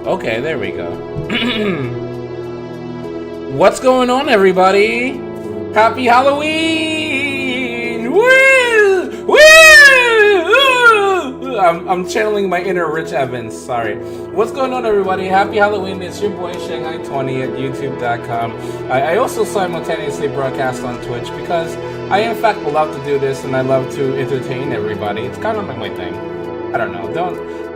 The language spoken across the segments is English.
Okay, there we go. What's going on, everybody? Happy Halloween! Woo! Woo! I'm channeling my inner Rich Evans. Sorry. What's going on, everybody? Happy Halloween! It's your boy Shanghai20 at YouTube.com. I also simultaneously broadcast on Twitch because I, in fact, love to do this and I love to entertain everybody. It's kind of like my thing. I don't know.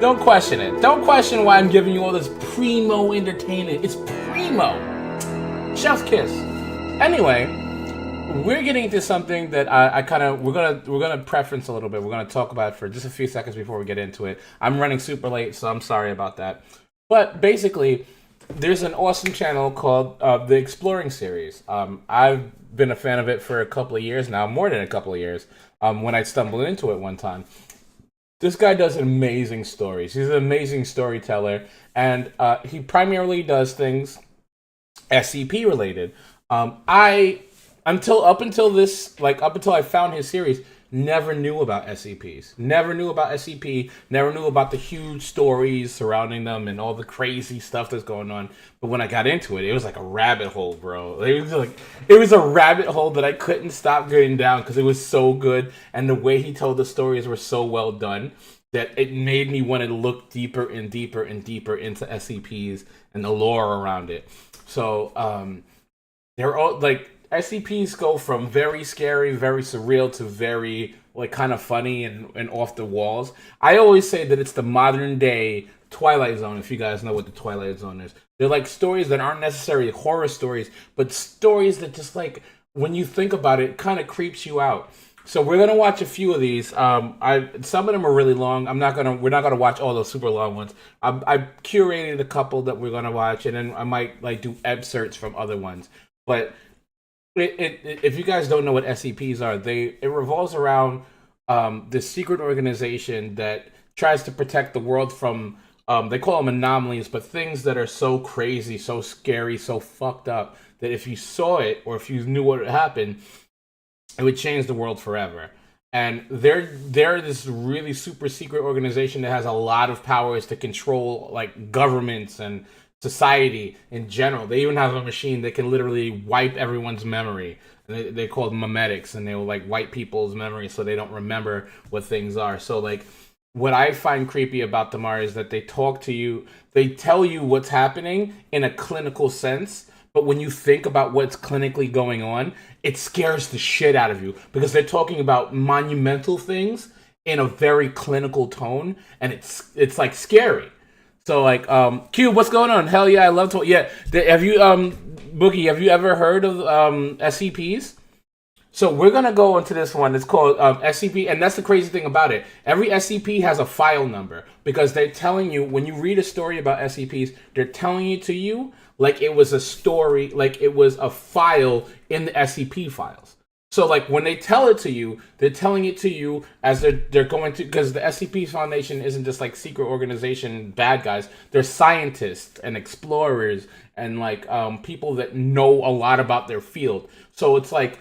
Don't question it. Don't question why I'm giving you all this primo entertainment. It's primo. Chef's kiss. Anyway, we're getting into something that we're gonna preference a little bit. We're gonna talk about it for just a few seconds before we get into it. I'm running super late, so I'm sorry about that. But basically, there's an awesome channel called the Exploring Series. I've been a fan of it for a couple of years now, more than a couple of years. When I stumbled into it one time. This guy does amazing stories. He's an amazing storyteller, and he primarily does things SCP related. Up until I found his series, never knew about SCPs. Never knew about SCP. Never knew about the huge stories surrounding them and all the crazy stuff that's going on. But when I got into it, it was like a rabbit hole, bro. It was a rabbit hole that I couldn't stop getting down because it was so good, and the way he told the stories were so well done that it made me want to look deeper and deeper and deeper into SCPs and the lore around it. So they're all like SCPs go from very scary, very surreal to very like kind of funny and off the walls. I always say that it's the modern day Twilight Zone, if you guys know what the Twilight Zone is. They're like stories that aren't necessarily horror stories, but stories that just like when you think about it, kind of creeps you out. So we're gonna watch a few of these. Some of them are really long. We're not gonna watch all those super long ones. I curated a couple that we're gonna watch, and then I might like do excerpts from other ones. But if you guys don't know what SCPs are, it revolves around this secret organization that tries to protect the world from they call them anomalies, but things that are so crazy, so scary, so fucked up that if you saw it or if you knew what would happen, it would change the world forever. And they're this really super secret organization that has a lot of powers to control like governments and society in general. They even have a machine that can literally wipe everyone's memory. And they call them memetics, and they will like wipe people's memory so they don't remember what things are. So like what I find creepy about them is that they talk to you, they tell you what's happening in a clinical sense, but when you think about what's clinically going on, it scares the shit out of you because they're talking about monumental things in a very clinical tone, and it's like scary. So like, Q, what's going on? Hell yeah, I love to. Yeah, have you, Bookie? Have you ever heard of SCPs? So we're gonna go into this one. It's called SCP, and that's the crazy thing about it. Every SCP has a file number because they're telling you when you read a story about SCPs, they're telling it to you like it was a story, like it was a file in the SCP files. So like when they tell it to you, they're telling it to you as they're going to, because the SCP Foundation isn't just like secret organization bad guys. They're scientists and explorers and like people that know a lot about their field. So it's like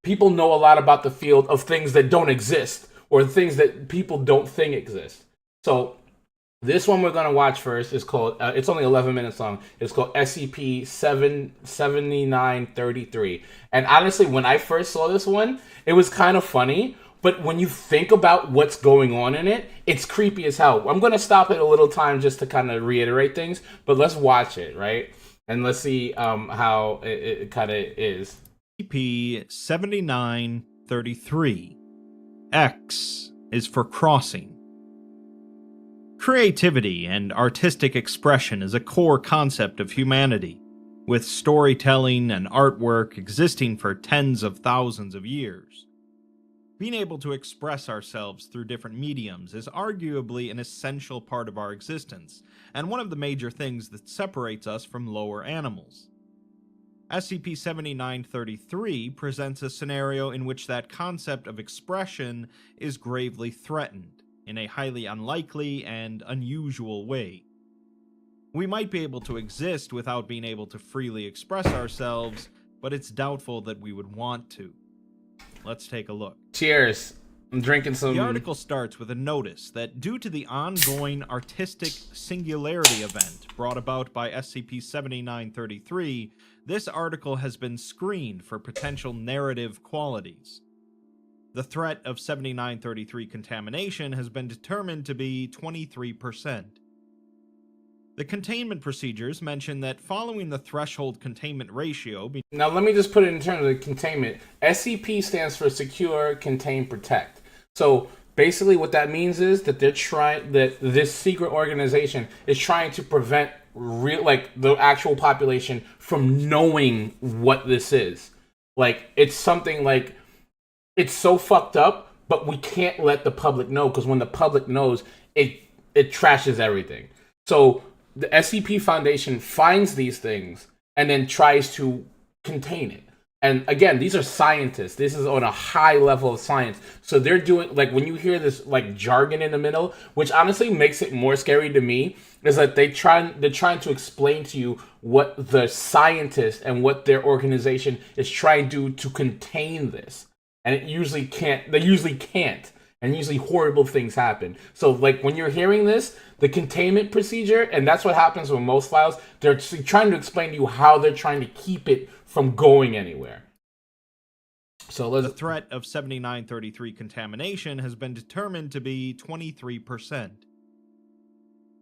people know a lot about the field of things that don't exist or things that people don't think exist. So this one we're going to watch first is called, it's only 11 minutes long. It's called SCP-7933. And honestly, when I first saw this one, it was kind of funny. But when you think about what's going on in it, it's creepy as hell. I'm going to stop it a little time just to kind of reiterate things. But let's watch it, right? And let's see how it kind of is. SCP-7933. X is for crossing. Creativity and artistic expression is a core concept of humanity, with storytelling and artwork existing for tens of thousands of years. Being able to express ourselves through different mediums is arguably an essential part of our existence, and one of the major things that separates us from lower animals. SCP-7933 presents a scenario in which that concept of expression is gravely threatened, in a highly unlikely and unusual way. We might be able to exist without being able to freely express ourselves, but it's doubtful that we would want to. Let's take a look. Cheers. I'm drinking some... The article starts with a notice that due to the ongoing artistic singularity event brought about by SCP-7933, this article has been screened for potential narrative qualities. The threat of 7933 contamination has been determined to be 23%. The containment procedures mention that following the threshold containment ratio... Now let me just put it in terms of containment. SCP stands for Secure, Contain, Protect. So basically what that means is that this secret organization is trying to prevent the actual population from knowing what this is. Like, it's something like, it's so fucked up, but we can't let the public know, because when the public knows, it trashes everything. So the SCP Foundation finds these things and then tries to contain it. And again, these are scientists. This is on a high level of science. So they're doing, like, when you hear this like jargon in the middle, which honestly makes it more scary to me, is that they're trying to explain to you what the scientists and what their organization is trying to do to contain this. And it usually can't. They usually can't. And usually horrible things happen. So like when you're hearing this, the containment procedure, and that's what happens with most files, they're trying to explain to you how they're trying to keep it from going anywhere. So the threat of 7933 contamination has been determined to be 23%.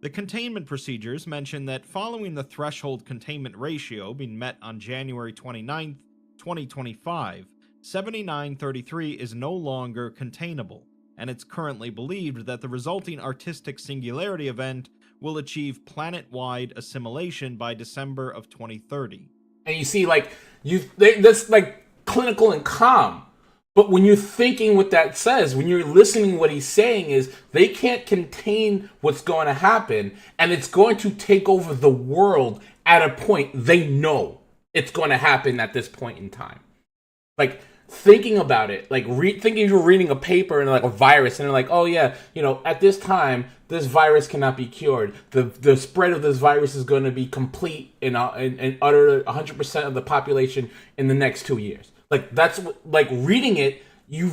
The containment procedures mention that following the threshold containment ratio being met on January 29th, 2025, 7933 is no longer containable, and it's currently believed that the resulting artistic singularity event will achieve planet-wide assimilation by December of 2030. And you see, like, that's like clinical and calm. But when you're thinking what that says, when you're listening, what he's saying is they can't contain what's going to happen, and it's going to take over the world at a point they know it's going to happen at this point in time. Like, thinking about it, like thinking you're reading a paper and like a virus, and they're like, oh yeah, you know, at this time this virus cannot be cured. The spread of this virus is going to be complete and utter 100% of the population in the next 2 years. Like, that's like reading it, you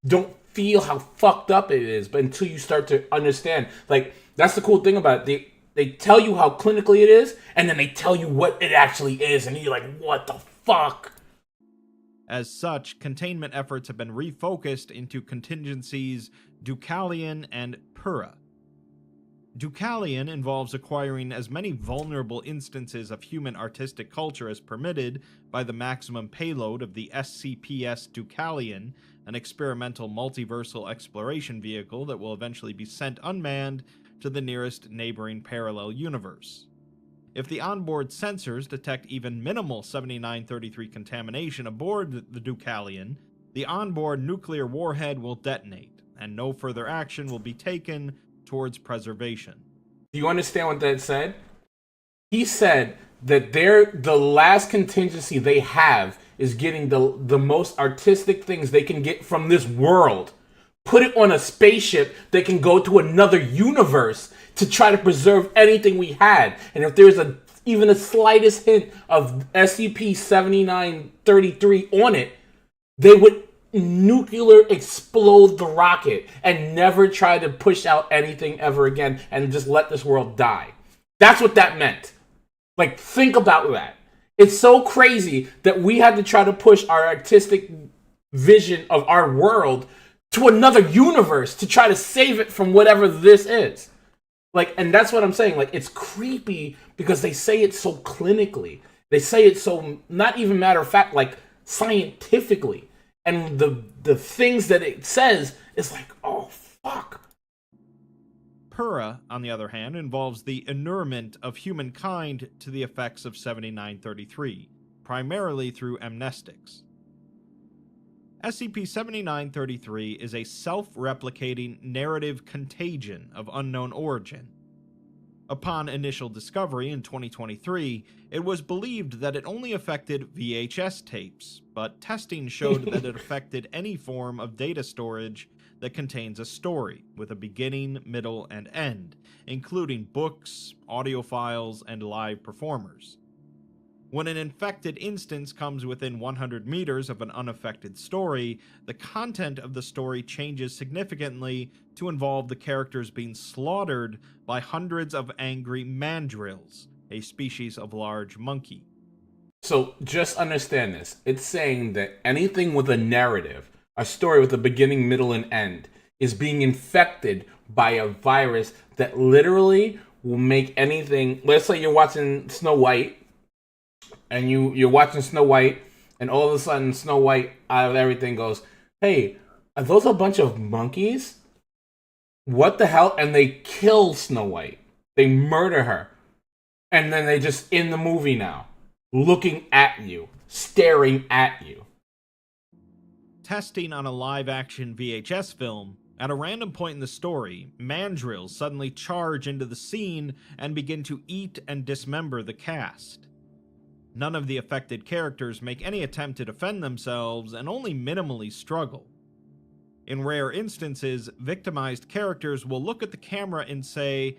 don't feel how fucked up it is, but until you start to understand, like, that's the cool thing about it. They tell you how clinically it is, and then they tell you what it actually is, and you're like, what the fuck? As such, containment efforts have been refocused into contingencies Deucalion and Pura. Deucalion involves acquiring as many vulnerable instances of human artistic culture as permitted by the maximum payload of the SCPS Deucalion, an experimental multiversal exploration vehicle that will eventually be sent unmanned to the nearest neighboring parallel universe. If the onboard sensors detect even minimal 7933 contamination aboard the Deucalion, the onboard nuclear warhead will detonate, and no further action will be taken towards preservation. Do you understand what that said? He said that the last contingency they have is getting the most artistic things they can get from this world, put it on a spaceship that can go to another universe to try to preserve anything we had. And if there's even a slightest hint of SCP-7933 on it, they would nuclear explode the rocket and never try to push out anything ever again and just let this world die. That's what that meant. Like, think about that. It's so crazy that we had to try to push our artistic vision of our world to another universe to try to save it from whatever this is. Like, and that's what I'm saying. Like, it's creepy because they say it so clinically. They say it so, not even matter of fact, like, scientifically. And the things that it says is like, oh, fuck. Pura, on the other hand, involves the inurement of humankind to the effects of 7933, primarily through amnestics. SCP-7933 is a self-replicating narrative contagion of unknown origin. Upon initial discovery in 2023, it was believed that it only affected VHS tapes, but testing showed that it affected any form of data storage that contains a story, with a beginning, middle, and end, including books, audio files, and live performers. When an infected instance comes within 100 meters of an unaffected story, the content of the story changes significantly to involve the characters being slaughtered by hundreds of angry mandrills, a species of large monkey. So just understand this. It's saying that anything with a narrative, a story with a beginning, middle, and end, is being infected by a virus that literally will make anything. Let's say you're watching Snow White, and you're watching Snow White, and all of a sudden Snow White out of everything goes, "Hey, are those a bunch of monkeys? What the hell?" And they kill Snow White. They murder her, and then they just in the movie now, looking at you, staring at you. Testing on a live-action VHS film, at a random point in the story, mandrills suddenly charge into the scene and begin to eat and dismember the cast. None of the affected characters make any attempt to defend themselves and only minimally struggle. In rare instances, victimized characters will look at the camera and say,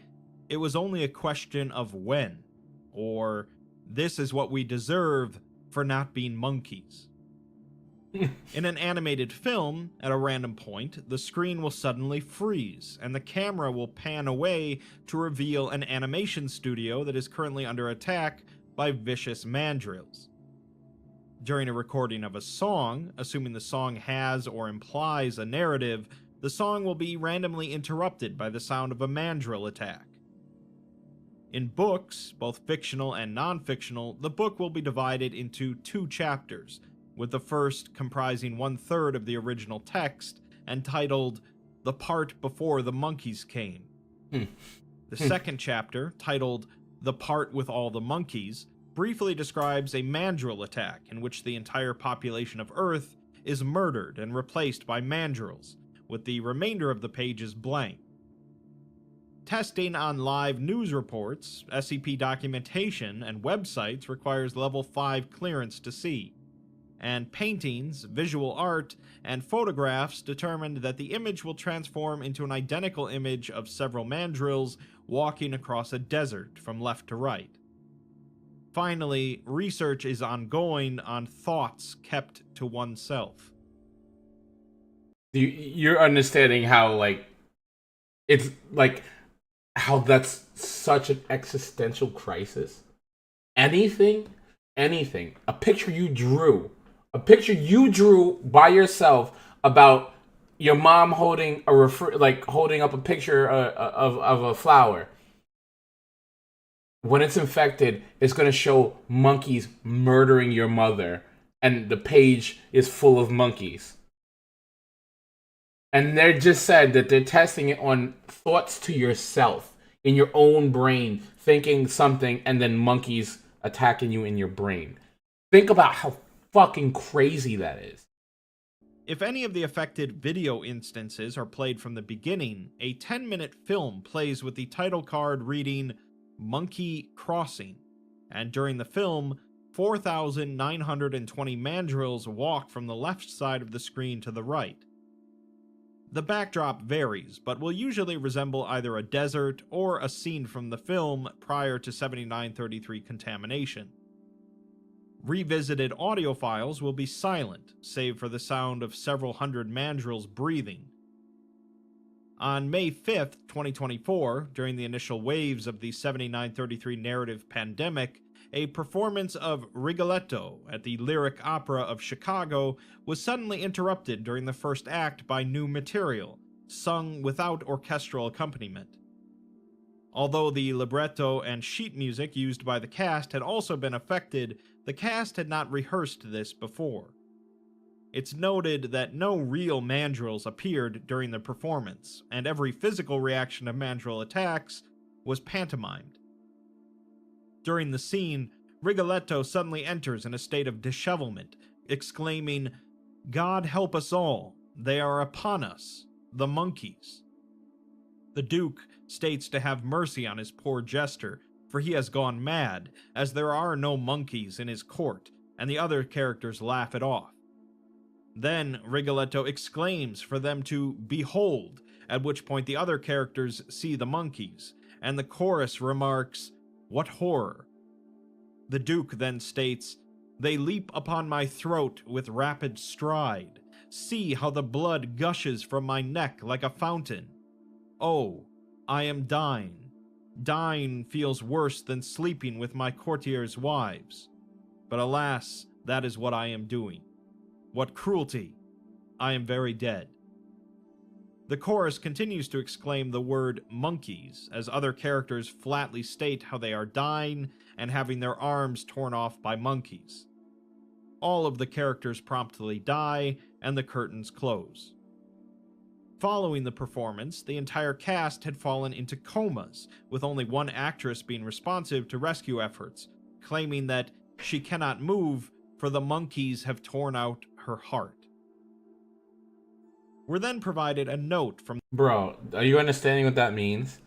"It was only a question of when," or "This is what we deserve for not being monkeys." In an animated film, at a random point, the screen will suddenly freeze, and the camera will pan away to reveal an animation studio that is currently under attack by vicious mandrills. During a recording of a song, assuming the song has or implies a narrative, the song will be randomly interrupted by the sound of a mandrill attack. In books, both fictional and non-fictional, the book will be divided into 2 chapters, with the first comprising 1/3 of the original text and titled "The Part Before the Monkeys Came." The second chapter, titled "The Part with All the Monkeys," briefly describes a mandrill attack in which the entire population of Earth is murdered and replaced by mandrills, with the remainder of the pages blank. Testing on live news reports, SCP documentation, and websites requires Level 5 clearance to see, and paintings, visual art, and photographs determined that the image will transform into an identical image of several mandrills walking across a desert from left to right. Finally, research is ongoing on thoughts kept to oneself. You're understanding how, like, it's like how that's such an existential crisis. Anything, a picture you drew by yourself about your mom holding holding up a picture of a flower. When it's infected, it's going to show monkeys murdering your mother, and the page is full of monkeys. And they just said that they're testing it on thoughts to yourself, in your own brain, thinking something, and then monkeys attacking you in your brain. Think about how fucking crazy that is. If any of the affected video instances are played from the beginning, a 10-minute film plays with the title card reading "Monkey Crossing," and during the film, 4,920 mandrills walk from the left side of the screen to the right. The backdrop varies, but will usually resemble either a desert or a scene from the film prior to 7933 contamination. Revisited audio files will be silent, save for the sound of several hundred mandrills breathing. On May 5th, 2024, during the initial waves of the 7933 narrative pandemic, a performance of Rigoletto at the Lyric Opera of Chicago was suddenly interrupted during the first act by new material, sung without orchestral accompaniment. Although the libretto and sheet music used by the cast had also been affected, the cast had not rehearsed this before. It's noted that no real mandrills appeared during the performance, and every physical reaction of mandrill attacks was pantomimed. During the scene, Rigoletto suddenly enters in a state of dishevelment, exclaiming, "God help us all, they are upon us, the monkeys." The Duke states to have mercy on his poor jester, for he has gone mad, as there are no monkeys in his court, and the other characters laugh it off. Then Rigoletto exclaims for them to behold, at which point the other characters see the monkeys, and the chorus remarks, "What horror!" The Duke then states, "They leap upon my throat with rapid stride. See how the blood gushes from my neck like a fountain. Oh, I am dying. Dying feels worse than sleeping with my courtiers' wives. But alas, that is what I am doing. What cruelty! I am very dead." The chorus continues to exclaim the word monkeys, as other characters flatly state how they are dying and having their arms torn off by monkeys. All of the characters promptly die, and the curtains close. Following the performance, the entire cast had fallen into comas, with only one actress being responsive to rescue efforts, claiming that she cannot move for the monkeys have torn out her heart. We're then provided a note from... Bro, are you understanding what that means?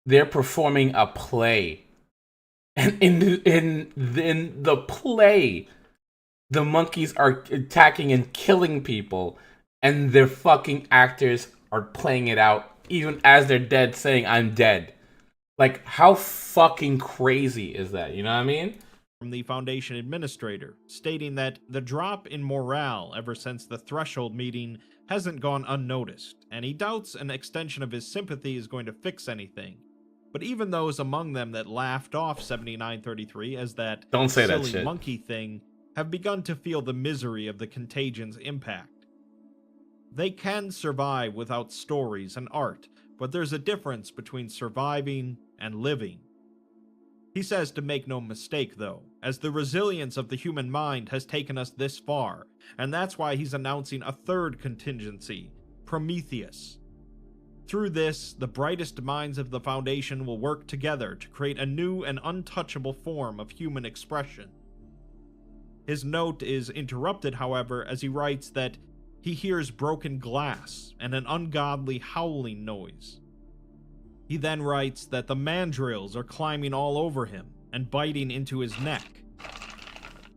They're performing a play. And in the play, the monkeys are attacking and killing people, and their fucking actors are playing it out, even as they're dead, saying, "I'm dead." Like, how fucking crazy is that? You know what I mean? From the Foundation administrator, stating that the drop in morale ever since the Threshold meeting hasn't gone unnoticed, and he doubts an extension of his sympathy is going to fix anything. But even those among them that laughed off 7933 as that Don't say that silly shit. monkey thing have begun to feel the misery of the contagion's impact. They can survive without stories and art, but there's a difference between surviving and living. He says to make no mistake, though, as the resilience of the human mind has taken us this far, and that's why he's announcing a third contingency, Prometheus. Through this, the brightest minds of the Foundation will work together to create a new and untouchable form of human expression. His note is interrupted, however, as he writes that he hears broken glass and an ungodly howling noise. He then writes that the mandrills are climbing all over him and biting into his neck.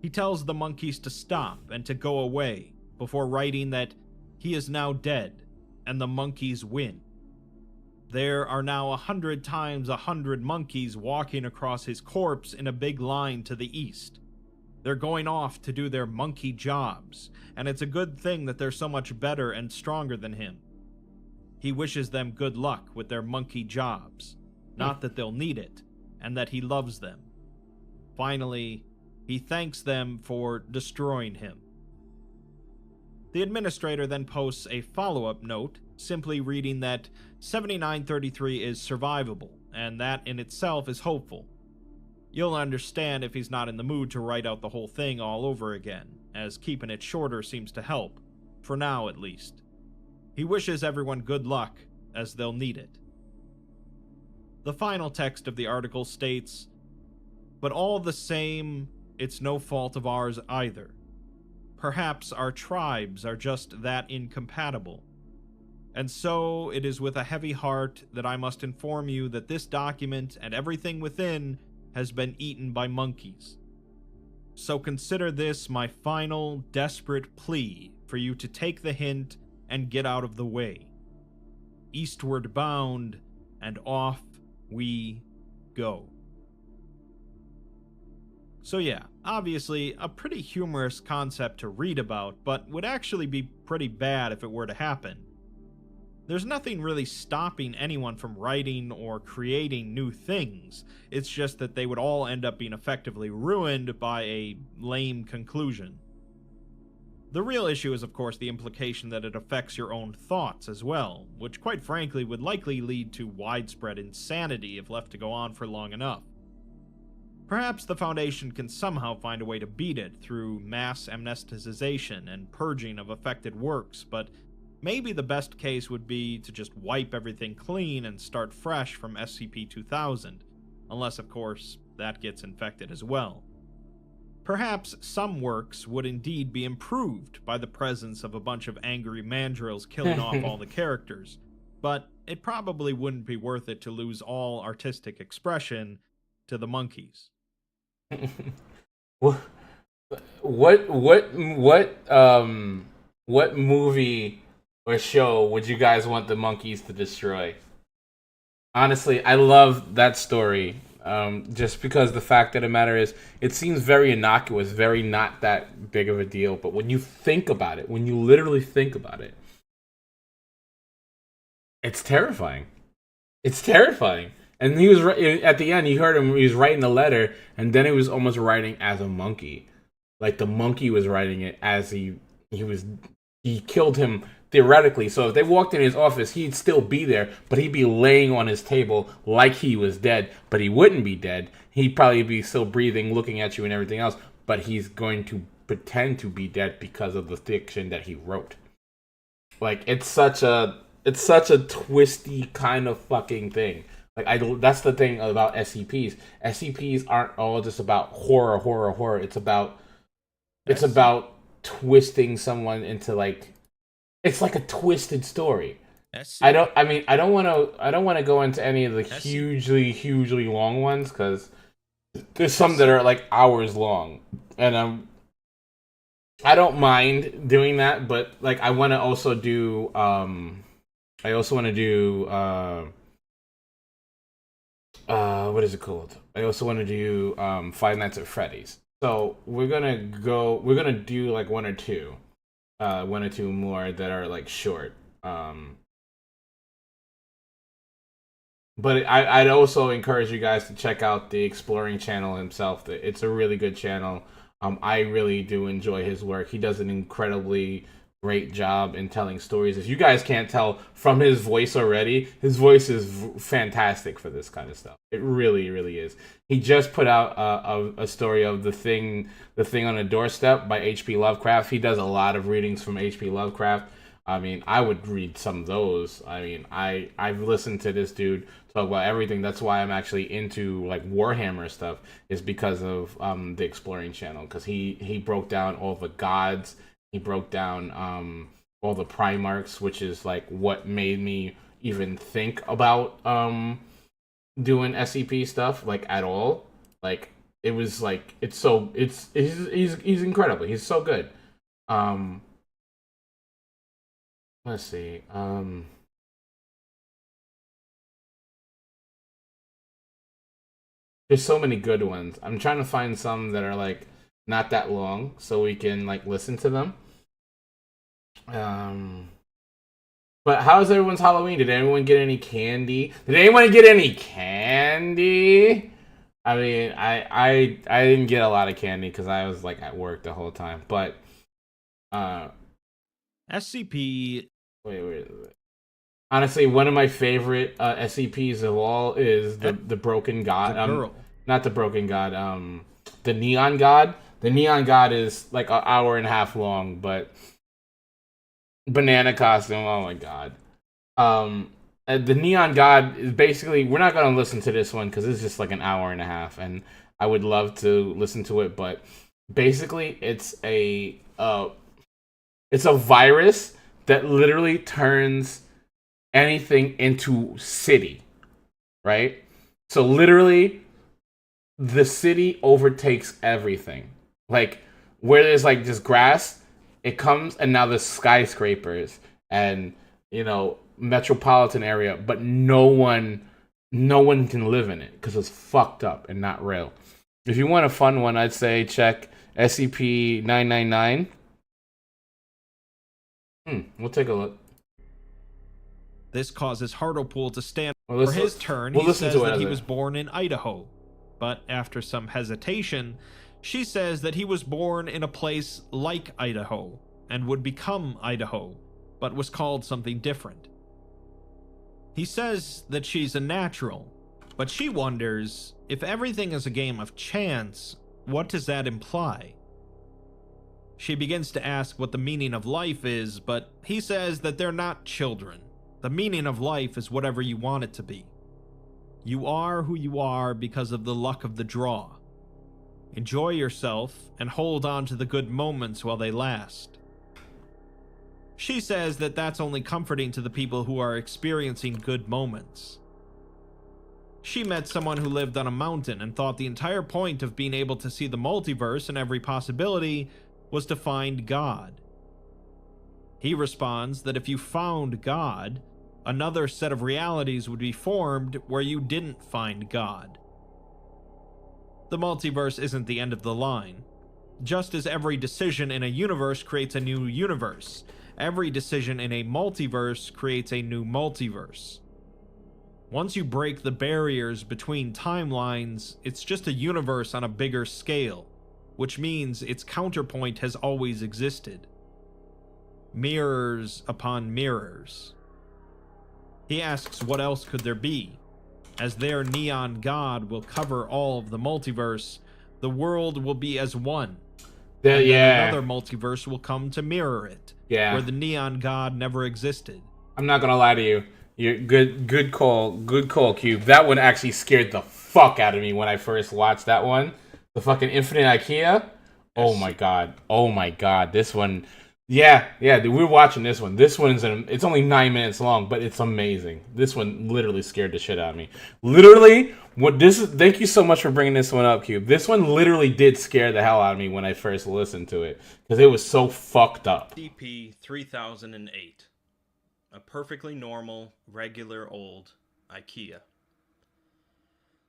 He tells the monkeys to stop and to go away, before writing that he is now dead, and the monkeys win. There are now 100 times 100 monkeys walking across his corpse in a big line to the east. They're going off to do their monkey jobs, and it's a good thing that they're so much better and stronger than him. He wishes them good luck with their monkey jobs, not that they'll need it, and that he loves them. Finally, he thanks them for destroying him. The administrator then posts a follow-up note, simply reading that 7933 is survivable, and that in itself is hopeful. You'll understand if he's not in the mood to write out the whole thing all over again, as keeping it shorter seems to help, for now at least. He wishes everyone good luck, as they'll need it. The final text of the article states, "But all the same, it's no fault of ours either. Perhaps our tribes are just that incompatible. And so it is with a heavy heart that I must inform you that this document and everything within has been eaten by monkeys. So consider this my final, desperate plea for you to take the hint and get out of the way. Eastward bound, and off we go." So yeah, obviously a pretty humorous concept to read about, but would actually be pretty bad if it were to happen. There's nothing really stopping anyone from writing or creating new things, it's just that they would all end up being effectively ruined by a lame conclusion. The real issue is, of course, the implication that it affects your own thoughts as well, which quite frankly would likely lead to widespread insanity if left to go on for long enough. Perhaps the Foundation can somehow find a way to beat it through mass amnesticization and purging of affected works, but maybe the best case would be to just wipe everything clean and start fresh from SCP-2000, unless, of course, that gets infected as well. Perhaps some works would indeed be improved by the presence of a bunch of angry mandrills killing off all the characters, but it probably wouldn't be worth it to lose all artistic expression to the monkeys. What movie or show would you guys want the monkeys to destroy? Honestly, I love that story. Just because the fact of the matter is, it seems very innocuous, very not that big of a deal. But when you think about it, when you literally think about it, it's terrifying. It's terrifying. And he was at the end. You heard him. He was writing the letter, and then he was almost writing as a monkey, like the monkey was writing it as he killed him theoretically. So if they walked in his office, he'd still be there, but he'd be laying on his table like he was dead. But he wouldn't be dead. He'd probably be still breathing, looking at you, and everything else. But he's going to pretend to be dead because of the fiction that he wrote. Like it's such a twisty kind of fucking thing. Like that's the thing about SCPs. SCPs aren't all just about horror. It's about twisting someone into like it's like a twisted story. I don't want to go into any of the hugely long ones because there's some that are like hours long, and I don't mind doing that, but like I want to also do what is it called? I also want to do Five Nights at Freddy's. So we're gonna do like one or two more that are like short. But I'd also encourage you guys to check out the Exploring channel himself. It's a really good channel. I really do enjoy his work. He does an incredibly great job in telling stories. If you guys can't tell from his voice already, his voice is fantastic for this kind of stuff. It really, really is. He just put out a story of the thing on a doorstep by H.P. Lovecraft. He does a lot of readings from H.P. Lovecraft. I mean, I would read some of those. I mean, I've listened to this dude talk about everything. That's why I'm actually into like Warhammer stuff, is because of the Exploring channel, because he broke down all the gods. He broke down all the Primarchs, which is like what made me even think about doing SCP stuff like at all. Like it was like he's incredible. He's so good. Let's see. There's so many good ones. I'm trying to find some that are like not that long so we can like listen to them. But how's everyone's Halloween? Did anyone get any candy? Did anyone get any candy? I mean, I didn't get a lot of candy because I was like at work the whole time. But SCP. Wait. Honestly, one of my favorite SCPs of all is the Broken God. Not the Broken God. The Neon God. The Neon God is like an hour and a half long, but banana costume. Oh my god. The Neon God is basically. We're not gonna listen to this one because it's just like an hour and a half, and I would love to listen to it, but basically, it's a virus that literally turns anything into city, right? So literally, the city overtakes everything. Like where there's like just grass, it comes, and now there's skyscrapers and metropolitan area, but no one can live in it because it's fucked up and not real. If you want a fun one, I'd say check SCP-999. We'll take a look. This causes Hartlepool to stand. For his turn, he says that he was born in Idaho. But after some hesitation, she says that he was born in a place like Idaho and would become Idaho, but was called something different. He says that she's a natural, but she wonders, if everything is a game of chance, what does that imply? She begins to ask what the meaning of life is, but he says that they're not children. The meaning of life is whatever you want it to be. You are who you are because of the luck of the draw. Enjoy yourself and hold on to the good moments while they last. She says that that's only comforting to the people who are experiencing good moments. She met someone who lived on a mountain and thought the entire point of being able to see the multiverse and every possibility was to find God. He responds that if you found God, another set of realities would be formed where you didn't find God. The multiverse isn't the end of the line. Just as every decision in a universe creates a new universe, every decision in a multiverse creates a new multiverse. Once you break the barriers between timelines, it's just a universe on a bigger scale, which means its counterpoint has always existed. Mirrors upon mirrors. He asks what else could there be? As their neon god will cover all of the multiverse, the world will be as one. And then another multiverse will come to mirror it, where the neon god never existed. I'm not gonna lie to you. You're good call, Cube. That one actually scared the fuck out of me when I first watched that one. The fucking Infinite IKEA. Oh my god, this one. Yeah, dude, we're watching this one. This one's it's only 9 minutes long, but it's amazing. This one literally scared the shit out of me. Literally, thank you so much for bringing this one up, Cube. This one literally did scare the hell out of me when I first listened to it, because it was so fucked up. SCP 3008. A perfectly normal, regular old IKEA.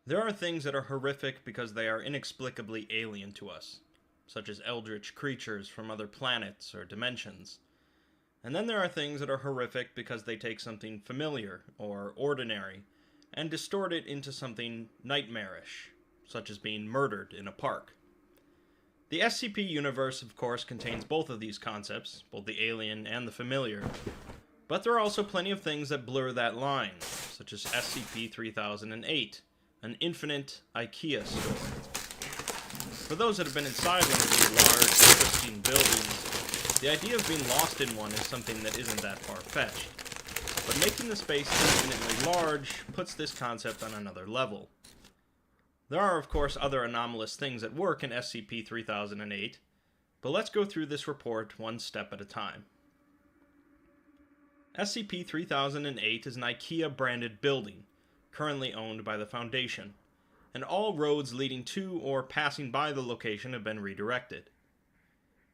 There are things that are horrific because they are inexplicably alien to us, such as eldritch creatures from other planets or dimensions. And then there are things that are horrific because they take something familiar or ordinary and distort it into something nightmarish, such as being murdered in a park. The SCP universe, of course, contains both of these concepts, both the alien and the familiar, but there are also plenty of things that blur that line, such as SCP-3008, an infinite IKEA store. For those that have been inside one of these large, interesting buildings, the idea of being lost in one is something that isn't that far-fetched. But making the space infinitely large puts this concept on another level. There are, of course, other anomalous things at work in SCP-3008, but let's go through this report one step at a time. SCP-3008 is an IKEA-branded building, currently owned by the Foundation, and all roads leading to or passing by the location have been redirected.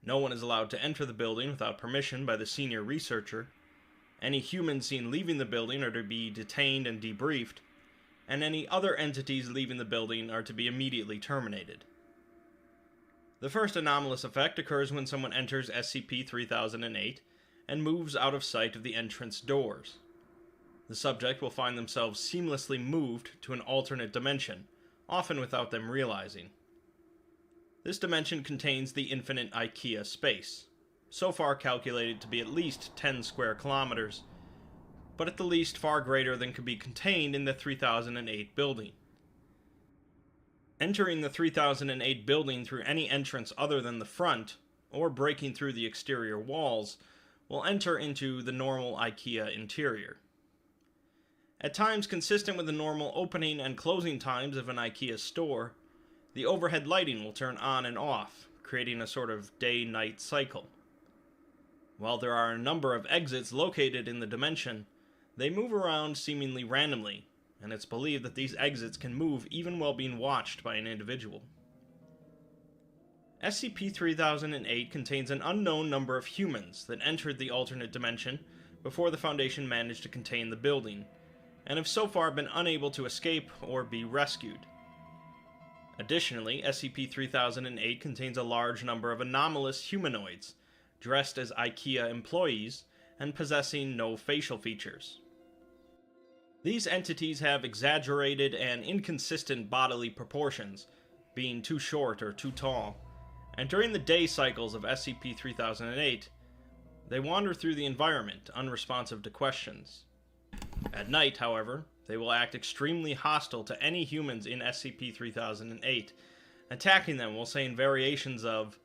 No one is allowed to enter the building without permission by the senior researcher. Any humans seen leaving the building are to be detained and debriefed, and any other entities leaving the building are to be immediately terminated. The first anomalous effect occurs when someone enters SCP-3008 and moves out of sight of the entrance doors. The subject will find themselves seamlessly moved to an alternate dimension, often without them realizing. This dimension contains the infinite IKEA space, so far calculated to be at least 10 square kilometers, but at the least far greater than could be contained in the 3008 building. Entering the 3008 building through any entrance other than the front, or breaking through the exterior walls, will enter into the normal IKEA interior. At times consistent with the normal opening and closing times of an IKEA store, the overhead lighting will turn on and off, creating a sort of day-night cycle. While there are a number of exits located in the dimension, they move around seemingly randomly, and it's believed that these exits can move even while being watched by an individual. SCP-3008 contains an unknown number of humans that entered the alternate dimension before the Foundation managed to contain the building, and have so far been unable to escape or be rescued. Additionally, SCP-3008 contains a large number of anomalous humanoids, dressed as IKEA employees and possessing no facial features. These entities have exaggerated and inconsistent bodily proportions, being too short or too tall, and during the day cycles of SCP-3008, they wander through the environment, unresponsive to questions. At night, however, they will act extremely hostile to any humans in SCP-3008, attacking them while saying variations of,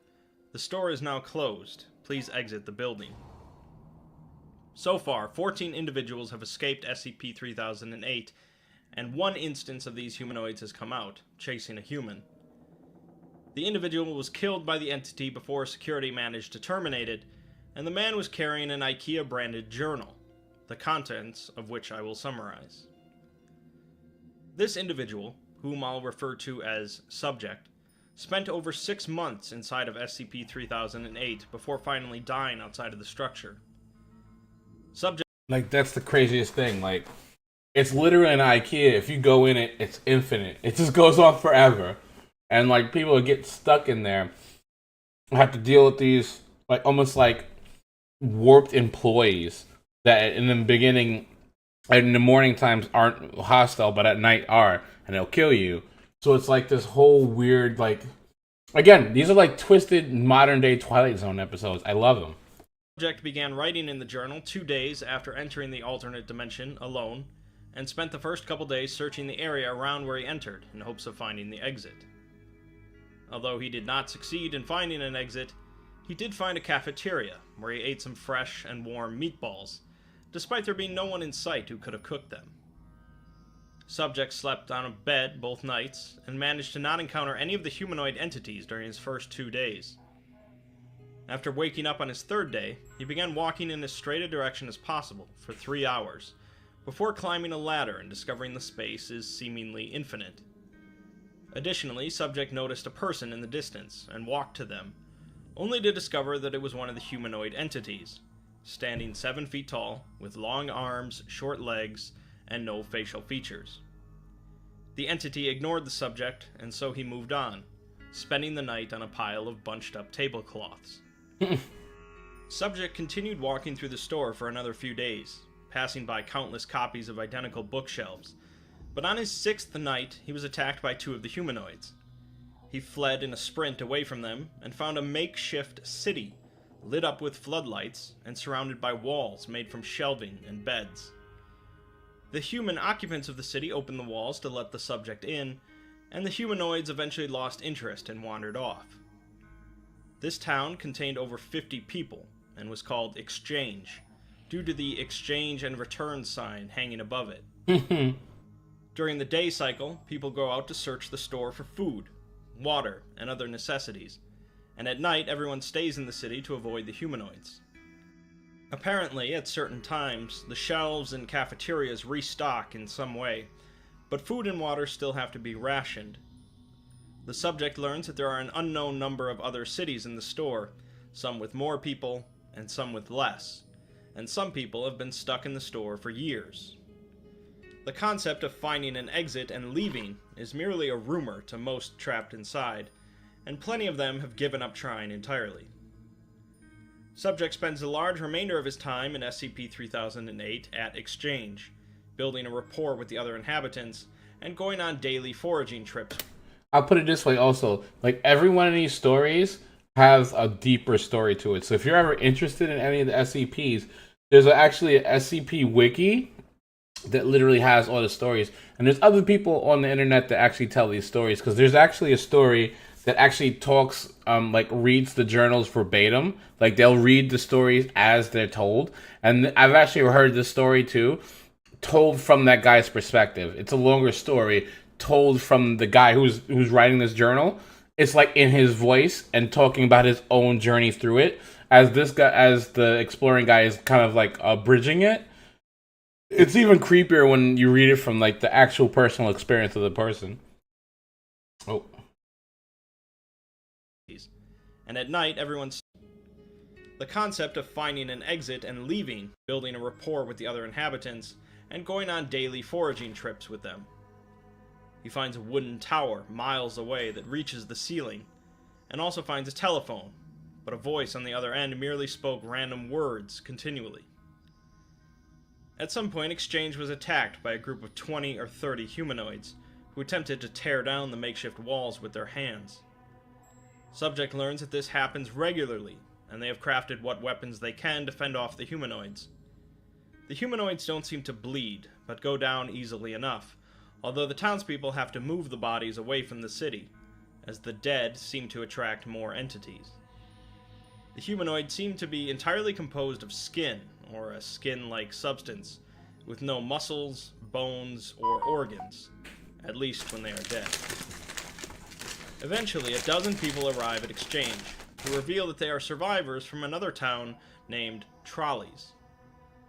"The store is now closed, please exit the building." So far, 14 individuals have escaped SCP-3008, and one instance of these humanoids has come out, chasing a human. The individual was killed by the entity before security managed to terminate it, and the man was carrying an IKEA-branded journal, the contents of which I will summarize. This individual, whom I'll refer to as Subject, spent over 6 months inside of SCP-3008 before finally dying outside of the structure. Subject... Like, that's the craziest thing. Like, it's literally an IKEA. If you go in it, it's infinite. It just goes on forever. and like people would get stuck in there, have to deal with these like almost like warped employees that in the beginning and in the morning times aren't hostile, but at night are, and they'll kill you. So it's like this whole weird, like, again, these are like twisted modern day Twilight Zone episodes. I love them. Subject began writing in the journal 2 days after entering the alternate dimension alone, and spent the first couple days searching the area around where he entered in hopes of finding the exit. Although he did not succeed in finding an exit, he did find a cafeteria where he ate some fresh and warm meatballs, despite there being no one in sight who could have cooked them. Subject slept on a bed both nights, and managed to not encounter any of the humanoid entities during his first 2 days. After waking up on his 3rd day, he began walking in as straight a direction as possible for 3 hours, before climbing a ladder and discovering the space is seemingly infinite. Additionally, Subject noticed a person in the distance, and walked to them, only to discover that it was one of the humanoid entities, standing 7 feet tall, with long arms, short legs, and no facial features. The entity ignored the subject, and so he moved on, spending the night on a pile of bunched up tablecloths. Subject continued walking through the store for another few days, passing by countless copies of identical bookshelves, but on his 6th night he was attacked by 2 of the humanoids. He fled in a sprint away from them, and found a makeshift city, lit up with floodlights, and surrounded by walls made from shelving and beds. The human occupants of the city opened the walls to let the subject in, and the humanoids eventually lost interest and wandered off. This town contained over 50 people, and was called Exchange, due to the exchange and return sign hanging above it. During the day cycle, people go out to search the store for food, water, and other necessities, and at night everyone stays in the city to avoid the humanoids. Apparently, at certain times, the shelves and cafeterias restock in some way, but food and water still have to be rationed. The subject learns that there are an unknown number of other cities in the store, some with more people, and some with less, and some people have been stuck in the store for years. The concept of finding an exit and leaving is merely a rumor to most trapped inside, and plenty of them have given up trying entirely. Subject spends a large remainder of his time in SCP-3008 at Exchange, building a rapport with the other inhabitants, and going on daily foraging trips. I'll put it this way also, like every one of these stories has a deeper story to it. So if you're ever interested in any of the SCPs, there's actually an SCP wiki that literally has all the stories. And there's other people on the internet that actually tell these stories, because there's actually a story that actually talks, like reads the journals verbatim. Like they'll read the stories as they're told. And I've actually heard this story too, told from that guy's perspective. It's a longer story told from the guy who's writing this journal. It's like in his voice and talking about his own journey through it. As this guy, as the exploring guy, is kind of like bridging it. It's even creepier when you read it from like the actual personal experience of the person. Oh. And at night, everyone's... The concept of finding an exit and leaving, building a rapport with the other inhabitants, and going on daily foraging trips with them. He finds a wooden tower miles away that reaches the ceiling, and also finds a telephone, but a voice on the other end merely spoke random words continually. At some point, Exchange was attacked by a group of 20 or 30 humanoids, who attempted to tear down the makeshift walls with their hands. Subject learns that this happens regularly, and they have crafted what weapons they can to fend off the humanoids. The humanoids don't seem to bleed, but go down easily enough, although the townspeople have to move the bodies away from the city, as the dead seem to attract more entities. The humanoids seem to be entirely composed of skin, or a skin-like substance, with no muscles, bones, or organs, at least when they are dead. Eventually, a dozen people arrive at Exchange, who reveal that they are survivors from another town named Trolleys.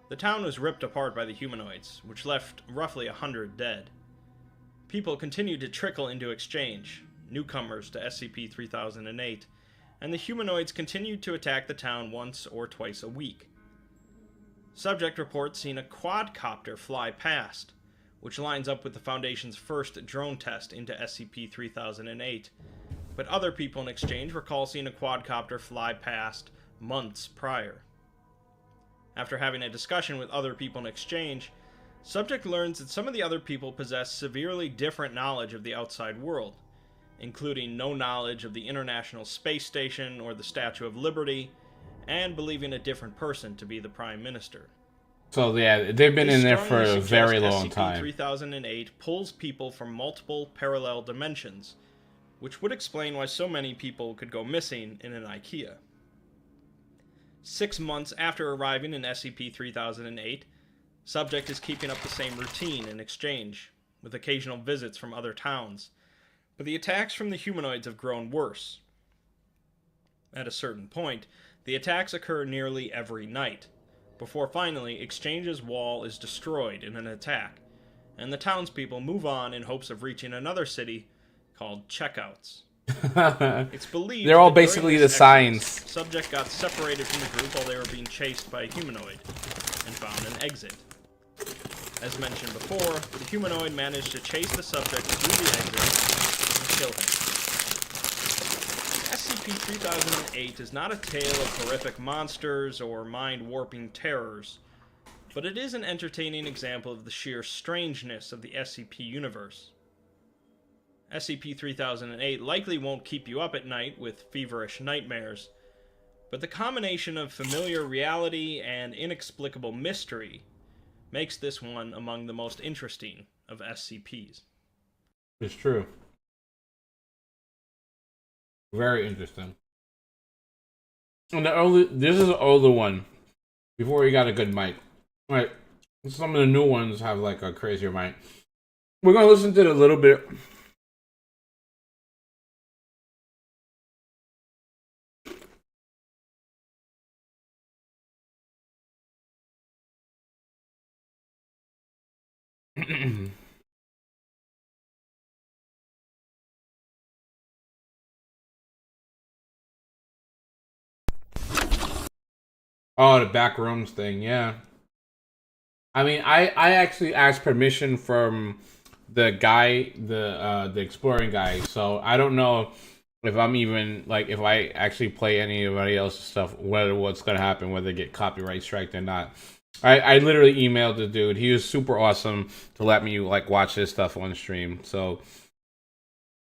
The town was ripped apart by the humanoids, which left roughly 100 dead. People continued to trickle into Exchange, newcomers to SCP-3008, and the humanoids continued to attack the town once or twice a week. Subject reports seeing a quadcopter fly past, which lines up with the Foundation's first drone test into SCP-3008, but other people in Exchange recall seeing a quadcopter fly past months prior. After having a discussion with other people in Exchange, Subject learns that some of the other people possess severely different knowledge of the outside world, including no knowledge of the International Space Station or the Statue of Liberty, and believing a different person to be the Prime Minister. So yeah, they've been in there for a very long time. SCP-3008 pulls people from multiple parallel dimensions, which would explain why so many people could go missing in an IKEA. 6 months after arriving in SCP-3008, Subject is keeping up the same routine in Exchange, with occasional visits from other towns, but the attacks from the humanoids have grown worse. At a certain point, the attacks occur nearly every night, before finally Exchange's wall is destroyed in an attack, and the townspeople move on in hopes of reaching another city called Checkouts. It's believed they're all basically the signs. Subject got separated from the group while they were being chased by a humanoid, and found an exit. As mentioned before, the humanoid managed to chase the subject through the exit and kill him. SCP-3008 is not a tale of horrific monsters or mind-warping terrors, but it is an entertaining example of the sheer strangeness of the SCP universe. SCP-3008 likely won't keep you up at night with feverish nightmares, but the combination of familiar reality and inexplicable mystery makes this one among the most interesting of SCPs. It's true. Very interesting. And this is an older one, before he got a good mic. Right, some of the new ones have like a crazier mic. We're gonna listen to it a little bit. Oh, the back rooms thing, yeah. I mean, I actually asked permission from the guy, the exploring guy, so I don't know if I'm even, like, if I actually play anybody else's stuff, what's gonna happen, whether they get copyright striked or not. I literally emailed the dude. He was super awesome to let me, like, watch this stuff on stream. So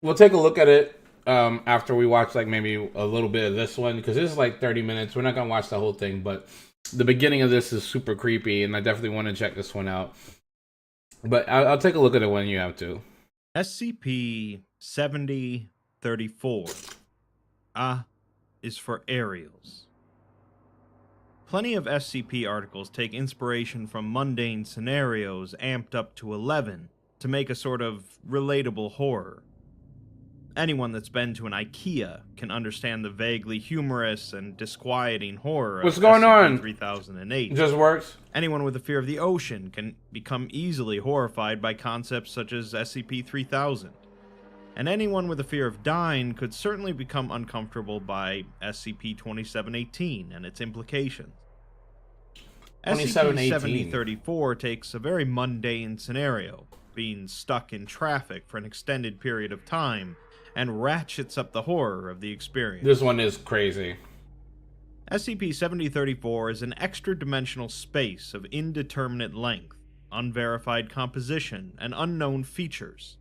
we'll take a look at it after we watch, like, maybe a little bit of this one, because this is like 30 minutes. We're not gonna watch the whole thing, but the beginning of this is super creepy, and I definitely want to check this one out. But I'll take a look at it when you have to. SCP-7034. A is for aerials. Plenty of SCP articles take inspiration from mundane scenarios amped up to 11 to make a sort of relatable horror. Anyone that's been to an IKEA can understand the vaguely humorous and disquieting horror What's of going on? SCP-3008. It just works. Anyone with a fear of the ocean can become easily horrified by concepts such as SCP-3000. And anyone with a fear of dying could certainly become uncomfortable by SCP-2718 and its implications. 2718. SCP-7034 takes a very mundane scenario, being stuck in traffic for an extended period of time, and ratchets up the horror of the experience. This one is crazy. SCP-7034 is an extra-dimensional space of indeterminate length, unverified composition, and unknown features.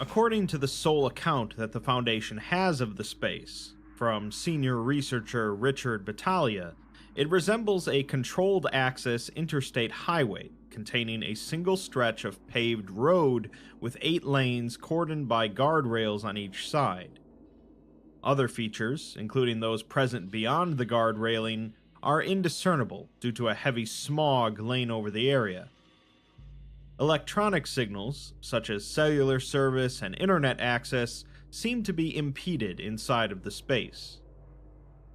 According to the sole account that the Foundation has of the space, from senior researcher Richard Battaglia, it resembles a controlled-access interstate highway containing a single stretch of paved road with 8 lanes cordoned by guardrails on each side. Other features, including those present beyond the guard railing, are indiscernible due to a heavy smog laying over the area. Electronic signals, such as cellular service and internet access, seem to be impeded inside of the space.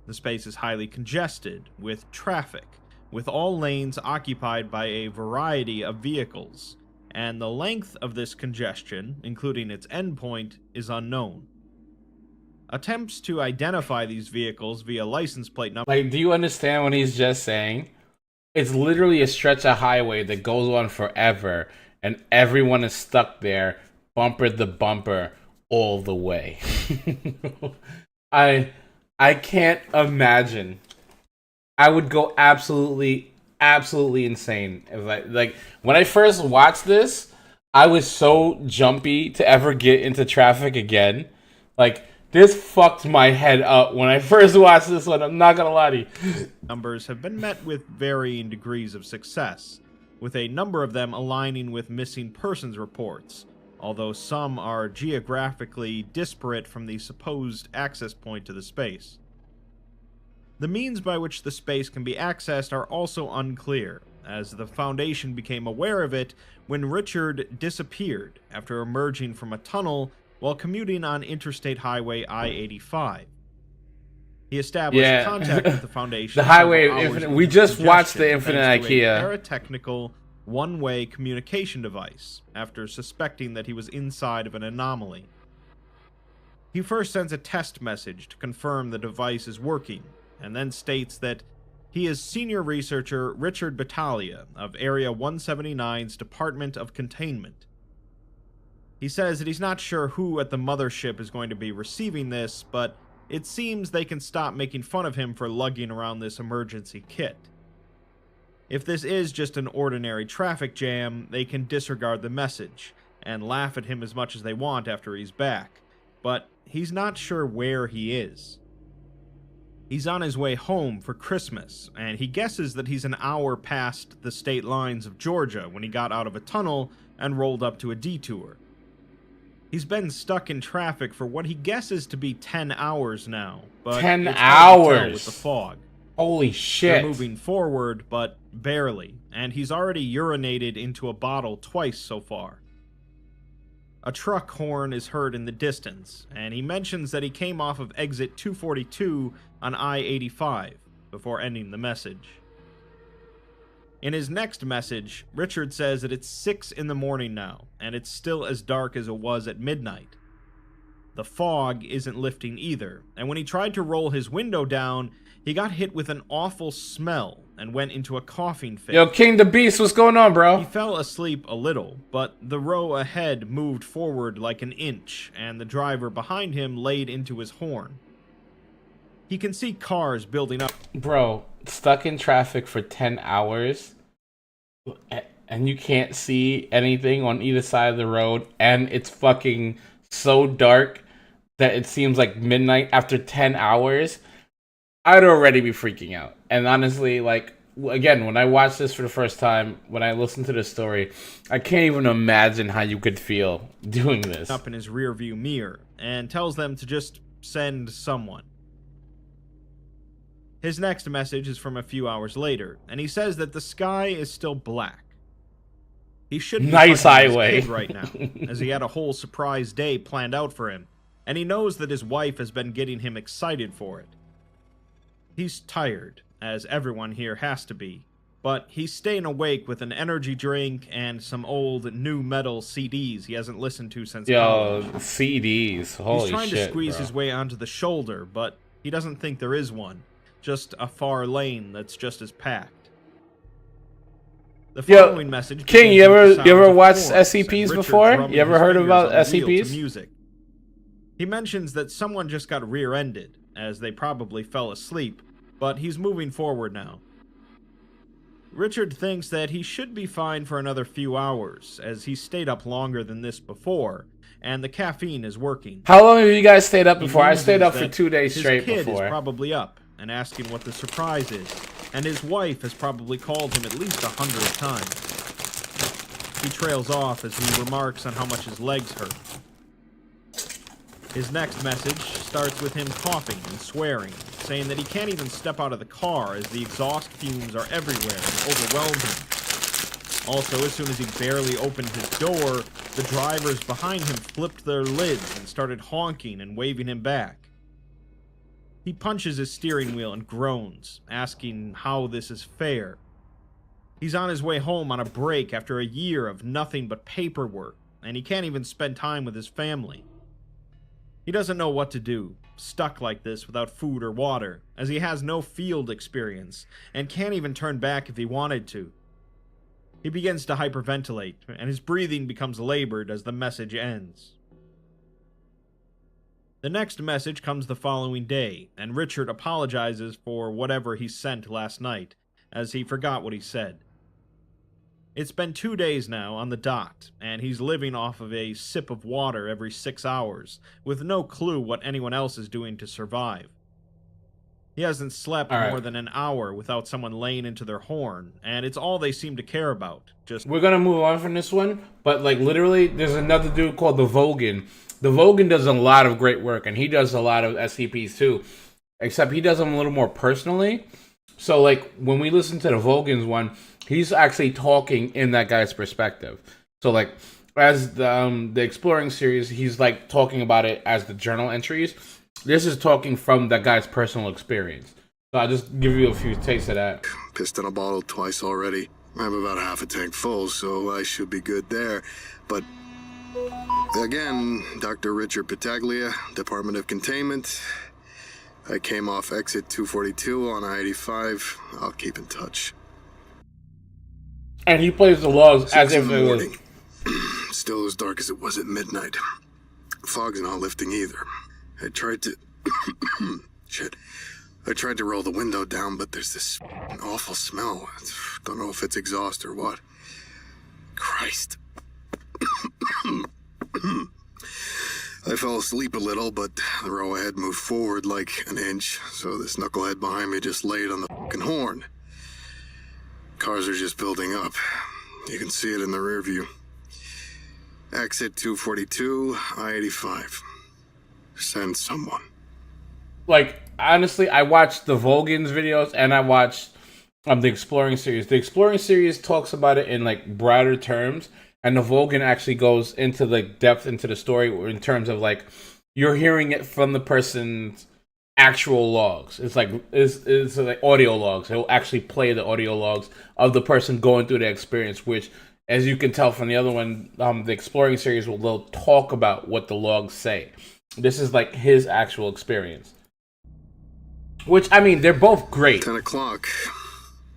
The space is highly congested with traffic, with all lanes occupied by a variety of vehicles, and the length of this congestion, including its endpoint, is unknown. Attempts to identify these vehicles via license plate number... Like, do you understand what he's just saying? It's literally a stretch of highway that goes on forever, and everyone is stuck there, bumper to bumper, all the way. I can't imagine. I would go absolutely insane if like when I first watched this, I was so jumpy to ever get into traffic again. Like, this fucked my head up when I first watched this one. I'm not gonna lie to you. Numbers have been met with varying degrees of success, with a number of them aligning with missing persons reports, although some are geographically disparate from the supposed access point to the space. The means by which the space can be accessed are also unclear, as the Foundation became aware of it when Richard disappeared after emerging from a tunnel while commuting on Interstate Highway I-85. He established contact with the Foundation. The Highway of Infinite. We just watched the Infinite IKEA. A paratechnical one-way communication device after suspecting that he was inside of an anomaly. He first sends a test message to confirm the device is working, and then states that he is senior researcher Richard Battaglia of Area 179's Department of Containment. He says that he's not sure who at the mothership is going to be receiving this, but it seems they can stop making fun of him for lugging around this emergency kit. If this is just an ordinary traffic jam, they can disregard the message and laugh at him as much as they want after he's back, but he's not sure where he is. He's on his way home for Christmas, and he guesses that he's an hour past the state lines of Georgia when he got out of a tunnel and rolled up to a detour. He's been stuck in traffic for what he guesses to be 10 hours now, but 10 it's hard to tell hours with the fog. Holy shit. They're moving forward, but barely, and he's already urinated into a bottle twice so far. A truck horn is heard in the distance, and he mentions that he came off of exit 242 on I-85 before ending the message. In his next message, Richard says that it's 6 in the morning now, and it's still as dark as it was at midnight. The fog isn't lifting either, and when he tried to roll his window down, he got hit with an awful smell and went into a coughing fit. Yo, King the Beast, what's going on, bro? He fell asleep a little, but the row ahead moved forward like an inch, and the driver behind him laid into his horn. He can see cars building up. Bro, stuck in traffic for 10 hours, and you can't see anything on either side of the road, and it's fucking so dark that it seems like midnight after 10 hours. I'd already be freaking out. And honestly, like, again, when I watched this for the first time, when I listened to the story, I can't even imagine how you could feel doing this. Up in his rearview mirror, and tells them to just send someone. His next message is from a few hours later, and he says that the sky is still black. He should be nice highway his kid right now, as he had a whole surprise day planned out for him, and he knows that his wife has been getting him excited for it. He's tired, as everyone here has to be, but he's staying awake with an energy drink and some old new metal CDs he hasn't listened to since college. CDs, holy shit, he's trying to squeeze bro. his way onto the shoulder, but he doesn't think there is one. Just a far lane that's just as packed. The following message. King, you ever watched SCPs before? You ever heard about SCPs? Music. He mentions that someone just got rear-ended, as they probably fell asleep, but he's moving forward now. Richard thinks that he should be fine for another few hours, as he stayed up longer than this before, and the caffeine is working. How long have you guys stayed up before? I stayed up for 2 days straight before. His kid is probably up and asking what the surprise is, and his wife has probably called him at least 100 times. He trails off as he remarks on how much his legs hurt. His next message starts with him coughing and swearing, saying that he can't even step out of the car as the exhaust fumes are everywhere and overwhelm him. Also, as soon as he barely opened his door, the drivers behind him flipped their lids and started honking and waving him back. He punches his steering wheel and groans, asking how this is fair. He's on his way home on a break after a year of nothing but paperwork, and he can't even spend time with his family. He doesn't know what to do, stuck like this without food or water, as he has no field experience, and can't even turn back if he wanted to. He begins to hyperventilate, and his breathing becomes labored as the message ends. The next message comes the following day, and Richard apologizes for whatever he sent last night, as he forgot what he said. It's been 2 days now on the dot, and he's living off of a sip of water every 6 hours, with no clue what anyone else is doing to survive. He hasn't slept more than an hour without someone laying into their horn, and it's all they seem to care about. We're gonna move on from this one, but like literally, there's another dude called the Vogan. The Vogan does a lot of great work, and he does a lot of SCPs too, except he does them a little more personally. So like when we listen to the Vogan's one, he's actually talking in that guy's perspective. So like as the Exploring series, he's like talking about it as the journal entries. This is talking from that guy's personal experience. So I'll just give you a few tastes of that. Pissed in a bottle twice already. I'm about half a tank full, so I should be good there. But again, Dr. Richard Pataglia, Department of Containment. I came off exit 242 on I-85. I'll keep in touch. And he plays the logs as if it was... Still as dark as it was at midnight. Fog's not lifting either. I tried to... Shit. I tried to roll the window down, but there's this awful smell. Don't know if it's exhaust or what. Christ. I fell asleep a little, but the row ahead moved forward like an inch, so this knucklehead behind me just laid on the fucking horn. Cars are just building up. You can see it in the rear view. Exit 242, I-85. Send someone. Like, honestly, I watched the Vogan's videos and I watched the Exploring series. The Exploring series talks about it in like broader terms, and the Vogan actually goes into like depth into the story in terms of like you're hearing it from the person's actual logs. It's like it's like audio logs. He'll actually play the audio logs of the person going through the experience, which, as you can tell from the other one, the Exploring series will talk about what the logs say. This is like his actual experience. Which, I mean, they're both great. 10 o'clock.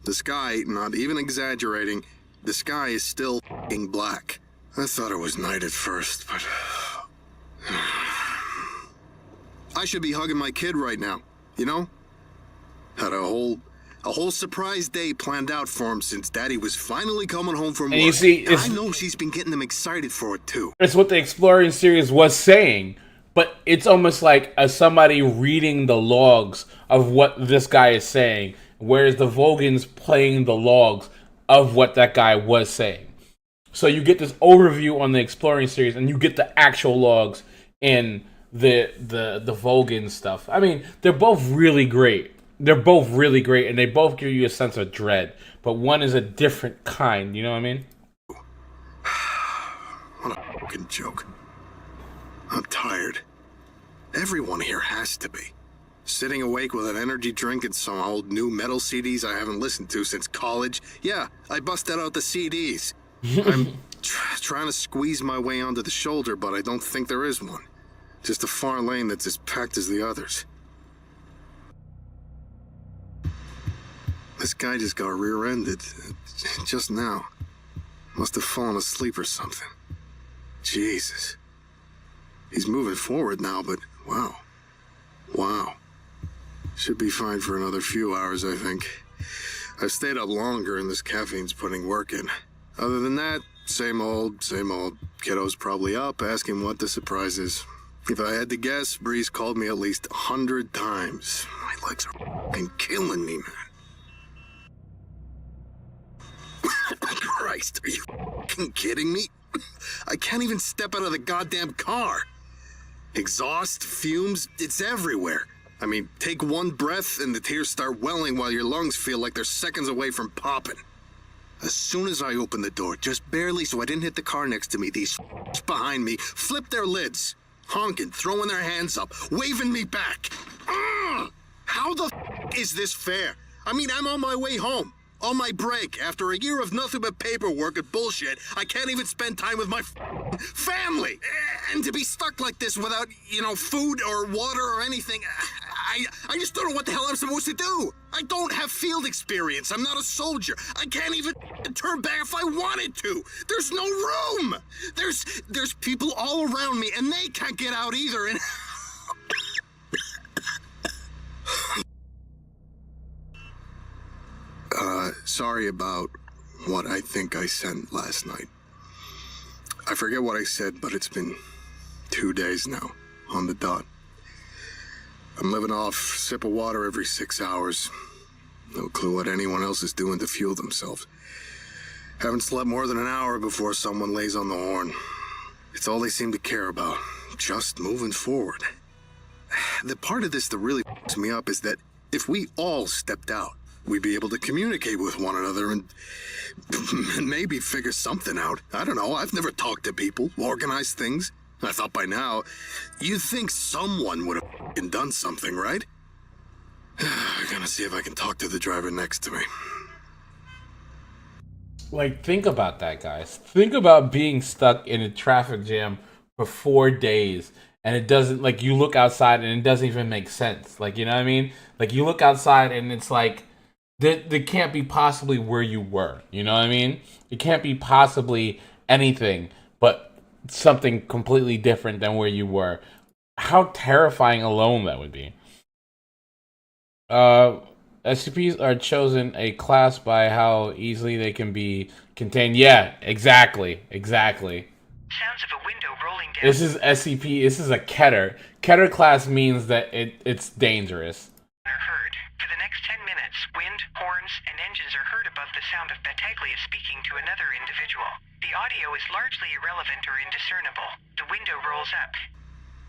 The sky, not even exaggerating, the sky is still f***ing black. I thought it was night at first, but... I should be hugging my kid right now, you know? Had a whole surprise day planned out for him since Daddy was finally coming home from work. And you see, I know she's been getting him excited for it too. It's what the Exploring series was saying. But it's almost like somebody reading the logs of what this guy is saying, whereas the Vogan's playing the logs of what that guy was saying. So you get this overview on the Exploring series, and you get the actual logs in the Vogan stuff. I mean, they're both really great. They're both really great, and they both give you a sense of dread. But one is a different kind, you know what I mean? What a fucking joke. I'm tired. Everyone here has to be. Sitting awake with an energy drink and some old new metal CDs I haven't listened to since college. Yeah, I busted out the CDs. I'm trying to squeeze my way onto the shoulder, but I don't think there is one. Just a far lane that's as packed as the others. This guy just got rear-ended. Just now. Must have fallen asleep or something. Jesus. He's moving forward now, but wow. Wow. Should be fine for another few hours, I think. I've stayed up longer and this caffeine's putting work in. Other than that, same old, same old. Kiddo's probably up, asking what the surprise is. If I had to guess, Breeze called me at least 100 times. My legs are fucking killing me, man. Christ, are you fucking kidding me? I can't even step out of the goddamn car. Exhaust, fumes, it's everywhere. I mean, take one breath and the tears start welling while your lungs feel like they're seconds away from popping. As soon as I opened the door, just barely so I didn't hit the car next to me, these behind me flipped their lids, honking, throwing their hands up, waving me back. How the is this fair? I mean, I'm on my way home. On my break, after a year of nothing but paperwork and bullshit, I can't even spend time with my family. And to be stuck like this without, food or water or anything, I just don't know what the hell I'm supposed to do. I don't have field experience. I'm not a soldier. I can't even turn back if I wanted to. There's no room. There's people all around me, and they can't get out either. And sorry about what I think I sent last night. I forget what I said, but it's been 2 days now, on the dot. I'm living off a sip of water every 6 hours. No clue what anyone else is doing to fuel themselves. Haven't slept more than an hour before someone lays on the horn. It's all they seem to care about, just moving forward. The part of this that really f***s me up is that if we all stepped out, we'd be able to communicate with one another and maybe figure something out. I don't know, I've never talked to people, organized things. I thought by now, you'd think someone would have f***ing done something, right? I'm gonna see if I can talk to the driver next to me. Like, think about that, guys. Think about being stuck in a traffic jam for 4 days, and it doesn't, like, you look outside and it doesn't even make sense. Like, you know what I mean? Like, you look outside and it's like, there can't be possibly where you were. You know what I mean? It can't be possibly anything but something completely different than where you were. How terrifying alone that would be. SCPs are chosen a class by how easily they can be contained. Yeah, exactly. Sounds of a window rolling down. This is SCP. This is a Keter. Keter class means that it's dangerous. Are heard. For the next 10 minutes, wind, horns, and engines are heard above the sound of Battaglia speaking to another individual. The audio is largely irrelevant or indiscernible. The window rolls up.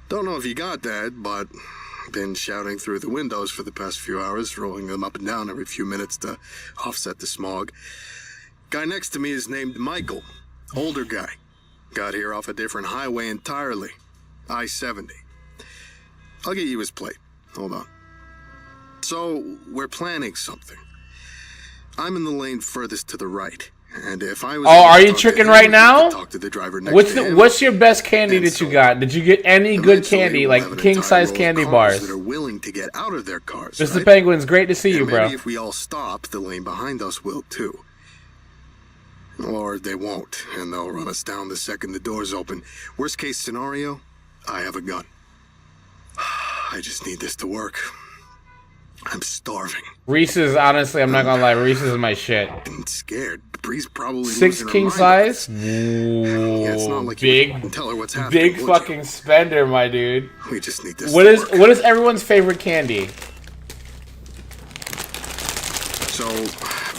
Don't know if you got that, but been shouting through the windows for the past few hours, rolling them up and down every few minutes to offset the smog. Guy next to me is named Michael. Older guy. Got here off a different highway entirely. I-70. I'll get you his plate. Hold on. So, we're planning something. I'm in the lane furthest to the right. And if I was are you tricking right now? Talk to the driver next to him, what's your best candy that you got? Did you get any good candy, like king-size candy bars? That are willing to get out of their cars, Mr. right? Penguin's great to see you, maybe bro. If we all stop, the lane behind us will too. Or they won't, and they'll run us down the second the doors open. Worst case scenario, I have a gun. I just need this to work. I'm starving. Reese's, honestly, I'm not gonna lie, Reese's is my shit. I'm scared. Bree's probably 6 king size? Yeah, it's not like big, you can tell her what's happening. big fucking spender, my dude. We just need this. What is everyone's favorite candy? So,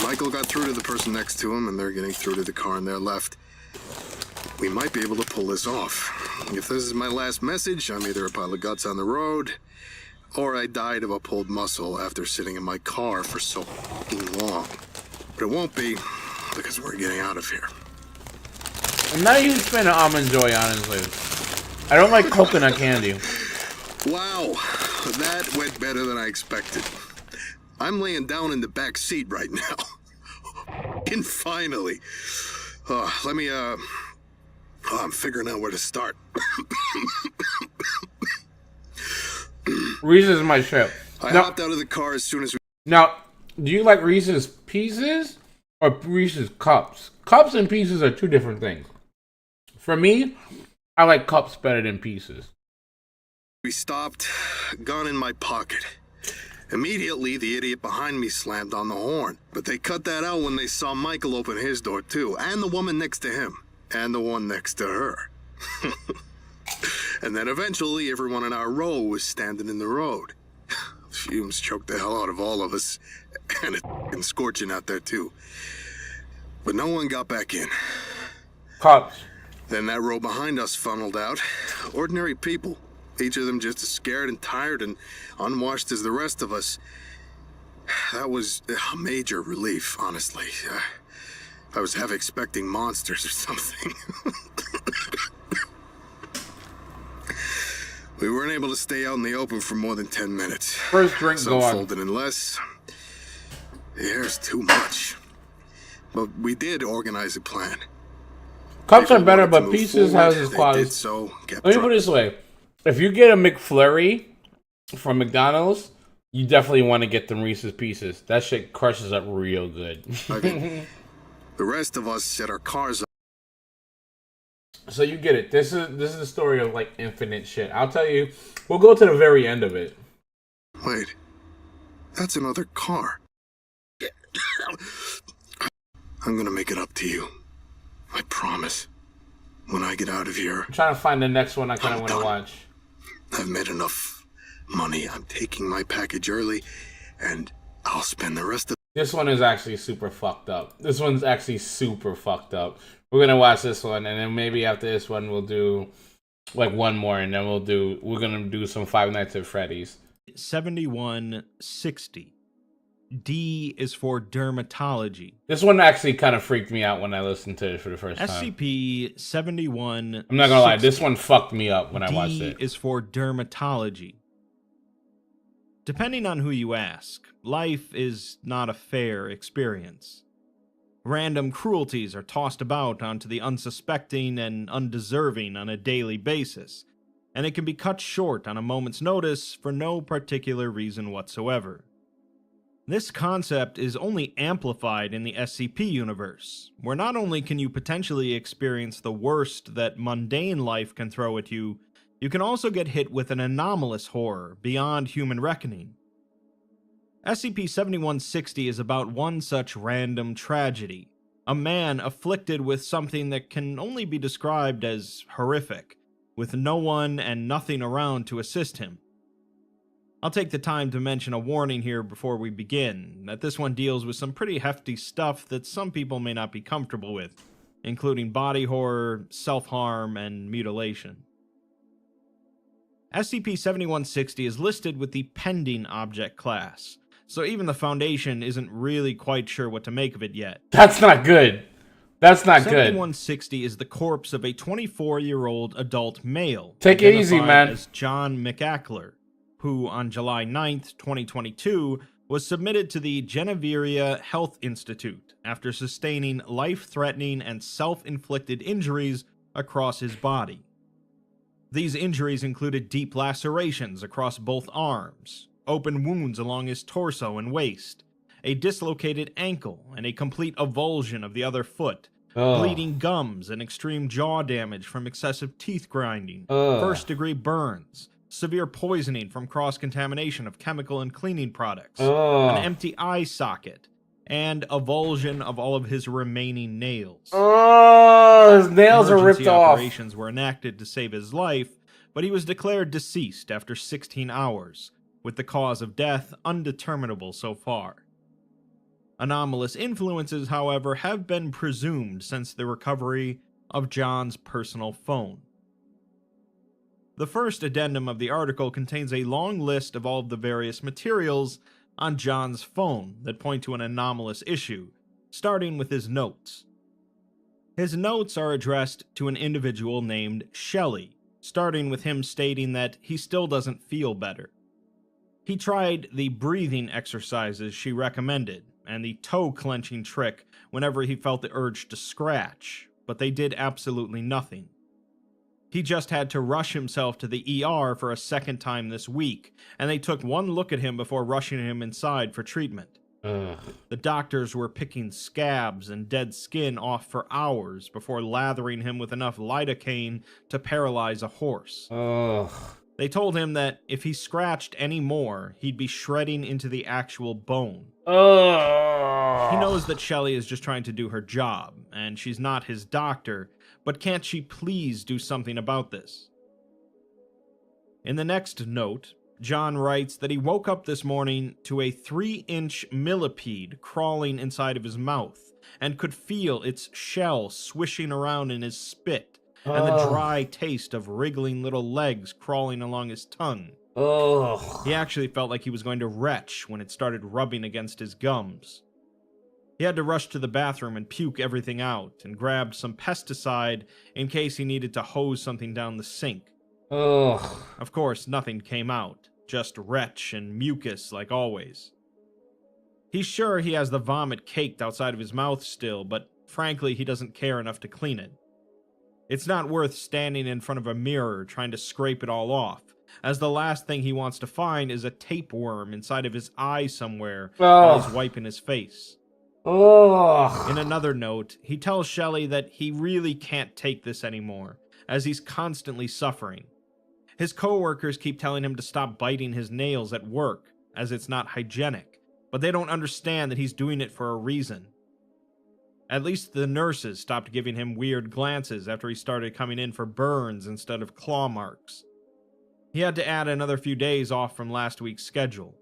Michael got through to the person next to him, and they're getting through to the car on their left. We might be able to pull this off. If this is my last message, I'm either a pile of guts on the road, or I died of a pulled muscle after sitting in my car for so fucking long. But it won't be, because we're getting out of here. I'm not a huge fan of Almond Joy, honestly. I don't like coconut candy. Wow, that went better than I expected. I'm laying down in the back seat right now. And finally. I'm figuring out where to start. Reese's is my shit. I hopped out of the car as soon as we... Now, do you like Reese's Pieces or Reese's Cups? Cups and Pieces are two different things. For me, I like Cups better than Pieces. We stopped, gun in my pocket. Immediately, the idiot behind me slammed on the horn. But they cut that out when they saw Michael open his door too, and the woman next to him, and the one next to her. And then eventually, everyone in our row was standing in the road. Fumes choked the hell out of all of us, and it's f***ing scorching out there too. But no one got back in. Cups. Then that row behind us funneled out. Ordinary people. Each of them just as scared and tired and unwashed as the rest of us. That was a major relief, honestly. I was half expecting monsters or something. We weren't able to stay out in the open for more than 10 minutes. First drink, Some go on. folded in less. The air's too much. But we did organize a plan. Cups are If we better, wanted to but move Pieces forward, has its they qualities. did so, kept Let me put it trucking. this way. If you get a McFlurry from McDonald's, you definitely want to get them Reese's Pieces. That shit crushes up real good. Okay. The rest of us set our cars up. So you get it. This is the story of like infinite shit. I'll tell you. We'll go to the very end of it. Wait, that's another car. I'm gonna make it up to you. I promise. When I get out of here, I'm trying to find the next one I kind of want to watch. I've made enough money. I'm taking my package early, and I'll spend the rest of. This one is actually super fucked up. This one's actually super fucked up. We're gonna watch this one, and then maybe after this one, we'll do like one more, and then we're gonna do some Five Nights at Freddy's. 7160. D is for dermatology. This one actually kind of freaked me out when I listened to it for the first time. SCP-7160. I'm not gonna lie, this one fucked me up when I watched it. D is for dermatology. Depending on who you ask, life is not a fair experience. Random cruelties are tossed about onto the unsuspecting and undeserving on a daily basis, and it can be cut short on a moment's notice for no particular reason whatsoever. This concept is only amplified in the SCP universe, where not only can you potentially experience the worst that mundane life can throw at you, you can also get hit with an anomalous horror beyond human reckoning. SCP-7160 is about one such random tragedy, a man afflicted with something that can only be described as horrific, with no one and nothing around to assist him. I'll take the time to mention a warning here before we begin, that this one deals with some pretty hefty stuff that some people may not be comfortable with, including body horror, self-harm, and mutilation. SCP-7160 is listed with the pending object class, so even the Foundation isn't really quite sure what to make of it yet. That's not good. That's not good. 7160 is the corpse of a 24-year-old adult male. Take it easy, man. As John McAckler, who on July 9th, 2022, was submitted to the Genevieve Health Institute after sustaining life-threatening and self-inflicted injuries across his body. These injuries included deep lacerations across both arms, open wounds along his torso and waist, a dislocated ankle, and a complete avulsion of the other foot, bleeding gums and extreme jaw damage from excessive teeth grinding, first-degree burns, severe poisoning from cross-contamination of chemical and cleaning products, an empty eye socket, and avulsion of all of his remaining nails. His nails are ripped off. Operations were enacted to save his life, but he was declared deceased after 16 hours, with the cause of death undeterminable so far. Anomalous influences, however, have been presumed since the recovery of John's personal phone. The first addendum of the article contains a long list of all of the various materials on John's phone that point to an anomalous issue, starting with his notes. His notes are addressed to an individual named Shelley, starting with him stating that he still doesn't feel better. He tried the breathing exercises she recommended, and the toe-clenching trick whenever he felt the urge to scratch, but they did absolutely nothing. He just had to rush himself to the ER for a second time this week, and they took one look at him before rushing him inside for treatment. The doctors were picking scabs and dead skin off for hours before lathering him with enough lidocaine to paralyze a horse. They told him that if he scratched any more, he'd be shredding into the actual bone. He knows that Shelley is just trying to do her job, and she's not his doctor, but can't she please do something about this? In the next note, John writes that he woke up this morning to a 3-inch millipede crawling inside of his mouth, and could feel its shell swishing around in his spit, and the dry taste of wriggling little legs crawling along his tongue. He actually felt like he was going to retch when it started rubbing against his gums. He had to rush to the bathroom and puke everything out, and grabbed some pesticide in case he needed to hose something down the sink. Of course, nothing came out, just retch and mucus like always. He's sure he has the vomit caked outside of his mouth still, but frankly he doesn't care enough to clean it. It's not worth standing in front of a mirror trying to scrape it all off, as the last thing he wants to find is a tapeworm inside of his eye somewhere while he's wiping his face. Ugh. In another note, he tells Shelley that he really can't take this anymore, as he's constantly suffering. His coworkers keep telling him to stop biting his nails at work, as it's not hygienic, but they don't understand that he's doing it for a reason. At least the nurses stopped giving him weird glances after he started coming in for burns instead of claw marks. He had to add another few days off from last week's schedule.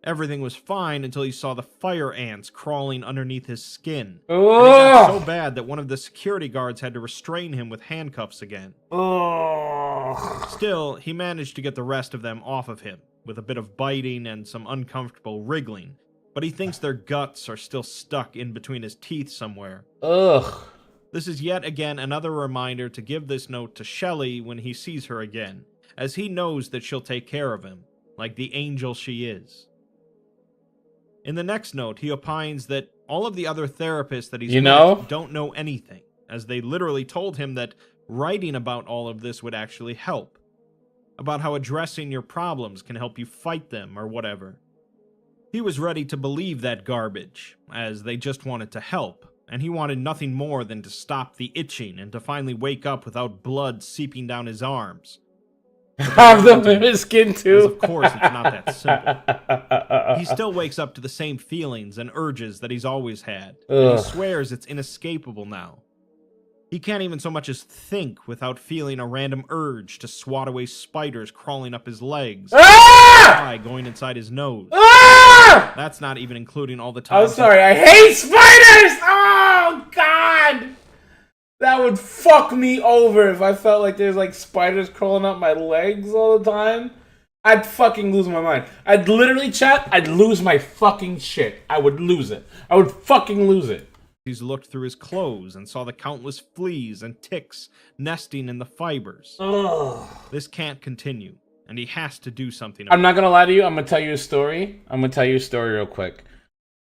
Everything was fine until he saw the fire ants crawling underneath his skin. And it got so bad that one of the security guards had to restrain him with handcuffs again. Still, he managed to get the rest of them off of him, with a bit of biting and some uncomfortable wriggling, but he thinks their guts are still stuck in between his teeth somewhere. Ugh. This is yet again another reminder to give this note to Shelley when he sees her again, as he knows that she'll take care of him, like the angel she is. In the next note, he opines that all of the other therapists that he's met don't know anything, as they literally told him that writing about all of this would actually help. About how addressing your problems can help you fight them or whatever. He was ready to believe that garbage, as they just wanted to help, and he wanted nothing more than to stop the itching and to finally wake up without blood seeping down his arms. Have them in his skin too. As of course, it's not that simple. He still wakes up to the same feelings and urges that he's always had, and he swears it's inescapable now. He can't even so much as think without feeling a random urge to swat away spiders crawling up his legs, going inside his nose. That's not even including all the time. I'm sorry, I hate spiders! Oh, God! That would fuck me over if I felt like there's like spiders crawling up my legs all the time. I'd fucking lose my mind. I'd literally, chat, I'd lose my fucking shit. I would lose it. I would fucking lose it. He's looked through his clothes and saw the countless fleas and ticks nesting in the fibers. Ugh. This can't continue, and he has to do something. I'm not gonna lie to you. I'm gonna tell you a story. I'm gonna tell you a story real quick.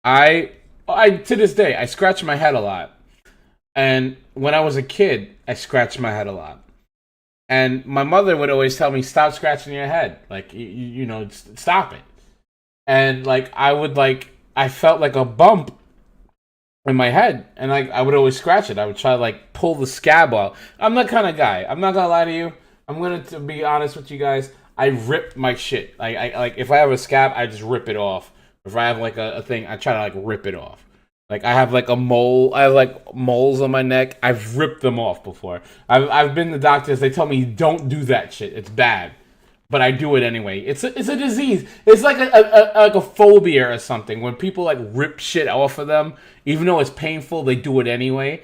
I to this day, I scratch my head a lot. And when I was a kid, I scratched my head a lot. And my mother would always tell me, stop scratching your head. Like, you know, stop it. And, like, I felt like a bump in my head. And, like, I would always scratch it. I would try to, like, pull the scab out. I'm that kind of guy. I'm not going to lie to you. I'm going to be honest with you guys. I rip my shit. Like, if I have a scab, I just rip it off. If I have, like, a thing, I try to, like, rip it off. Like, I have, like, a mole. I have, like, moles on my neck. I've ripped them off before. I've been to doctors. They tell me, don't do that shit. It's bad. But I do it anyway. It's a disease. It's like a phobia or something. When people, like, rip shit off of them, even though it's painful, they do it anyway.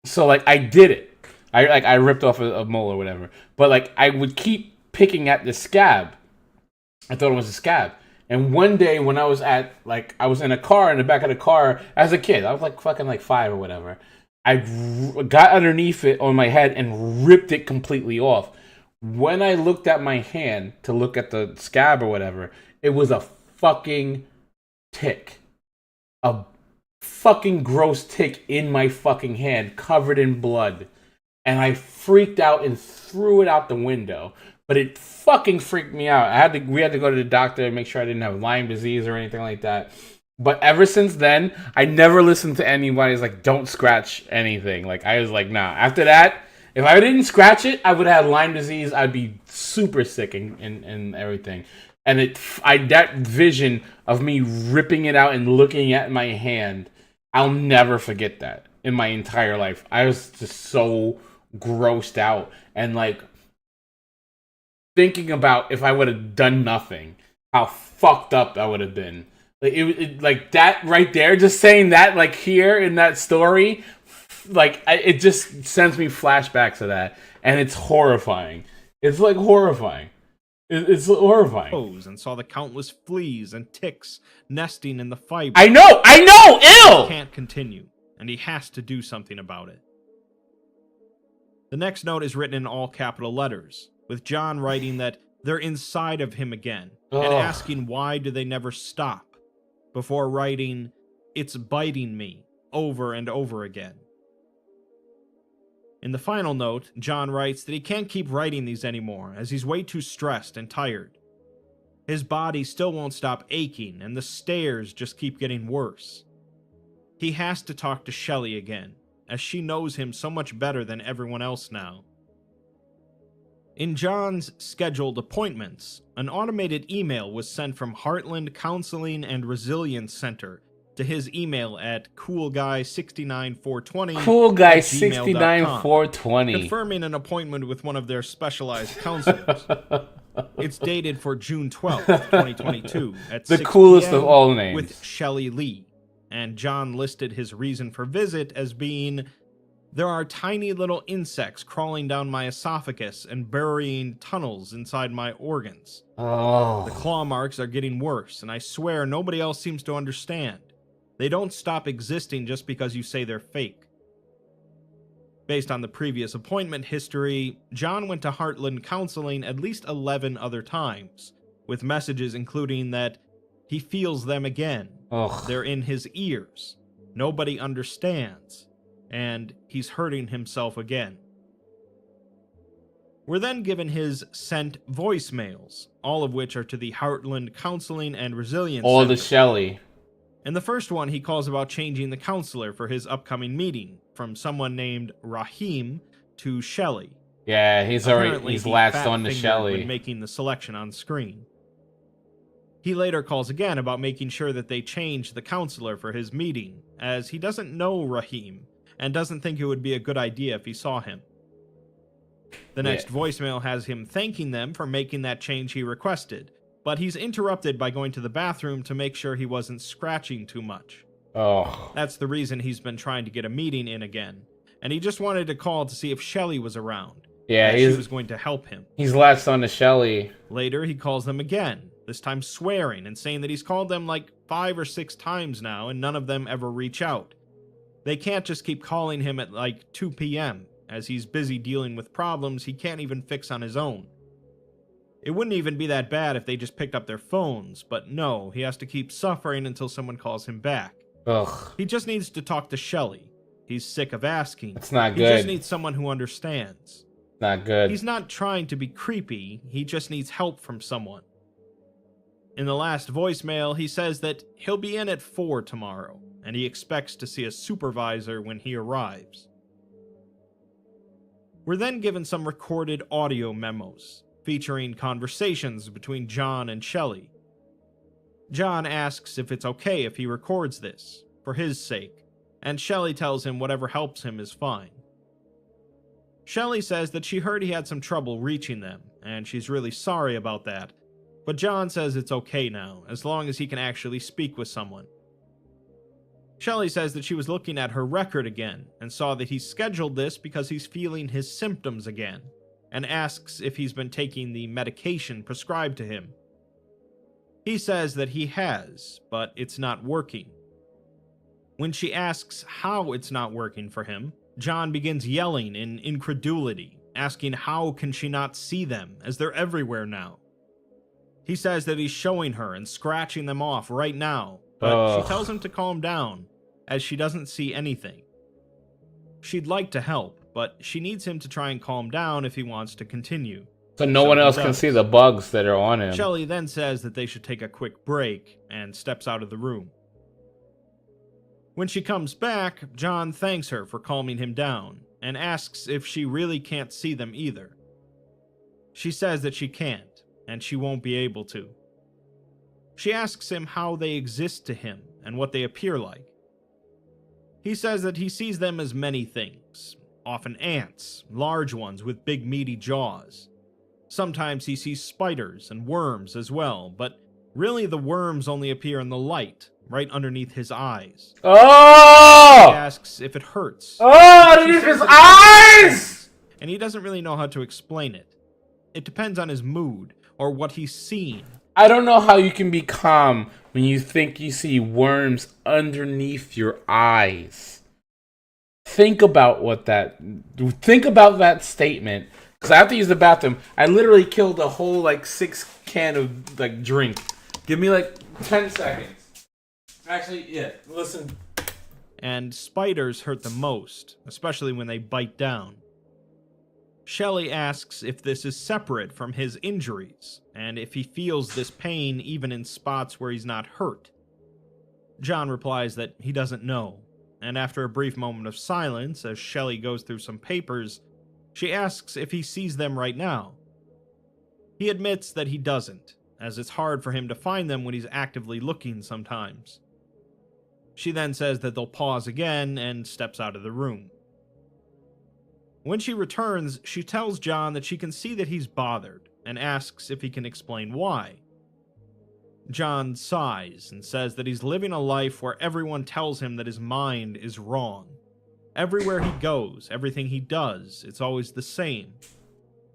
So, like, I did it. I ripped off a mole or whatever. But, like, I would keep picking at the scab. I thought it was a scab. And one day when I was I was in a car, in the back of the car, as a kid, I was like fucking like 5 or whatever. I got underneath it on my head and ripped it completely off. When I looked at my hand to look at the scab or whatever, it was a fucking tick. A fucking gross tick in my fucking hand, covered in blood. And I freaked out and threw it out the window. But it fucking freaked me out. We had to go to the doctor and make sure I didn't have Lyme disease or anything like that. But ever since then, I never listened to anybody's like, don't scratch anything. Like, I was like, nah. After that, if I didn't scratch it, I would have had Lyme disease. I'd be super sick and everything. And that vision of me ripping it out and looking at my hand, I'll never forget that in my entire life. I was just so grossed out. And like, thinking about if I would have done nothing, how fucked up I would have been. Like it like that right there, just saying that like here in that story, like it just sends me flashbacks of that, and it's horrifying. It's like horrifying. It's horrifying. And saw the countless fleas and ticks nesting in the fiber. I know, ill. He can't continue, and he has to do something about it. The next note is written in all capital letters, with John writing that they're inside of him again, and asking why do they never stop, before writing, it's biting me, over and over again. In the final note, John writes that he can't keep writing these anymore, as he's way too stressed and tired. His body still won't stop aching, and the stares just keep getting worse. He has to talk to Shelley again, as she knows him so much better than everyone else now. In John's scheduled appointments, an automated email was sent from Heartland Counseling and Resilience Center to his email at coolguy69420. Coolguy69420. Confirming an appointment with one of their specialized counselors. It's dated for June 12th, 2022 at The 6 coolest p.m. of all names. with Shelley Lee. And John listed his reason for visit as being, there are tiny little insects crawling down my esophagus and burying tunnels inside my organs. Oh. The claw marks are getting worse, and I swear nobody else seems to understand. They don't stop existing just because you say they're fake. Based on the previous appointment history, John went to Heartland Counseling at least 11 other times, with messages including that he feels them again, Ugh. they're in his ears, nobody understands, and he's hurting himself again. We're then given his sent voicemails, all of which are to the Heartland Counseling and Resilience All Center. the Shelley. In the first one, he calls about changing the counselor for his upcoming meeting from someone named Rahim to Shelley. Yeah, he's Apparently, he latched on to fat-fingered Shelley. when making the selection on screen. He later calls again about making sure that they change the counselor for his meeting, as he doesn't know Rahim and doesn't think it would be a good idea if he saw him. The next voicemail has him thanking them for making that change he requested, but he's interrupted by going to the bathroom to make sure he wasn't scratching too much. Oh. That's the reason he's been trying to get a meeting in again, and he just wanted to call to see if Shelley was around. Yeah, she was going to help him. He's latched on to Shelley. Later, he calls them again, this time swearing and saying that he's called them like 5 or 6 times now and none of them ever reach out. They can't just keep calling him at like 2 p.m., as he's busy dealing with problems he can't even fix on his own. It wouldn't even be that bad if they just picked up their phones, but no, he has to keep suffering until someone calls him back. Ugh. He just needs to talk to Shelley. He's sick of asking. It's not He just good. needs someone who understands. Not good. He's not trying to be creepy, he just needs help from someone. In the last voicemail, he says that he'll be in at 4 tomorrow, and he expects to see a supervisor when he arrives. We're then given some recorded audio memos, featuring conversations between John and Shelley. John asks if it's okay if he records this, for his sake, and Shelley tells him whatever helps him is fine. Shelley says that she heard he had some trouble reaching them, and she's really sorry about that, but John says it's okay now, as long as he can actually speak with someone. Shelley says that she was looking at her record again, and saw that he scheduled this because he's feeling his symptoms again, and asks if he's been taking the medication prescribed to him. He says that he has, but it's not working. When she asks how it's not working for him, John begins yelling in incredulity, asking how can she not see them, as they're everywhere now. He says that he's showing her and scratching them off right now, but she tells him to calm down, as she doesn't see anything. She'd like to help, but she needs him to try and calm down if he wants to continue. So no one else can see the bugs that are on him. Shelley then says that they should take a quick break, and steps out of the room. When she comes back, John thanks her for calming him down, and asks if she really can't see them either. She says that she can't, and she won't be able to. She asks him how they exist to him, and what they appear like. He says that he sees them as many things, often ants, large ones with big meaty jaws. Sometimes he sees spiders and worms as well, but really the worms only appear in the light, right underneath his eyes. Oh! He asks if it hurts. Oh, underneath his eyes! And he doesn't really know how to explain it. It depends on his mood, or what he's seen. I don't know how you can be calm when you think you see worms underneath your eyes. Think about that statement. Because I have to use the bathroom. I literally killed a whole 6 can of drink. Give me 10 seconds. Actually, yeah, listen. And spiders hurt the most, especially when they bite down. Shelley asks if this is separate from his injuries, and if he feels this pain even in spots where he's not hurt. John replies that he doesn't know, and after a brief moment of silence as Shelley goes through some papers, she asks if he sees them right now. He admits that he doesn't, as it's hard for him to find them when he's actively looking sometimes. She then says that they'll pause again and steps out of the room. When she returns, she tells John that she can see that he's bothered and asks if he can explain why. John sighs and says that he's living a life where everyone tells him that his mind is wrong. Everywhere he goes, everything he does, it's always the same.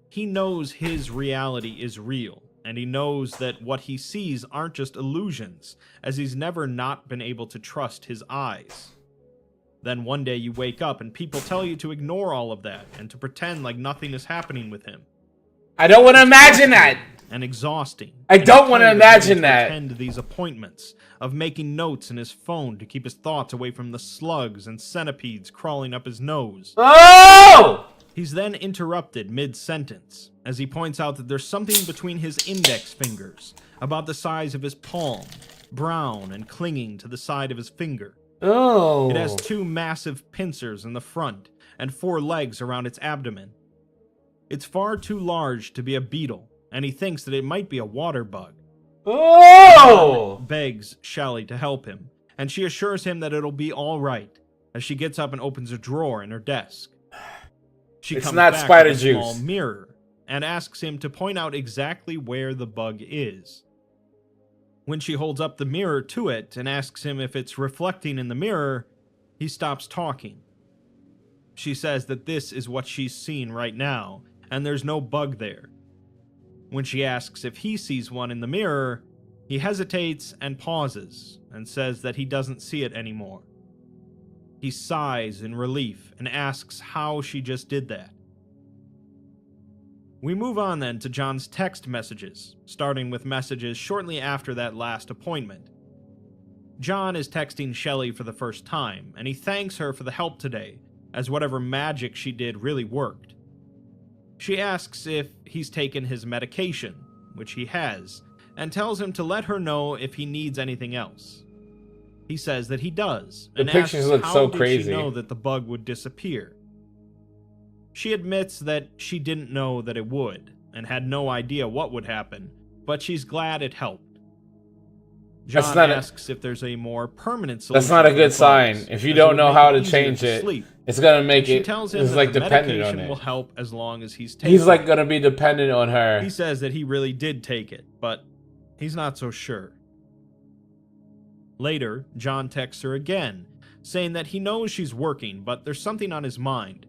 He knows his reality is real, and he knows that what he sees aren't just illusions, as he's never not been able to trust his eyes. Then one day you wake up and people tell you to ignore all of that and to pretend like nothing is happening with him. I don't want to imagine that. And exhausting. I don't want to imagine that. Attend these appointments of making notes in his phone to keep his thoughts away from the slugs and centipedes crawling up his nose. Oh! He's then interrupted mid-sentence as he points out that there's something between his index fingers, about the size of his palm, brown and clinging to the side of his finger. Oh. It has 2 massive pincers in the front and 4 legs around its abdomen. It's far too large to be a beetle, and he thinks that it might be a water bug. Oh! John begs Shelley to help him, and she assures him that it'll be all right as she gets up and opens a drawer in her desk. She It's comes not back spider with a juice. small mirror and asks him to point out exactly where the bug is. When she holds up the mirror to it and asks him if it's reflecting in the mirror, he stops talking. She says that this is what she's seen right now, and there's no bug there. When she asks if he sees one in the mirror, he hesitates and pauses and says that he doesn't see it anymore. He sighs in relief and asks how she just did that. We move on then to John's text messages, starting with messages shortly after that last appointment. John is texting Shelley for the first time, and he thanks her for the help today, as whatever magic she did really worked. She asks if he's taken his medication, which he has, and tells him to let her know if he needs anything else. He says that he does, and pictures asks look how so did crazy. she know that the bug would disappear. She admits that she didn't know that it would, and had no idea what would happen, but she's glad it helped. John asks if there's a more permanent solution. That's not a for good the sign. bugs, If you as don't would know make how to easier change it, sleep. it's gonna make She it. tells him It's that like the dependent on medication will it. help as long as he's taking He's like it. gonna be dependent on her. He says that he really did take it, but he's not so sure. Later, John texts her again, saying that he knows she's working, but there's something on his mind.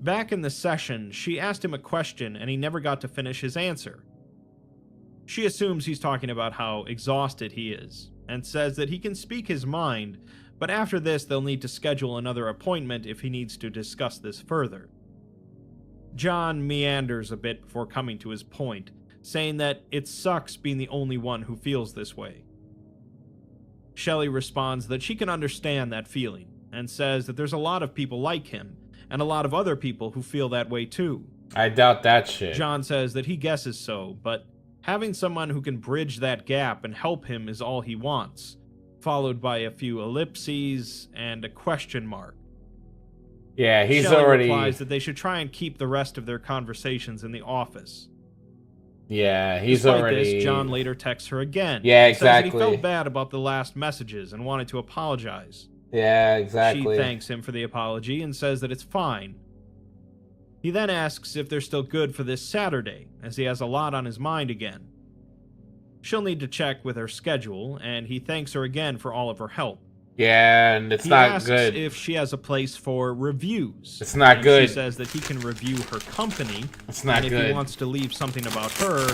Back in the session, she asked him a question and he never got to finish his answer. She assumes he's talking about how exhausted he is, and says that he can speak his mind, but after this they'll need to schedule another appointment if he needs to discuss this further. John meanders a bit before coming to his point, saying that it sucks being the only one who feels this way. Shelley responds that she can understand that feeling, and says that there's a lot of people like him, and a lot of other people who feel that way too. I doubt that shit. John says that he guesses so, but having someone who can bridge that gap and help him is all he wants, followed by a few ellipses and a question mark. Yeah, he's Shelley already. replies that they should try and keep the rest of their conversations in the office. Yeah, he's Despite already. this, John later texts her again. Yeah, and says that he exactly. felt bad about the last messages and wanted to apologize. Yeah, exactly. She thanks him for the apology and says that it's fine. He then asks if they're still good for this Saturday, as he has a lot on his mind again. She'll need to check with her schedule, and he thanks her again for all of her help. Yeah, and it's He not asks good. if she has a place for reviews. It's not and good. She says that he can review her company. It's not and if good. he wants to leave something about her,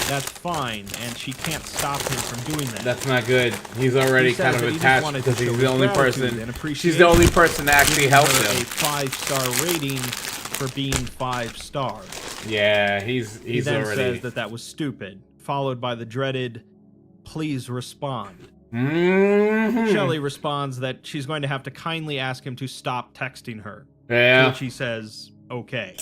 that's fine, and she can't stop him from doing that. That's not good. He's already He says kind of that he just attached wanted to because he's show the only gratitude person. and She's the only person that actually giving helped her him. a 5-star rating for being 5 stars. Yeah, he's He then already. says that was stupid, followed by the dreaded, "Please respond." Mm-hmm. Shelley responds that she's going to have to kindly ask him to stop texting her. To Yeah. which he says, okay.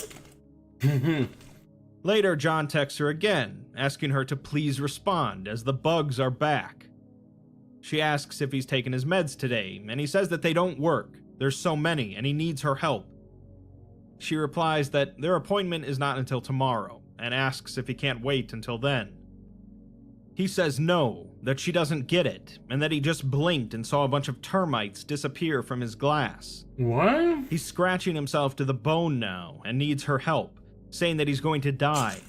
Later, John texts her again, asking her to please respond, as the bugs are back. She asks if he's taken his meds today, and he says that they don't work. There's so many, and he needs her help. She replies that their appointment is not until tomorrow, and asks if he can't wait until then. He says no, that she doesn't get it, and that he just blinked and saw a bunch of termites disappear from his glass. What? He's scratching himself to the bone now, and needs her help, saying that he's going to die.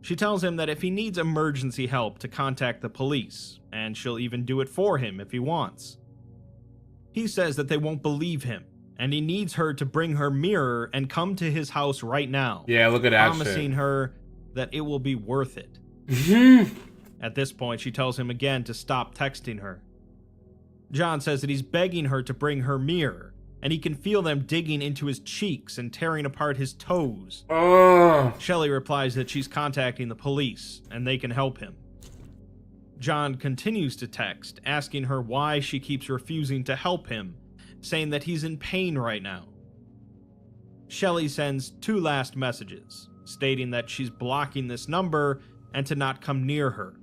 She tells him that if he needs emergency help to contact the police, and she'll even do it for him if he wants. He says that they won't believe him, and he needs her to bring her mirror and come to his house right now. Yeah, look at that promising shit. her that it will be worth it. At this point, she tells him again to stop texting her. John says that he's begging her to bring her mirror, and he can feel them digging into his cheeks and tearing apart his toes. Shelley replies that she's contacting the police, and they can help him. John continues to text, asking her why she keeps refusing to help him, saying that he's in pain right now. Shelley sends 2 last messages, stating that she's blocking this number and to not come near her.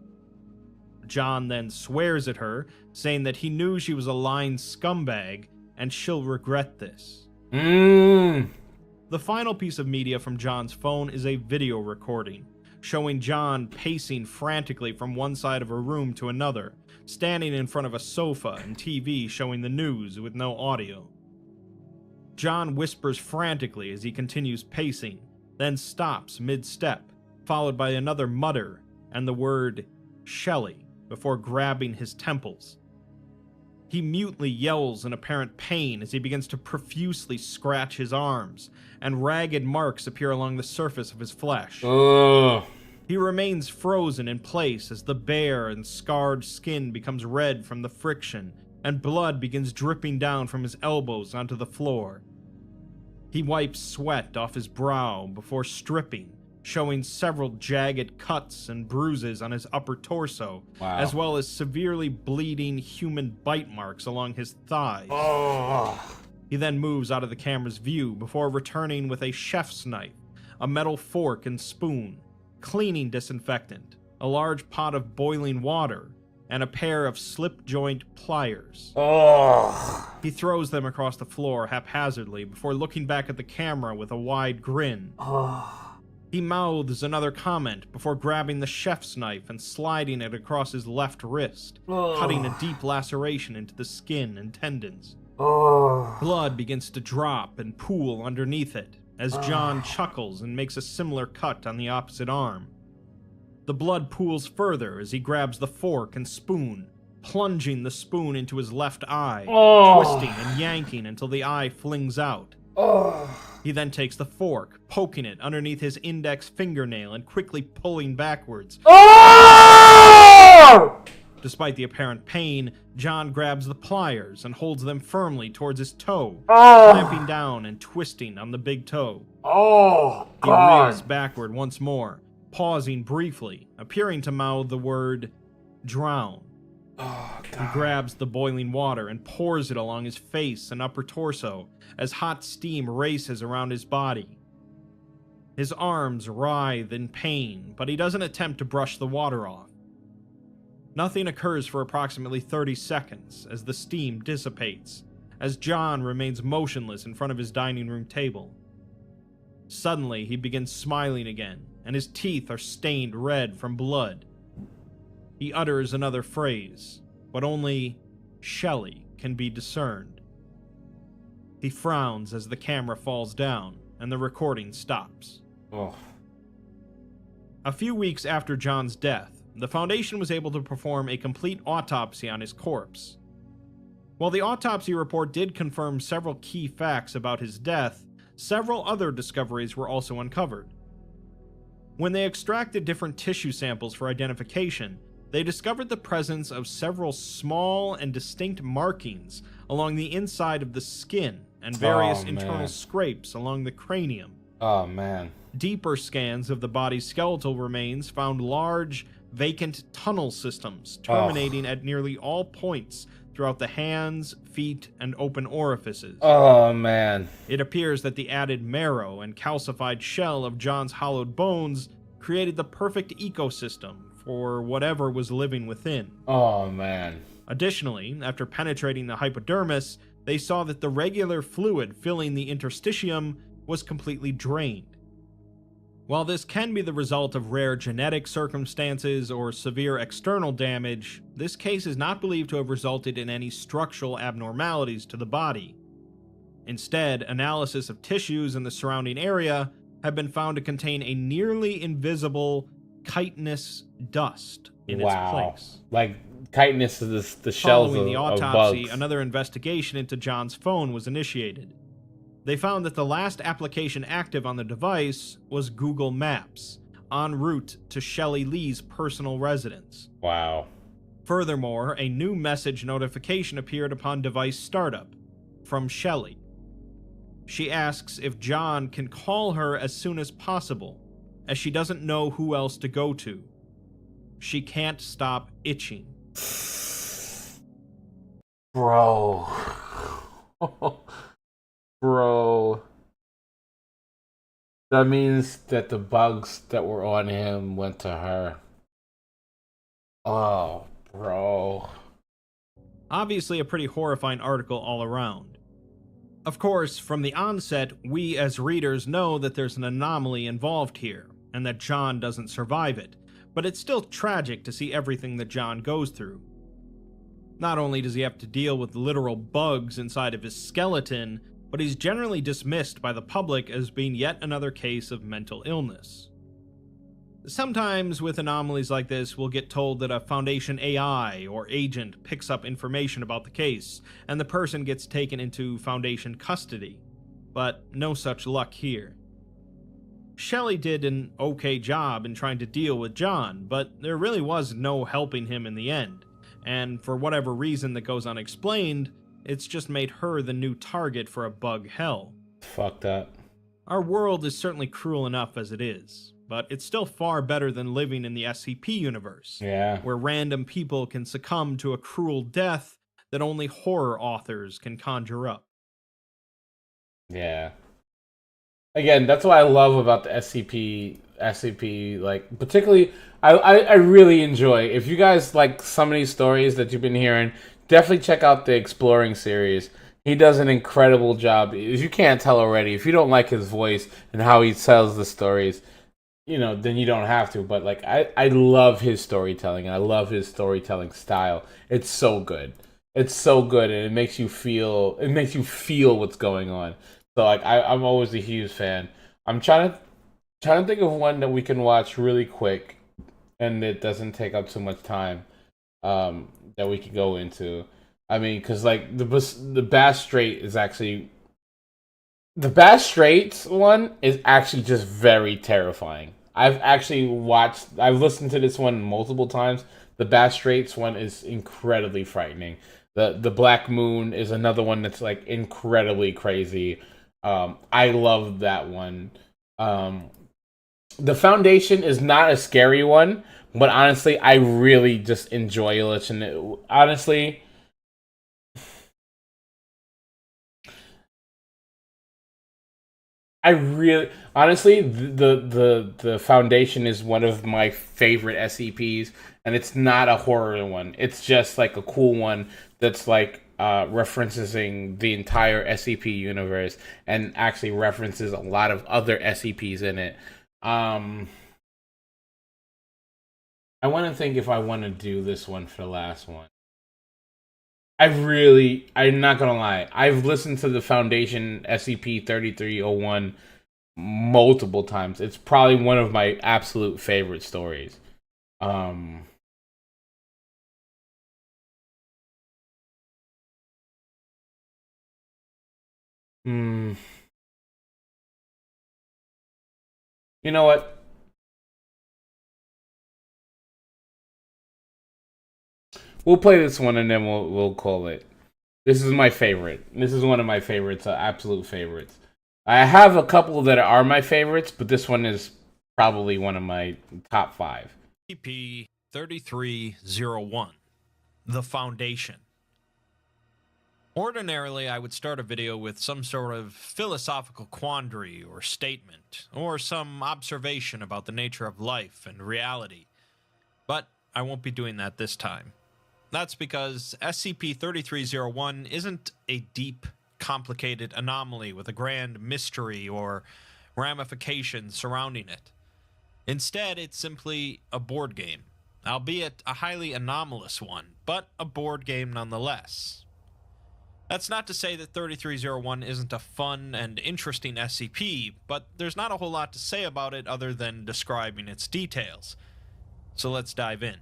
John then swears at her, saying that he knew she was a lying scumbag and she'll regret this. The final piece of media from John's phone is a video recording, showing John pacing frantically from one side of a room to another, standing in front of a sofa and TV showing the news with no audio. John whispers frantically as he continues pacing, then stops mid-step, followed by another mutter and the word Shelley before grabbing his temples. He mutely yells in apparent pain as he begins to profusely scratch his arms, and ragged marks appear along the surface of his flesh. He remains frozen in place as the bare and scarred skin becomes red from the friction, and blood begins dripping down from his elbows onto the floor. He wipes sweat off his brow before stripping, showing several jagged cuts and bruises on his upper torso, as well as severely bleeding human bite marks along his thighs. He then moves out of the camera's view before returning with a chef's knife, a metal fork and spoon, cleaning disinfectant, a large pot of boiling water, and a pair of slip-joint pliers. He throws them across the floor haphazardly before looking back at the camera with a wide grin. He mouths another comment before grabbing the chef's knife and sliding it across his left wrist, cutting a deep laceration into the skin and tendons. Blood begins to drop and pool underneath it, as John chuckles and makes a similar cut on the opposite arm. The blood pools further as he grabs the fork and spoon, plunging the spoon into his left eye, twisting and yanking until the eye flings out. He then takes the fork, poking it underneath his index fingernail and quickly pulling backwards. Despite the apparent pain, John grabs the pliers and holds them firmly towards his toe, clamping down and twisting on the big toe. He reels backward once more, pausing briefly, appearing to mouth the word, drown. He grabs the boiling water and pours it along his face and upper torso as hot steam races around his body. His arms writhe in pain, but he doesn't attempt to brush the water off. Nothing occurs for approximately 30 seconds as the steam dissipates, as John remains motionless in front of his dining room table. Suddenly, he begins smiling again, and his teeth are stained red from blood. He utters another phrase, but only Shelley can be discerned. He frowns as the camera falls down, and the recording stops. A few weeks after John's death, the Foundation was able to perform a complete autopsy on his corpse. While the autopsy report did confirm several key facts about his death, several other discoveries were also uncovered. When they extracted different tissue samples for identification, they discovered the presence of several small and distinct markings along the inside of the skin and various internal scrapes along the cranium. Deeper scans of the body's skeletal remains found large, vacant tunnel systems terminating at nearly all points throughout the hands, feet, and open orifices. Oh, man. It appears that the added marrow and calcified shell of John's hollowed bones created the perfect ecosystem for whatever was living within. Oh, man. Additionally, after penetrating the hypodermis, they saw that the regular fluid filling the interstitium was completely drained. While this can be the result of rare genetic circumstances or severe external damage, this case is not believed to have resulted in any structural abnormalities to the body. Instead, analysis of tissues in the surrounding area have been found to contain a nearly invisible chitinous dust in its place. Like chitinous is the shells Following the of autopsy, bugs. another investigation into John's phone was initiated. They found that the last application active on the device was Google Maps, en route to Shelley Lee's personal residence. Wow. Furthermore, a new message notification appeared upon device startup, from Shelley. She asks if John can call her as soon as possible, as she doesn't know who else to go to. She can't stop itching. Bro. Bro. That means that the bugs that were on him went to her. Oh, bro. Obviously a pretty horrifying article all around. Of course, from the onset, we as readers know that there's an anomaly involved here, and that John doesn't survive it, but it's still tragic to see everything that John goes through. Not only does he have to deal with literal bugs inside of his skeleton, but he's generally dismissed by the public as being yet another case of mental illness. Sometimes with anomalies like this, we'll get told that a Foundation AI or agent picks up information about the case, and the person gets taken into Foundation custody, but no such luck here. Shelley did an okay job in trying to deal with John, but there really was no helping him in the end, and for whatever reason that goes unexplained, it's just made her the new target for a bug hell. Fuck that. Our world is certainly cruel enough as it is, but it's still far better than living in the SCP universe, Yeah. where random people can succumb to a cruel death that only horror authors can conjure up. Yeah. Again, that's what I love about the SCP, like, particularly, I really enjoy, if you guys like some of these stories that you've been hearing, definitely check out the Exploring series. He does an incredible job. If you can't tell already, if you don't like his voice and how he tells the stories, you know, then you don't have to. But like, I love his storytelling, and I love his storytelling style. It's so good. It's so good, and it makes you feel what's going on. So like, I'm always a huge fan. I'm trying to think of one that we can watch really quick, and it doesn't take up too much time. That we could go into. I mean, because like the Bass Strait is actually, the Bass Straits one is actually just very terrifying. I've listened to this one multiple times. The Bass Straits one is incredibly frightening. The Black Moon is another one that's like incredibly crazy. I love that one. The Foundation is not a scary one, but honestly, I really just enjoy listening. Honestly, the Foundation is one of my favorite SCPs, and it's not a horror one. It's just like a cool one that's like referencing the entire SCP universe and actually references a lot of other SCPs in it. I want to think if I want to do this one for the last one. I'm not going to lie. I've listened to the Foundation SCP-3301 multiple times. It's probably one of my absolute favorite stories. You know what? We'll play this one and then we'll call it. This is my favorite. This is one of my favorites, absolute favorites. I have a couple that are my favorites, but this one is probably one of my top 5. SCP-3301, The Foundation. Ordinarily, I would start a video with some sort of philosophical quandary or statement, or some observation about the nature of life and reality. But I won't be doing that this time. That's because SCP-3301 isn't a deep, complicated anomaly with a grand mystery or ramifications surrounding it. Instead, it's simply a board game, albeit a highly anomalous one, but a board game nonetheless. That's not to say that 3301 isn't a fun and interesting SCP, but there's not a whole lot to say about it other than describing its details. So let's dive in.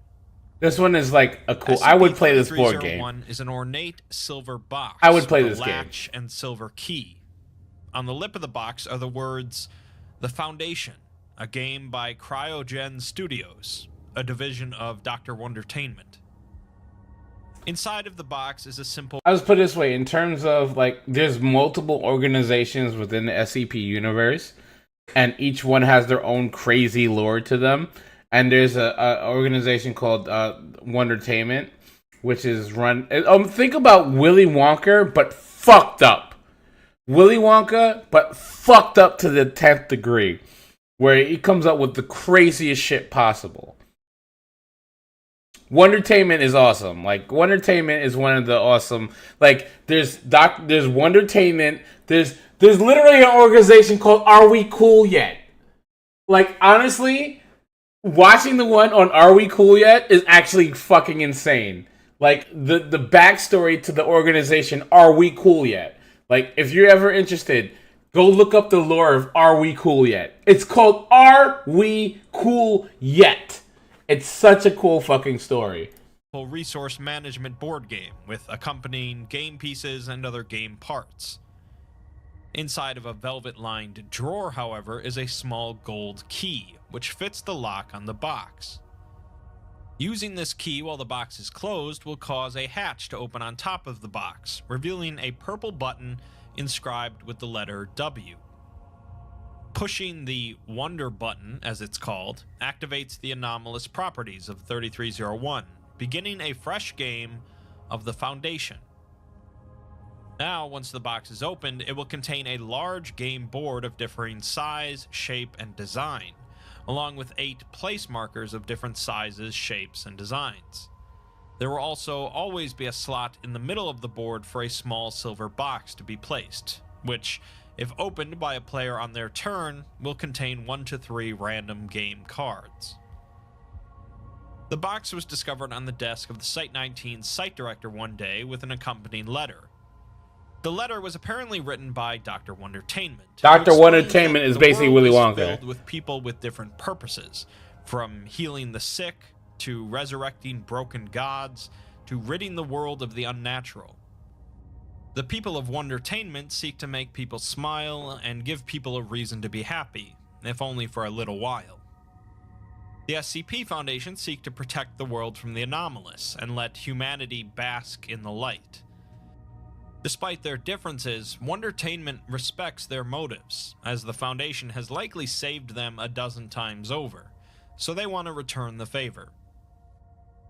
This one is like a cool. I would play this board game. SCP-3301 is an ornate silver box. I would play with this a game. latch and silver key. On the lip of the box are the words, "The Foundation," a game by Cryogen Studios, a division of Dr. Wondertainment. Inside of the box is a simple... I'll just put it this way, in terms of, like, there's multiple organizations within the SCP universe, and each one has their own crazy lore to them. And there's a organization called Wondertainment, which is run... think about Willy Wonka, but fucked up. Willy Wonka, but fucked up to the 10th degree, where he comes up with the craziest shit possible. Wondertainment is awesome. Like, Wondertainment is one of the awesome... Like, there's Wondertainment. There's literally an organization called Are We Cool Yet? Like, honestly, watching the one on Are We Cool Yet is actually fucking insane. Like, the backstory to the organization Are We Cool Yet? Like, if you're ever interested, go look up the lore of Are We Cool Yet? It's called Are We Cool Yet? It's such a cool fucking story. Resource management board game with accompanying game pieces and other game parts. Inside of a velvet-lined drawer, however, is a small gold key, which fits the lock on the box. Using this key while the box is closed will cause a hatch to open on top of the box, revealing a purple button inscribed with the letter W. Pushing the Wonder button, as it's called, activates the anomalous properties of 3301, beginning a fresh game of the Foundation. Now, once the box is opened, it will contain a large game board of differing size, shape, and design, along with 8 place markers of different sizes, shapes, and designs. There will also always be a slot in the middle of the board for a small silver box to be placed, which, if opened by a player on their turn, will contain 1 to 3 random game cards. The box was discovered on the desk of the Site-19 site director one day with an accompanying letter. The letter was apparently written by Dr. Wondertainment. Dr. Wondertainment is basically Willy Wonka. Filled with people with different purposes, from healing the sick, to resurrecting broken gods, to ridding the world of the unnatural. The people of Wondertainment seek to make people smile and give people a reason to be happy, if only for a little while. The SCP Foundation seek to protect the world from the anomalous and let humanity bask in the light. Despite their differences, Wondertainment respects their motives, as the Foundation has likely saved them a dozen times over, so they want to return the favor.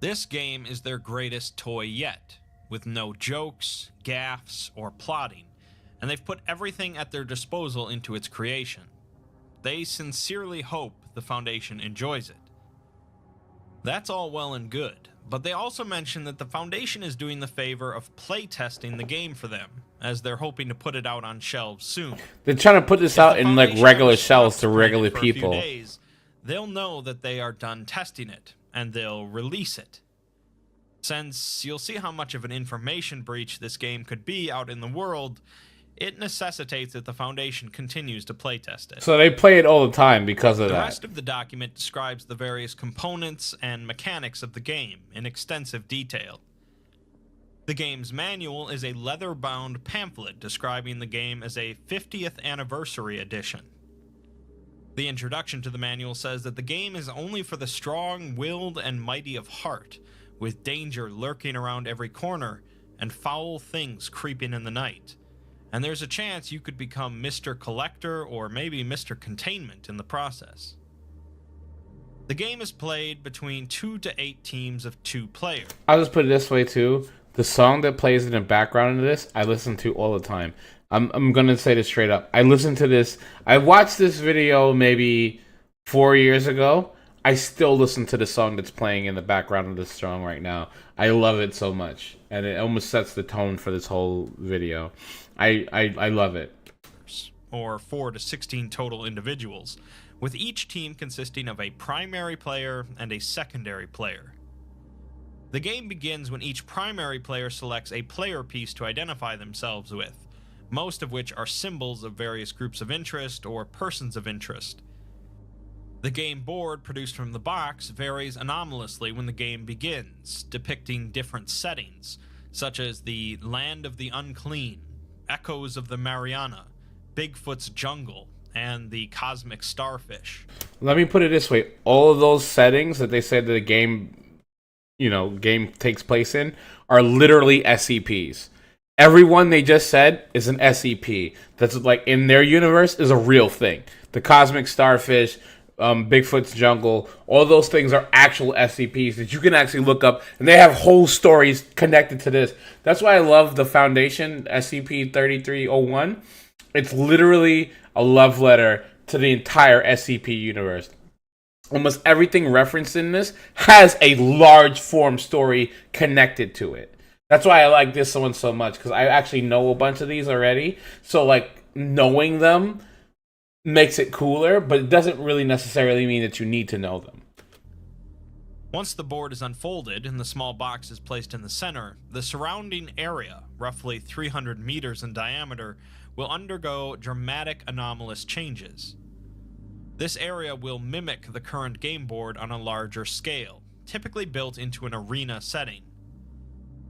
This game is their greatest toy yet, with no jokes, gaffes, or plotting, and they've put everything at their disposal into its creation. They sincerely hope the Foundation enjoys it. That's all well and good, but they also mention that the Foundation is doing the favor of playtesting the game for them, as they're hoping to put it out on shelves soon. They're trying to put this out in, like, regular shelves to regular people. For a few days, they'll know that they are done testing it, and they'll release it. Since you'll see how much of an information breach this game could be out in the world, it necessitates that the Foundation continues to playtest it. So they play it all the time because of that. The rest of the document describes the various components and mechanics of the game in extensive detail. The game's manual is a leather-bound pamphlet describing the game as a 50th anniversary edition. The introduction to the manual says that the game is only for the strong-willed and mighty of heart, with danger lurking around every corner and foul things creeping in the night. And there's a chance you could become Mr. Collector or maybe Mr. Containment in the process. The game is played between 2 to 8 teams of 2 players. I'll just put it this way too. the song that plays in the background of this, I listen to all the time. I'm gonna say this straight up. I listen to this. I watched this video maybe 4 years ago. I still listen to the song that's playing in the background of this song right now. I love it so much, and it almost sets the tone for this whole video. I love it. Or 4 to 16 total individuals, with each team consisting of a primary player and a secondary player. The game begins when each primary player selects a player piece to identify themselves with, most of which are symbols of various groups of interest or persons of interest. The game board produced from the box varies anomalously when the game begins, depicting different settings, such as the Land of the Unclean, Echoes of the Mariana, Bigfoot's Jungle, and the Cosmic Starfish. Let me put it this way. All of those settings that they said that the game takes place in are literally SCPs. Everyone they just said is an SCP. That's like in their universe is a real thing. The Cosmic Starfish, Bigfoot's Jungle, all those things are actual SCPs that you can actually look up, and they have whole stories connected to this. That's why I love the Foundation SCP-3301. It's literally a love letter to the entire SCP universe. Almost everything referenced in this has a large form story connected to it. That's why I like this one so much, because I actually know a bunch of these already. So, like, knowing them makes it cooler, but it doesn't really necessarily mean that you need to know them. Once the board is unfolded and the small box is placed in the center, the surrounding area, roughly 300 meters in diameter, will undergo dramatic anomalous changes. This area will mimic the current game board on a larger scale, typically built into an arena setting.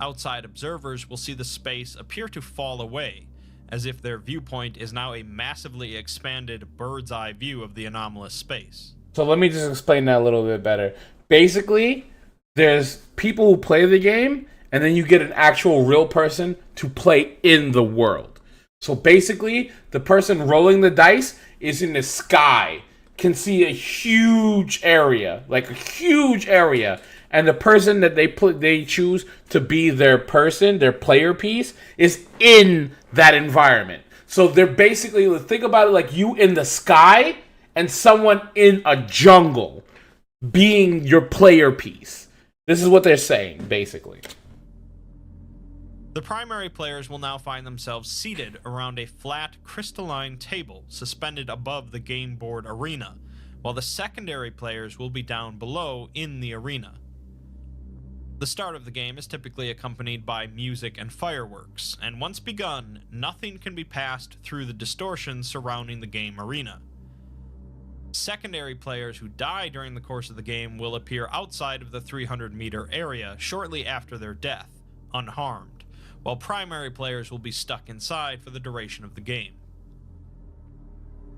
Outside observers will see the space appear to fall away, as if their viewpoint is now a massively expanded bird's eye view of the anomalous space. So let me just explain that a little bit better. Basically, there's people who play the game, and then you get an actual real person to play in the world. So basically, the person rolling the dice is in the sky, can see a huge area, like a huge area, and the person that they choose to be their person, their player piece, is in that environment. So they're basically, think about it like you in the sky and someone in a jungle being your player piece. This is what they're saying, basically. The primary players will now find themselves seated around a flat, crystalline table suspended above the game board arena, while the secondary players will be down below in the arena. The start of the game is typically accompanied by music and fireworks, and once begun, nothing can be passed through the distortion surrounding the game arena. Secondary players who die during the course of the game will appear outside of the 300-meter area shortly after their death, unharmed, while primary players will be stuck inside for the duration of the game.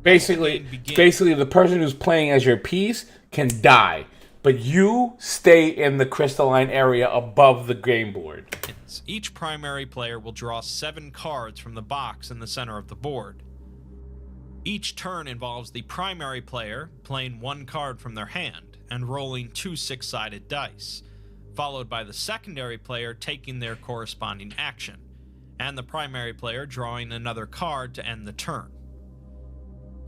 Basically, the person who's playing as your piece can die, but you stay in the crystalline area above the game board. Each primary player will draw 7 cards from the box in the center of the board. Each turn involves the primary player playing 1 card from their hand and rolling 2 6-sided dice, followed by the secondary player taking their corresponding action, and the primary player drawing another card to end the turn.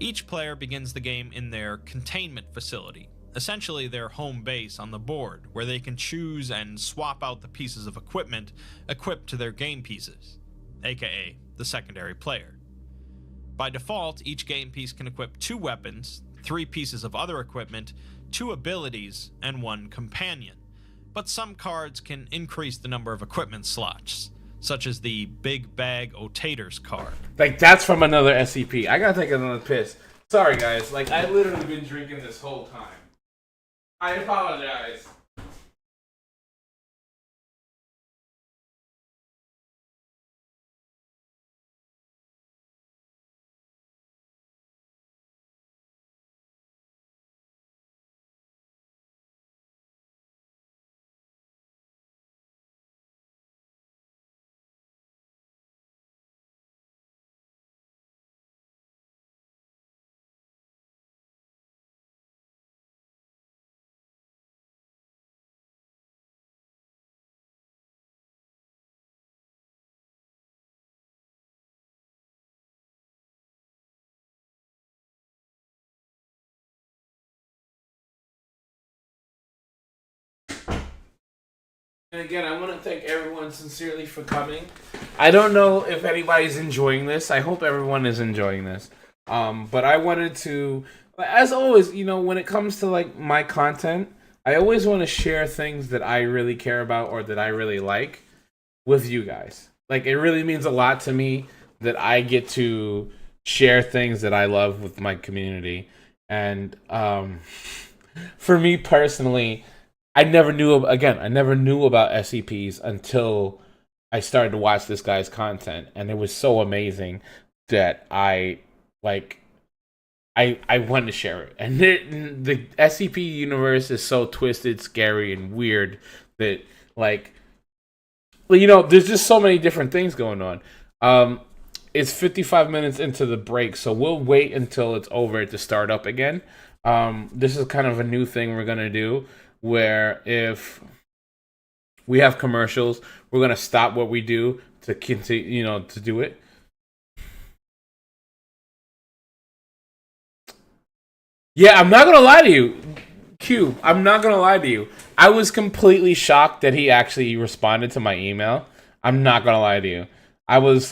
Each player begins the game in their containment facility, essentially their home base on the board, where they can choose and swap out the pieces of equipment equipped to their game pieces, aka the secondary player. By default, each game piece can equip 2 weapons, 3 pieces of other equipment, 2 abilities, and 1 companion, but some cards can increase the number of equipment slots, such as the Big Bag O-Taters card. Like, that's from another SCP. I gotta take another piss. Sorry, guys. Like, I've literally been drinking this whole time. I apologize. And again, I want to thank everyone sincerely for coming. I don't know if anybody's enjoying this. I hope everyone is enjoying this. But I wanted to, as always, you know, when it comes to like my content, I always want to share things that I really care about or that I really like with you guys. Like, it really means a lot to me that I get to share things that I love with my community. And for me personally, I never knew about SCPs until I started to watch this guy's content, and it was so amazing that I wanted to share it. And the SCP universe is so twisted, scary, and weird that, like, you know, there's just so many different things going on. It's 55 minutes into the break, so we'll wait until it's over to start up again. This is kind of a new thing we're gonna do, where if we have commercials, we're gonna stop what we do to continue, you know, to do it. Yeah, I'm not gonna lie to you, Q. I'm not gonna lie to you. I was completely shocked that he actually responded to my email. I'm not gonna lie to you. I was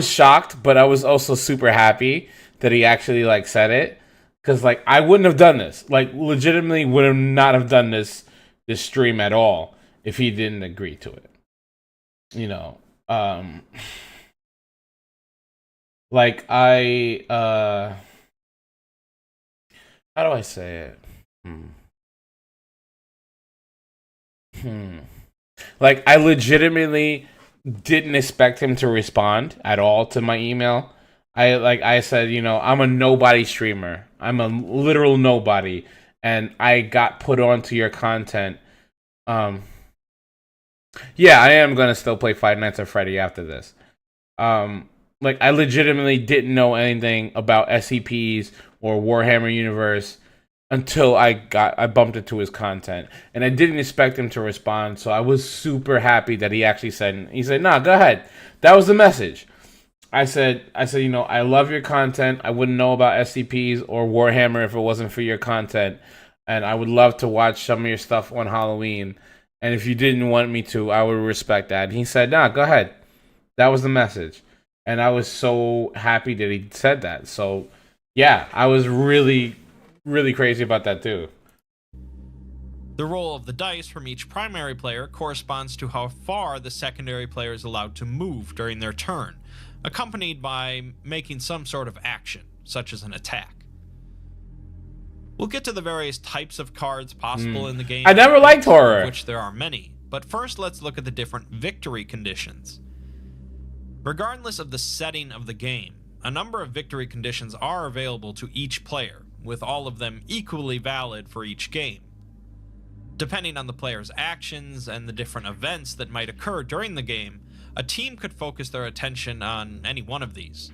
shocked, but I was also super happy that he actually like said it, because like I wouldn't have done this. Like, legitimately would have not have done this stream at all if he didn't agree to it. You know, like how do I say it? Like, I legitimately didn't expect him to respond at all to my email. I said, you know, I'm a nobody streamer. I'm a literal nobody, and I got put onto your content. Yeah, I am gonna still play Five Nights at Freddy after this. Like, I legitimately didn't know anything about SCPs or Warhammer Universe until I bumped into his content, and I didn't expect him to respond. So I was super happy that he actually said, "Nah, go ahead." That was the message. I said, you know, I love your content. I wouldn't know about SCPs or Warhammer if it wasn't for your content, and I would love to watch some of your stuff on Halloween. And if you didn't want me to, I would respect that. And he said, "Nah, go ahead." That was the message, and I was so happy that he said that. So yeah, I was really crazy about that too. The roll of the dice from each primary player corresponds to how far the secondary player is allowed to move during their turn, accompanied by making some sort of action, such as an attack. We'll get to the various types of cards possible in the game. I never liked horror, which there are many, but first let's look at the different victory conditions. Regardless of the setting of the game, a number of victory conditions are available to each player, with all of them equally valid for each game. Depending on the player's actions and the different events that might occur during the game, a team could focus their attention on any one of these.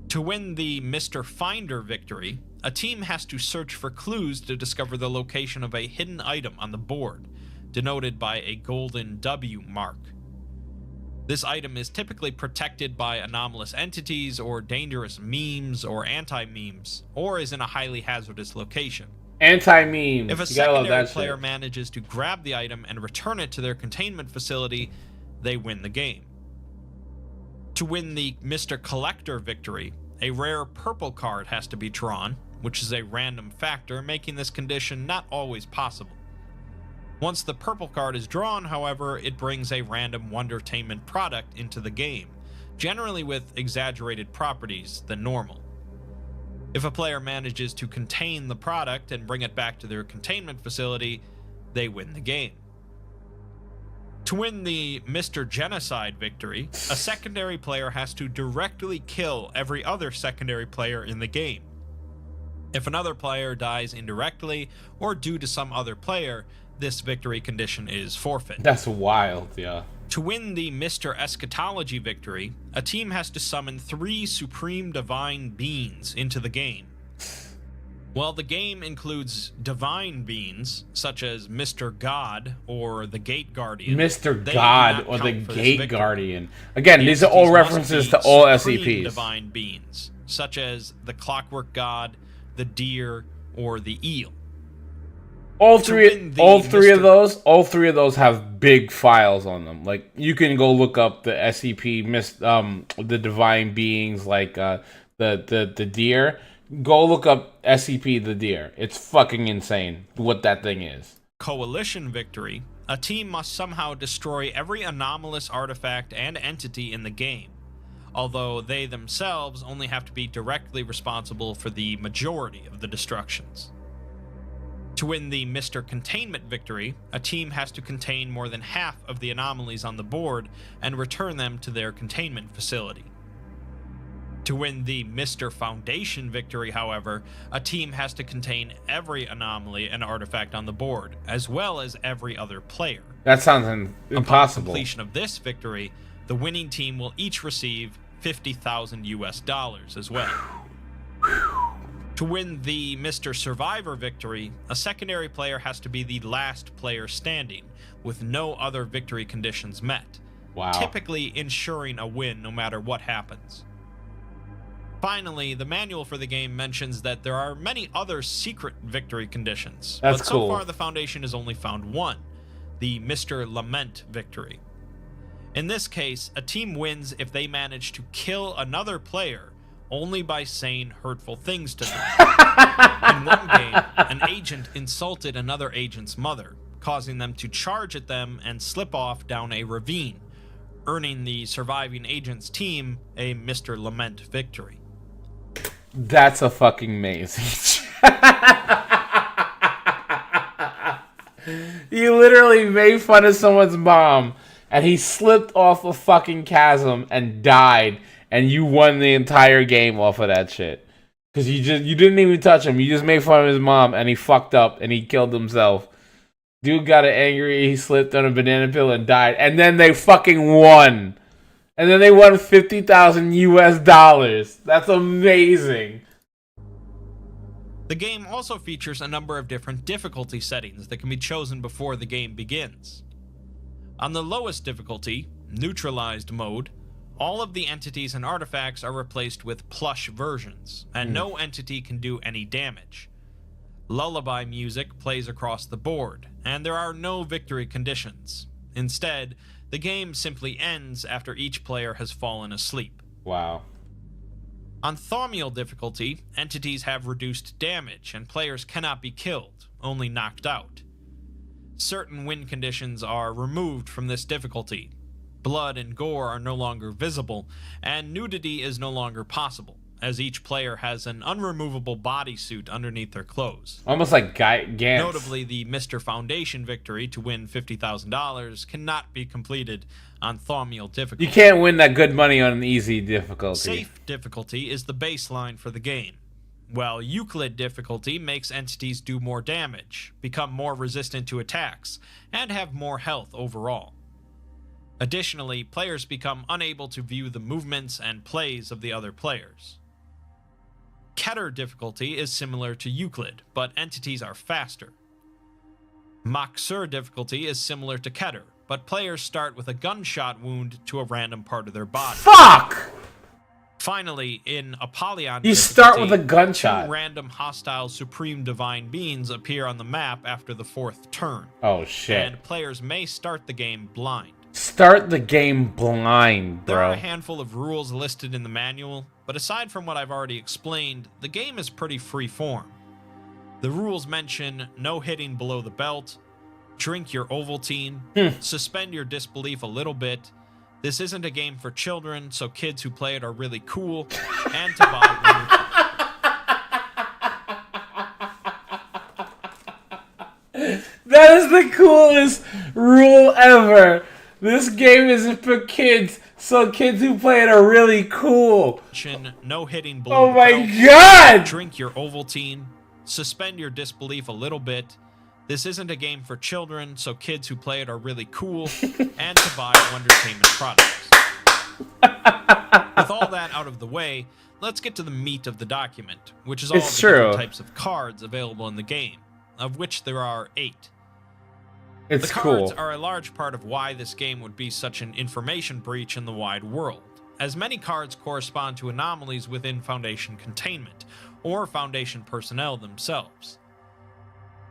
To win the Mr. Finder victory, a team has to search for clues to discover the location of a hidden item on the board, denoted by a golden W mark. This item is typically protected by anomalous entities or dangerous memes or anti-memes, or is in a highly hazardous location. Anti-memes. If a secondary player manages to grab the item and return it to their containment facility, they win the game. To win the Mr. Collector victory, a rare purple card has to be drawn, which is a random factor, making this condition not always possible. Once the purple card is drawn, however, it brings a random Wondertainment product into the game, generally with exaggerated properties than normal. If a player manages to contain the product and bring it back to their containment facility, they win the game. To win the Mr. Genocide victory, a secondary player has to directly kill every other secondary player in the game. If another player dies indirectly or due to some other player, this victory condition is forfeit. That's wild, yeah. To win the Mr. Eschatology victory, a team has to summon 3 Supreme Divine Beings into the game. While the game includes divine beings, such as Mr. God or the Gate Guardian. Mr. God or the Gate Guardian. Again, these are all references to all SCPs. Divine beings, such as the Clockwork God, the Deer, or the Eel. All three of those have big files on them. Like, you can go look up the SCP, the divine beings, like the deer. Go look up SCP the deer. It's fucking insane what that thing is. Coalition victory, a team must somehow destroy every anomalous artifact and entity in the game, although they themselves only have to be directly responsible for the majority of the destructions. To win the Mr. Containment victory, a team has to contain more than half of the anomalies on the board and return them to their containment facility. To win the Mr. Foundation victory, however, a team has to contain every anomaly and artifact on the board, as well as every other player. That sounds impossible. Upon completion of this victory, the winning team will each receive $50,000 US as well. To win the Mr. Survivor victory, a secondary player has to be the last player standing, with no other victory conditions met, typically ensuring a win no matter what happens. Finally, the manual for the game mentions that there are many other secret victory conditions, but so far the Foundation has only found one, the Mr. Lament victory. In this case, a team wins if they manage to kill another player only by saying hurtful things to them. In one game, an agent insulted another agent's mother, causing them to charge at them and slip off down a ravine, earning the surviving agent's team a Mr. Lament victory. That's a fucking amazing. You literally made fun of someone's mom, and he slipped off a fucking chasm and died, and you won the entire game off of that shit. Because you didn't even touch him. You just made fun of his mom, and he fucked up, and he killed himself. Dude got angry, he slipped on a banana peel and died, and then they fucking won. And then they won $50,000 US. That's amazing. The game also features a number of different difficulty settings that can be chosen before the game begins. On the lowest difficulty, neutralized mode, all of the entities and artifacts are replaced with plush versions, and no entity can do any damage. Lullaby music plays across the board, and there are no victory conditions. Instead, the game simply ends after each player has fallen asleep. Wow. On Thaumiel difficulty, entities have reduced damage, and players cannot be killed, only knocked out. Certain win conditions are removed from this difficulty. Blood and gore are no longer visible, and nudity is no longer possible, as each player has an unremovable bodysuit underneath their clothes. Almost like Gantz. Notably, the Mr. Foundation victory to win $50,000 cannot be completed on Thaumiel difficulty. You can't win that good money on an easy difficulty. Safe difficulty is the baseline for the game, while Euclid difficulty makes entities do more damage, become more resistant to attacks, and have more health overall. Additionally, players become unable to view the movements and plays of the other players. Keter difficulty is similar to Euclid, but entities are faster. Mach-Sur difficulty is similar to Keter, but players start with a gunshot wound to a random part of their body. Fuck! Finally, in Apollyon you start with a gunshot. 2 random hostile Supreme Divine Beings appear on the map after the 4th turn. Oh shit. And players may start the game blind. Start the game blind, bro. There are a handful of rules listed in the manual, but aside from what I've already explained, the game is pretty free-form. The rules mention no hitting below the belt, drink your Ovaltine, suspend your disbelief a little bit, this isn't a game for children, so kids who play it are really cool, and to buy That is the coolest rule ever. This game isn't for kids, so kids who play it are really cool. No hitting below oh my the belt, god! Drink your Ovaltine, suspend your disbelief a little bit. This isn't a game for children, so kids who play it are really cool, and to buy Wondertainment products. With all that out of the way, let's get to the meat of the document, which is all the different types of cards available in the game, of which there are 8. The cards are a large part of why this game would be such an information breach in the wide world, as many cards correspond to anomalies within Foundation containment, or Foundation personnel themselves.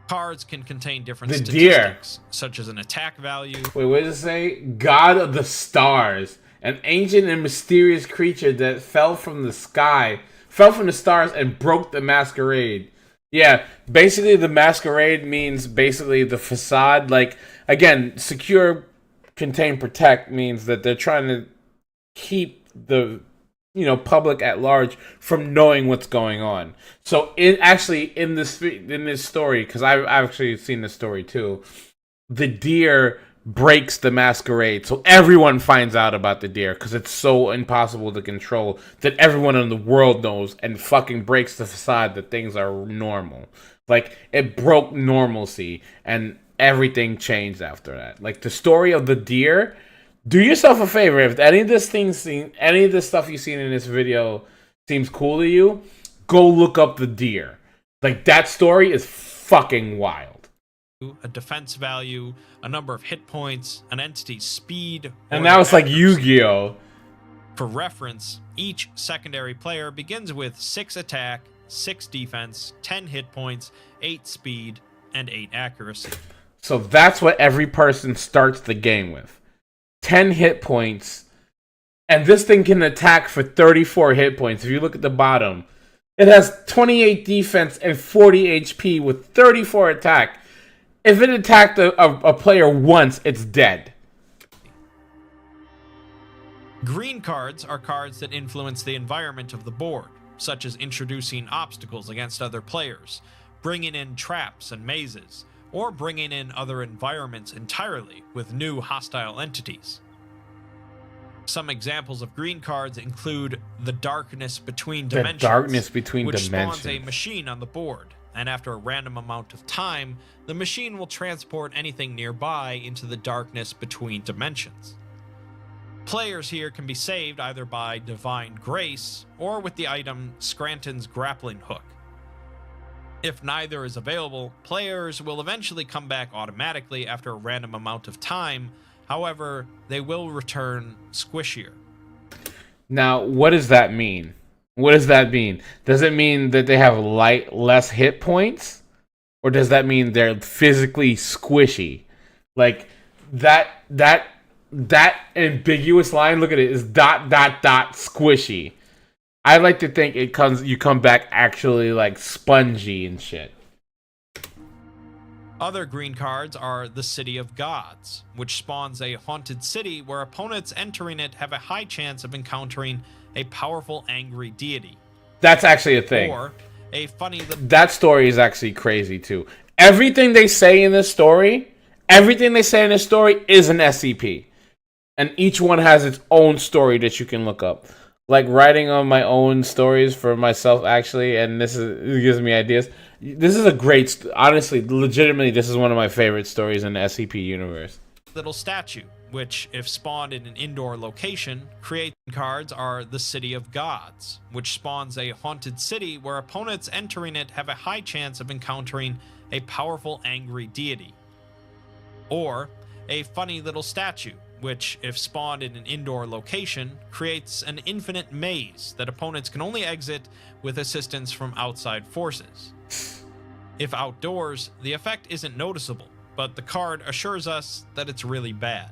Cards can contain different The deer. statistics, such as an attack value. Wait, what does it say? God of the stars. An ancient and mysterious creature that fell from the stars and broke the masquerade. Yeah, basically the masquerade means basically the facade. Like, again, secure, contain, protect means that they're trying to keep the public at large from knowing what's going on. So in this story, because I've actually seen this story too, the deer breaks the masquerade, so everyone finds out about the deer because it's so impossible to control that everyone in the world knows and fucking breaks the facade that things are normal. Like, it broke normalcy and everything changed after that. Like, the story of the deer, do yourself a favor, if any of this stuff you've seen in this video seems cool to you, go look up the deer. Like, that story is fucking wild. A defense value, a number of hit points, an entity's speed, and now it's like Yu-Gi-Oh! For reference, each secondary player begins with 6 attack, 6 defense, 10 hit points, 8 speed, and 8 accuracy. So that's what every person starts the game with. 10 hit points, and this thing can attack for 34 hit points. If you look at the bottom, it has 28 defense and 40 HP with 34 attack. If it attacked a player once, it's dead. Green cards are cards that influence the environment of the board, such as introducing obstacles against other players, bringing in traps and mazes, or bringing in other environments entirely with new hostile entities. Some examples of green cards include the Darkness Between Dimensions, which spawns a machine on the board, and after a random amount of time, the machine will transport anything nearby into the Darkness Between Dimensions. Players here can be saved either by Divine Grace or with the item Scranton's Grappling Hook. If neither is available, players will eventually come back automatically after a random amount of time. However, they will return squishier. Now, what does that mean? What does that mean? Does it mean that they have less hit points? Or does that mean they're physically squishy? Like, that ambiguous line, look at it, is ... squishy. I like to think you come back actually like spongy and shit. Other green cards are the City of Gods, which spawns a haunted city where opponents entering it have a high chance of encountering a powerful angry deity. That's actually a thing. Or a funny... That story is actually crazy too. Everything they say in this story is an SCP. And each one has its own story that you can look up. Like writing on my own stories for myself, actually, and it gives me ideas. This is a great, honestly, legitimately, this is one of my favorite stories in the SCP universe. Little statue, which, if spawned in an indoor location, create cards are the City of Gods, which spawns a haunted city where opponents entering it have a high chance of encountering a powerful angry deity. Or a funny little statue, which, if spawned in an indoor location, creates an infinite maze that opponents can only exit with assistance from outside forces. If outdoors, the effect isn't noticeable, but the card assures us that it's really bad.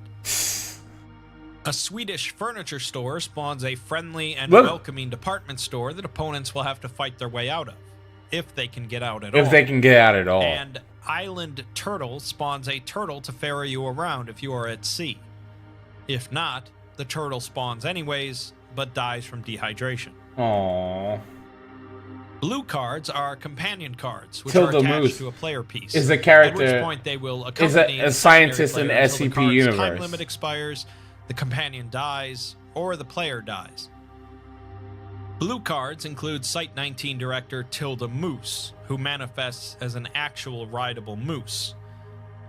A Swedish furniture store spawns a friendly and welcoming department store that opponents will have to fight their way out of, if they can get out at all. If they can get out at all. And Island Turtle spawns a turtle to ferry you around if you are at sea. If not, the turtle spawns anyways, but dies from dehydration. Aww. Blue cards are companion cards, which Tilda are attached Moose to a player piece. is a character, at which point they will accompany a scientist in the until SCP universe. Time limit expires, the companion dies, or the player dies. Blue cards include Site 19 director Tilda Moose, who manifests as an actual rideable moose.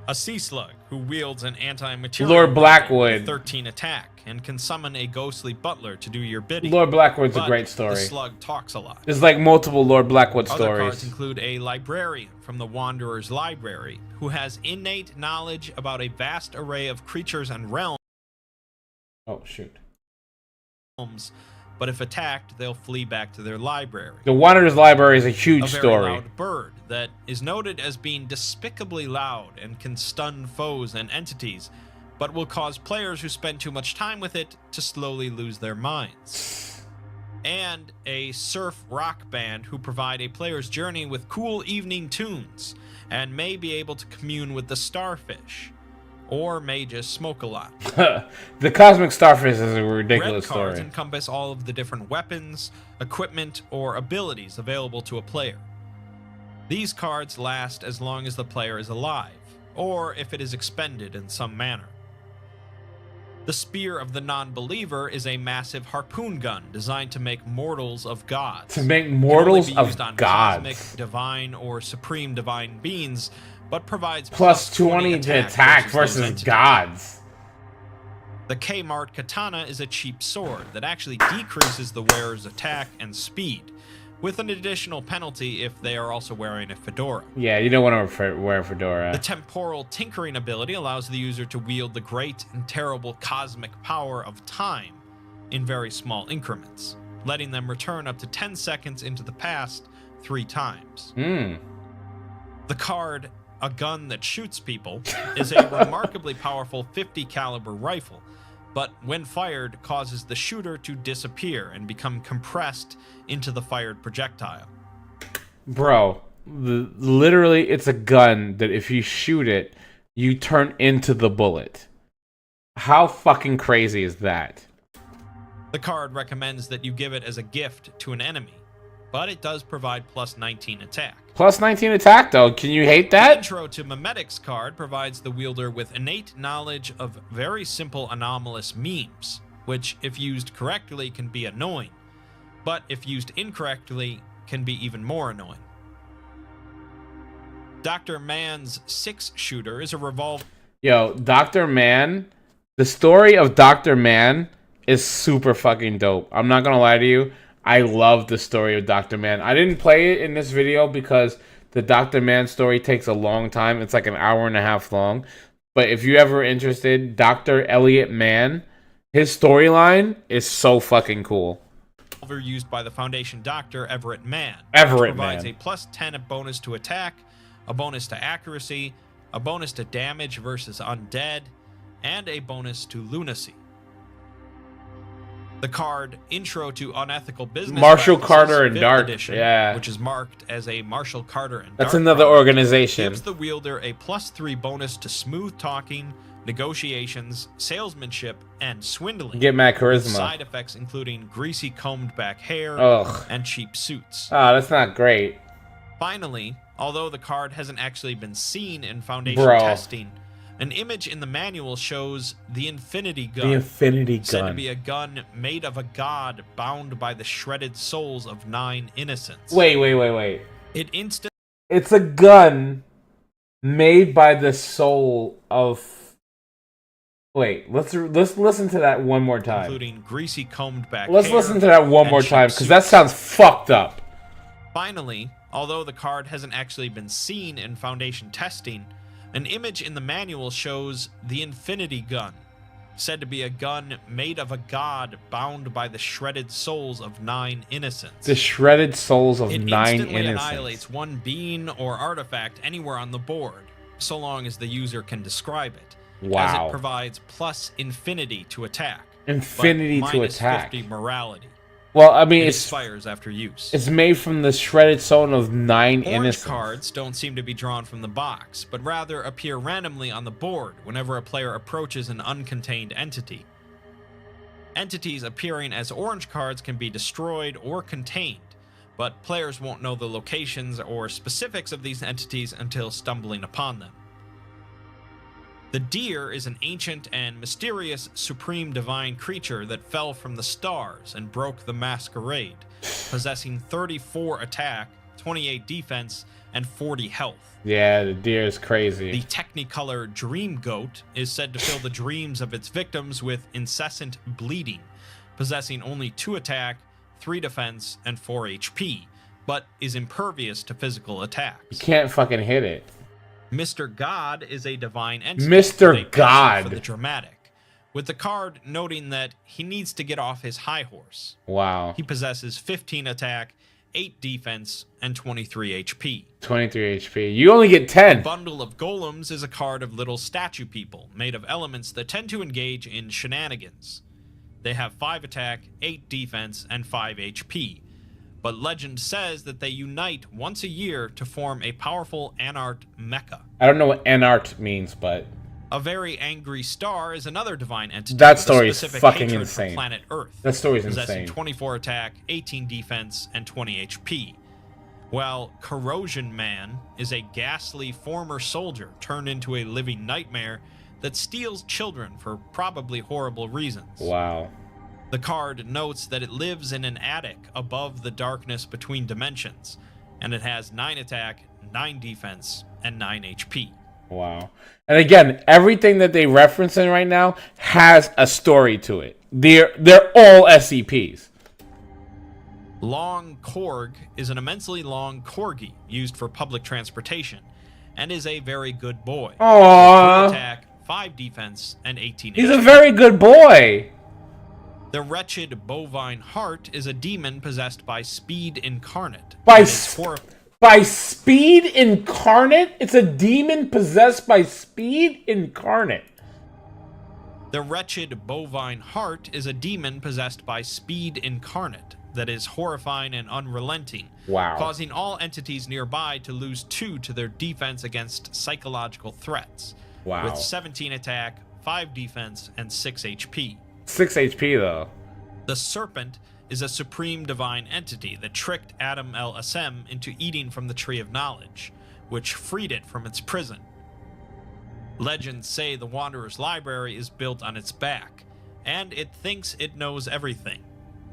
A sea slug who wields an anti-material Lord Blackwood, 13 attack, and can summon a ghostly butler to do your bidding. Lord Blackwood's a great story. The slug talks a lot. There's like multiple Lord Blackwood Other stories. cards include a librarian from the Wanderer's Library, who has innate knowledge about a vast array of creatures and realms. Oh shoot. but if attacked, they'll flee back to their library. The Wanderer's Library is a huge A very story. loud bird that is noted as being despicably loud and can stun foes and entities, but will cause players who spend too much time with it to slowly lose their minds. And a surf rock band who provide a player's journey with cool evening tunes and may be able to commune with the starfish, or may just smoke a lot. The Cosmic Starfish is a ridiculous Red cards story. encompass all of the different weapons, equipment, or abilities available to a player. These cards last as long as the player is alive, or if it is expended in some manner. The Spear of the Non-Believer is a massive harpoon gun designed to make mortals of gods. To make It can mortals only be used of on gods. cosmic, divine, or supreme divine beings, but provides Plus 20 to attack versus those entities. gods. The Kmart Katana is a cheap sword that actually decreases the wearer's attack and speed, with an additional penalty if they are also wearing a fedora. Yeah, you don't want to wear a fedora. The Temporal Tinkering ability allows the user to wield the great and terrible cosmic power of time in very small increments, letting them return up to 10 seconds into the past 3 times. The card A Gun That Shoots People is a remarkably powerful 50 caliber rifle, but when fired causes the shooter to disappear and become compressed into the fired projectile. Bro, literally it's a gun that if you shoot it, you turn into the bullet. How fucking crazy is that? The card recommends that you give it as a gift to an enemy, but it does provide plus 19 attack. Plus 19 attack though, can you hate The that? Intro to Memetic's card provides the wielder with innate knowledge of very simple anomalous memes, which if used correctly can be annoying, but if used incorrectly can be even more annoying. Dr. Man's 6-shooter is a revolver. Yo, Dr. Man, the story of Dr. Man is super fucking dope. I'm not gonna lie to you. I love the story of Dr. Man. I didn't play it in this video because the Dr. Man story takes a long time. It's like an hour and a half long. But if you're ever interested, Dr. Elliot Mann, his storyline is so fucking cool. Used by the Foundation Doctor Everett Mann. Everett which provides Mann. a plus 10 bonus to attack, a bonus to accuracy, a bonus to damage versus undead, and a bonus to lunacy. The card Intro to Unethical Business Marshall Practices, Carter and 5th Dark, edition, yeah. which is marked as a Marshall Carter and That's Dark another card, organization. gives the wielder a plus 3 bonus to smooth talking, negotiations, salesmanship, and swindling. Get mad with charisma. side effects including greasy combed back hair Ugh. and cheap suits. Ah, that's not great. Finally, although the card hasn't actually been seen in Foundation Bro. testing, an image in the manual shows the Infinity Gun. The Infinity Said to Gun. be a gun made of a god bound by the shredded souls of 9 innocents. Wait. It instantly It's a gun made by the soul of... Wait, let's listen to that one more time. including greasy combed back Let's hair listen to that one and more cheap time, because that suits. sounds fucked up. Finally, although the card hasn't actually been seen in Foundation testing, an image in the manual shows the Infinity Gun, said to be a gun made of a god bound by the shredded souls of 9 innocents. The shredded souls of It 9 instantly innocents. annihilates one being or artifact anywhere on the board, so long as the user can describe it. As Wow. it provides plus infinity to attack. Infinity but to minus attack. 50 morality. Well, I mean, It it's expires after use. made from the shredded soul of 9 Orange innocents. cards don't seem to be drawn from the box, but rather appear randomly on the board whenever a player approaches an uncontained entity. Entities appearing as orange cards can be destroyed or contained, but players won't know the locations or specifics of these entities until stumbling upon them. The deer is an ancient and mysterious supreme divine creature that fell from the stars and broke the masquerade, possessing 34 attack, 28 defense, and 40 health. Yeah, the deer is crazy. The Technicolor Dream Goat is said to fill the dreams of its victims with incessant bleeding, possessing only 2 attack, 3 defense, and 4 HP, but is impervious to physical attacks. You can't fucking hit it. Mr. God is a divine entity. Mr. with a passion God. for the dramatic, with the card noting that he needs to get off his high horse. Wow. He possesses 15 attack, 8 defense, and 23 HP. 23 HP. You only get 10. Bundle of Golems is a card of little statue people, made of elements that tend to engage in shenanigans. They have 5 attack, 8 defense, and 5 HP. But legend says that they unite once a year to form a powerful Anart mecha. I don't know what Anart means, but... A very angry star is another divine entity. That with story a is specific fucking hatred insane. For planet Earth. That story is possessing insane. 24 attack, 18 defense, and 20 HP. While Corrosion Man is a ghastly former soldier turned into a living nightmare that steals children for probably horrible reasons. Wow. The card notes that it lives in an attic above the darkness between dimensions, and it has 9 attack, 9 defense, and 9 HP. Wow. And again, everything that they referencing right now has a story to it. They're all SCPs. Long Korg is an immensely long corgi used for public transportation, and is a very good boy. Aww. 3 attack, 5 defense, and 18 He's HP. a very good boy. The Wretched Bovine Heart is a demon possessed by Speed Incarnate. By Speed Incarnate? It's a demon possessed by Speed Incarnate. The Wretched Bovine Heart is a demon possessed by Speed Incarnate that is horrifying and unrelenting, Wow. causing all entities nearby to lose 2 to their defense against psychological threats. Wow. With 17 attack, 5 defense, and 6 HP. 6 HP, though. The Serpent is a supreme divine entity that tricked Adam El Assem into eating from the Tree of Knowledge, which freed it from its prison. Legends say the Wanderer's Library is built on its back, and it thinks it knows everything,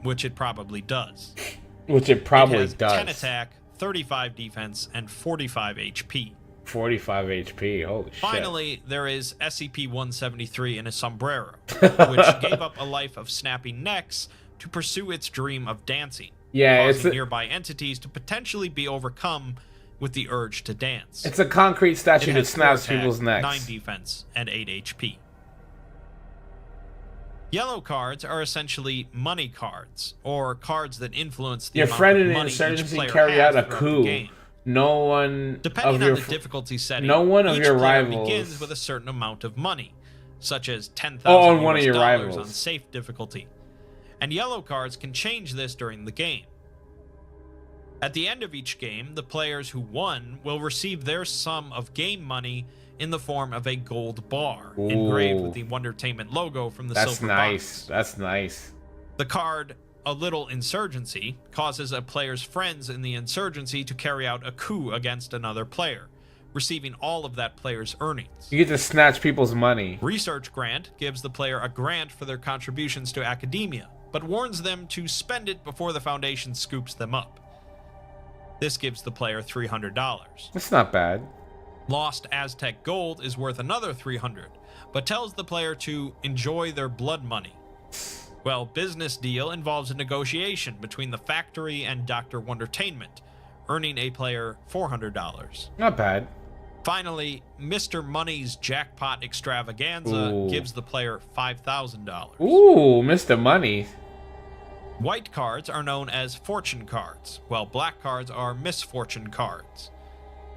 which it probably does. Which it probably it has does. 10 attack, 35 defense, and 45 HP. 45 HP, holy shit. Finally, there is SCP-173 in a sombrero, which gave up a life of snapping necks to pursue its dream of dancing, causing nearby entities to potentially be overcome with the urge to dance. It's a concrete statue It that has 4 snaps attack, people's necks. 9 defense, and 8 HP. Yellow cards are essentially money cards, or cards that influence the Your amount friend of in the money each insurgency player carried out has a throughout the coup. game. No one Depending of on your the difficulty setting, no one of each your player rivals begins with a certain amount of money, such as $10,000 on one of your US rivals. on safe difficulty. And yellow cards can change this during the game. At the end of each game, the players who won will receive their sum of game money in the form of a gold bar engraved with the Wondertainment logo from the silver box. That's nice. The card, A Little Insurgency, causes a player's friends in the insurgency to carry out a coup against another player, receiving all of that player's earnings. You get to snatch people's money. Research Grant gives the player a grant for their contributions to academia, but warns them to spend it before the Foundation scoops them up. This gives the player $300. That's not bad. Lost Aztec Gold is worth another $300, but tells the player to enjoy their blood money. Well, Business Deal involves a negotiation between the factory and Dr. Wondertainment, earning a player $400. Not bad. Finally, Mr. Money's Jackpot Extravaganza gives the player $5,000. Ooh, Mr. Money. White cards are known as fortune cards, while black cards are misfortune cards.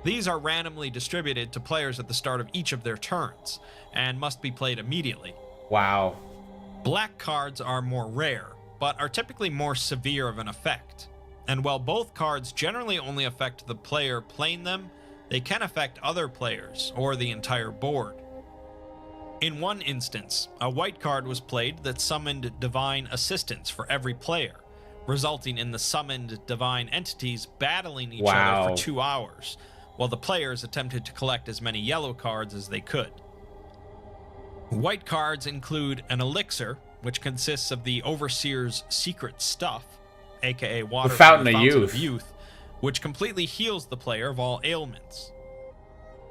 These are randomly distributed to players at the start of each of their turns, and must be played immediately. Wow. Black cards are more rare, but are typically more severe of an effect. And while both cards generally only affect the player playing them, they can affect other players, or the entire board. In one instance, a white card was played that summoned divine assistance for every player, resulting in the summoned divine entities battling each other for 2 hours, while the players attempted to collect as many yellow cards as they could. White cards include an elixir, which consists of the Overseer's secret stuff, aka water The from Fountain of Youth, which completely heals the player of all ailments.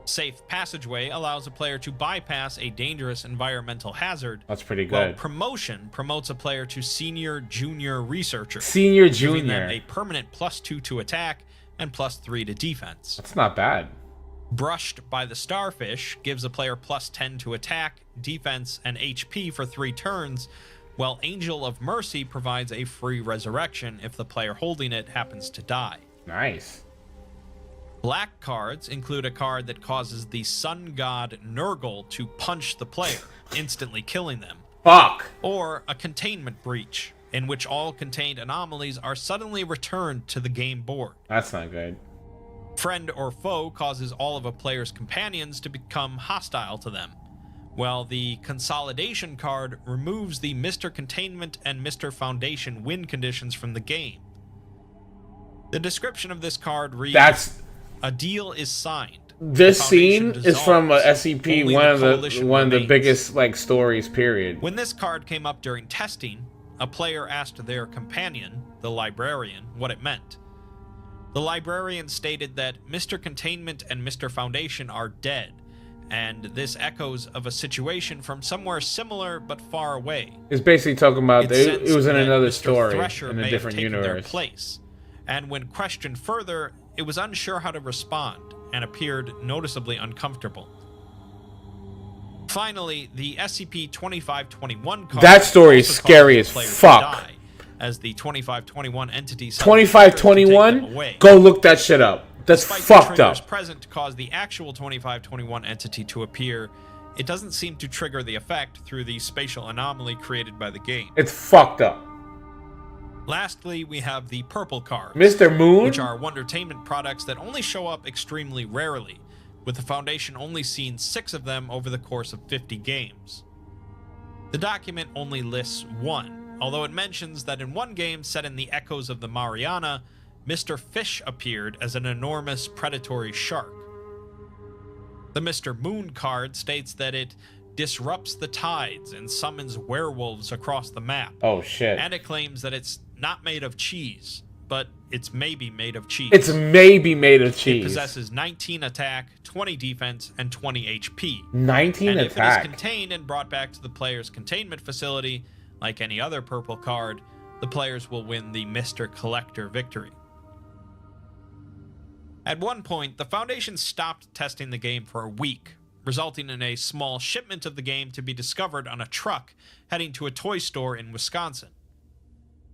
Safe Passageway allows a player to bypass a dangerous environmental hazard. That's pretty While good. Promotion promotes a player to Senior Junior Researcher. Senior giving them Junior. a permanent +2 to attack and +3 to defense. That's not bad. Brushed by the Starfish gives a player plus 10 to attack, defense, and HP for 3 turns, while Angel of Mercy provides a free resurrection if the player holding it happens to die. Nice. Black cards include a card that causes the sun god Nurgle to punch the player, instantly killing them. Fuck. Or a containment breach, in which all contained anomalies are suddenly returned to the game board. That's not good. Friend or Foe causes all of a player's companions to become hostile to them, while the Consolidation card removes the Mr. Containment and Mr. Foundation win conditions from the game. The description of this card reads, a deal is signed. This scene is from a SCP, one of the biggest like stories, period. When this card came up during testing, a player asked their companion, the librarian, what it meant. The librarian stated that Mr. Containment and Mr. Foundation are dead, and this echoes of a situation from somewhere similar but far away. It's basically talking about it was in another story, Thresher in a different universe. their place, and when questioned further, it was unsure how to respond and appeared noticeably uncomfortable. Finally, the SCP-2521 card... That story is scary as fuck. As the 2521 entity... 2521? Go look that shit up. That's fucked up. Present to cause the actual 2521 entity to appear, it doesn't seem to trigger the effect through the spatial anomaly created by the game. It's fucked up. Lastly, we have the purple cards, Mr. Moon, which are Wondertainment products that only show up extremely rarely, with the Foundation only seeing 6 of them over the course of 50 games. The document only lists 1, although it mentions that in one game set in the echoes of the Mariana, Mr. Fish appeared as an enormous predatory shark. The Mr. Moon card states that it disrupts the tides and summons werewolves across the map. Oh shit. And it claims that it's not made of cheese, but it's maybe made of cheese. It's maybe made of cheese. It possesses 19 attack, 20 defense, and 20 HP. 19 and attack. If it is contained and brought back to the player's containment facility, like any other purple card, the players will win the Mr. Collector victory. At one point, the Foundation stopped testing the game for a week, resulting in a small shipment of the game to be discovered on a truck heading to a toy store in Wisconsin.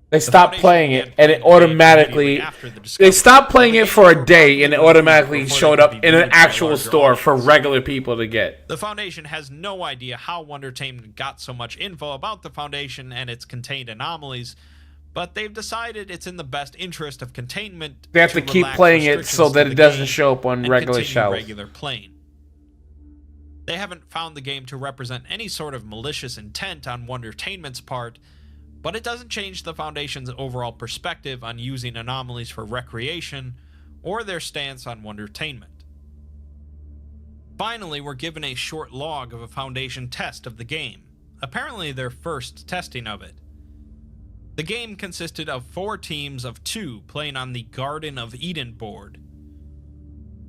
They stopped playing it, and it automatically... They stopped playing it for a day, and it automatically showed up in an actual store for regular people to get. The Foundation has no idea how Wondertainment got so much info about the Foundation and its contained anomalies, but they've decided it's in the best interest of containment. They have to keep playing it so that it doesn't show up on regular shelves. Regular playing. They haven't found the game to represent any sort of malicious intent on Wondertainment's part, but it doesn't change the Foundation's overall perspective on using anomalies for recreation or their stance on Wondertainment. Finally, we're given a short log of a Foundation test of the game, apparently their first testing of it. The game consisted of 4 teams of 2 playing on the Garden of Eden board.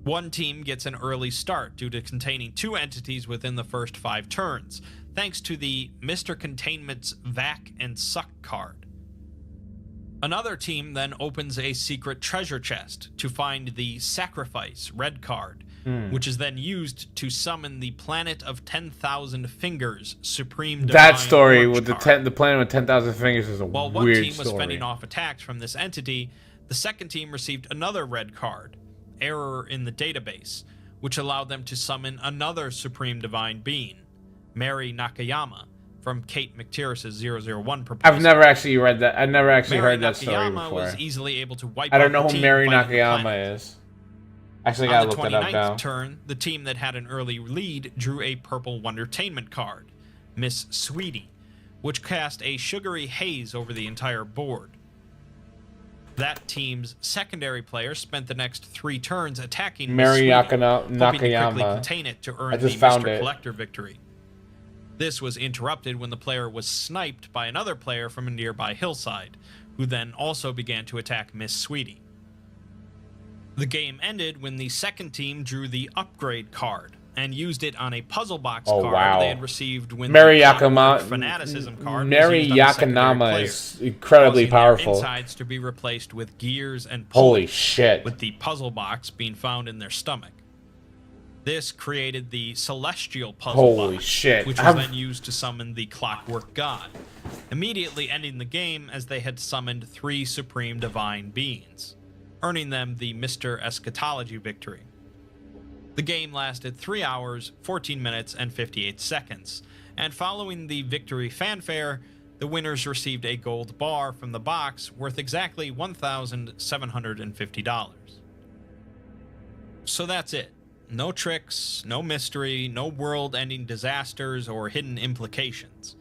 One team gets an early start due to containing 2 entities within the first 5 turns, thanks to the Mr. Containment's Vac and Suck card. Another team then opens a secret treasure chest to find the Sacrifice red card, which is then used to summon the Planet of 10,000 Fingers Supreme Divine That story Orange with the card. the planet with 10,000 fingers is a While one weird team was story. fending off attacks from this entity, the second team received another red card, Error in the Database, which allowed them to summon another Supreme Divine Being, Mary Nakayama, from Kate McTierris's 001 proposal. I've never actually read that. I've never actually Mary heard that story Nakayama before. was easily able to wipe I don't out know the who team Mary fighting the planet. Nakayama is. Actually, gotta look that up On now. the 29th turn, the team that had an early lead drew a purple Wondertainment card, Miss Sweetie, which cast a sugary haze over the entire board. That team's secondary player spent the next 3 turns attacking Mary Miss Sweetie, hoping to quickly Nakayama. contain it to earn I the just found Mr. it. Collector victory. This was interrupted when the player was sniped by another player from a nearby hillside, who then also began to attack Miss Sweetie. The game ended when the second team drew the Upgrade card and used it on a puzzle box card they had received when Mary the Yakama, Fanaticism card Mary was used on the secondary Yakanama player, is incredibly causing their powerful. insides to be replaced with gears and Holy pulleys, shit. with the puzzle box being found in their stomach. This created the Celestial Puzzle Holy Box, shit. which was then used to summon the Clockwork God, immediately ending the game as they had summoned 3 Supreme Divine Beings, earning them the Mr. Eschatology victory. The game lasted 3 hours, 14 minutes, and 58 seconds, and following the victory fanfare, the winners received a gold bar from the box worth exactly $1,750. So that's it. No tricks, no mystery, no world-ending disasters or hidden implications.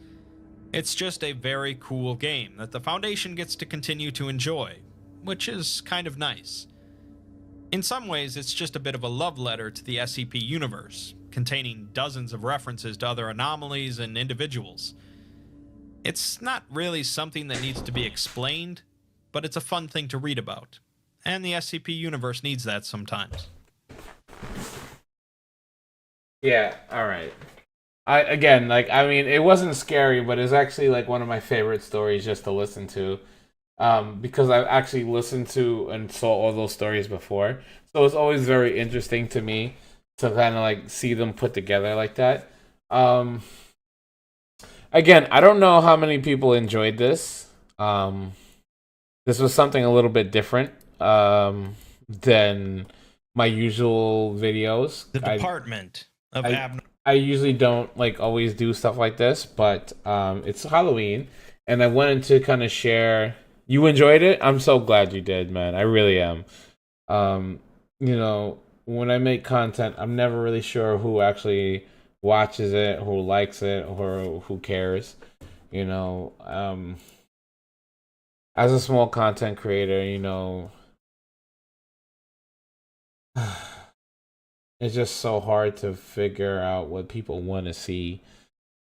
It's just a very cool game that the Foundation gets to continue to enjoy, which is kind of nice. In some ways, it's just a bit of a love letter to the SCP universe, containing dozens of references to other anomalies and individuals. It's not really something that needs to be explained, but it's a fun thing to read about, and the SCP universe needs that sometimes. Yeah, alright. It wasn't scary, but it's actually like one of my favorite stories just to listen to. Because I've actually listened to and saw all those stories before. So it's always very interesting to me to kind of like see them put together like that. Again, I don't know how many people enjoyed this. This was something a little bit different than my usual videos. The Department of Abnormal. I usually don't like always do stuff like this, but it's Halloween, and I wanted to kind of share. You enjoyed it? I'm so glad you did, man. I really am. You know, when I make content, I'm never really sure who actually watches it, who likes it, or who cares. You know, as a small content creator, you know, it's just so hard to figure out what people want to see.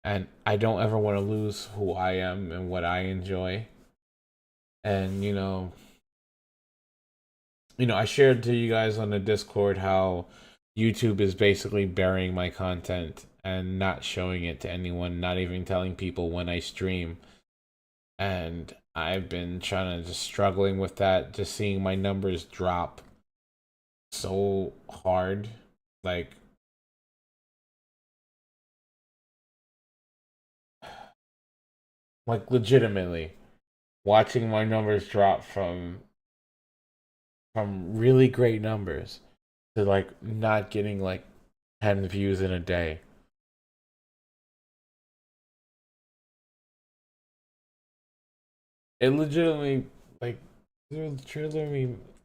And I don't ever want to lose who I am and what I enjoy. And, you know, I shared to you guys on the Discord how YouTube is basically burying my content and not showing it to anyone, not even telling people when I stream. And I've been just struggling with that, just seeing my numbers drop so hard. Like legitimately watching my numbers drop from really great numbers to like not getting like 10 views in a day. It legitimately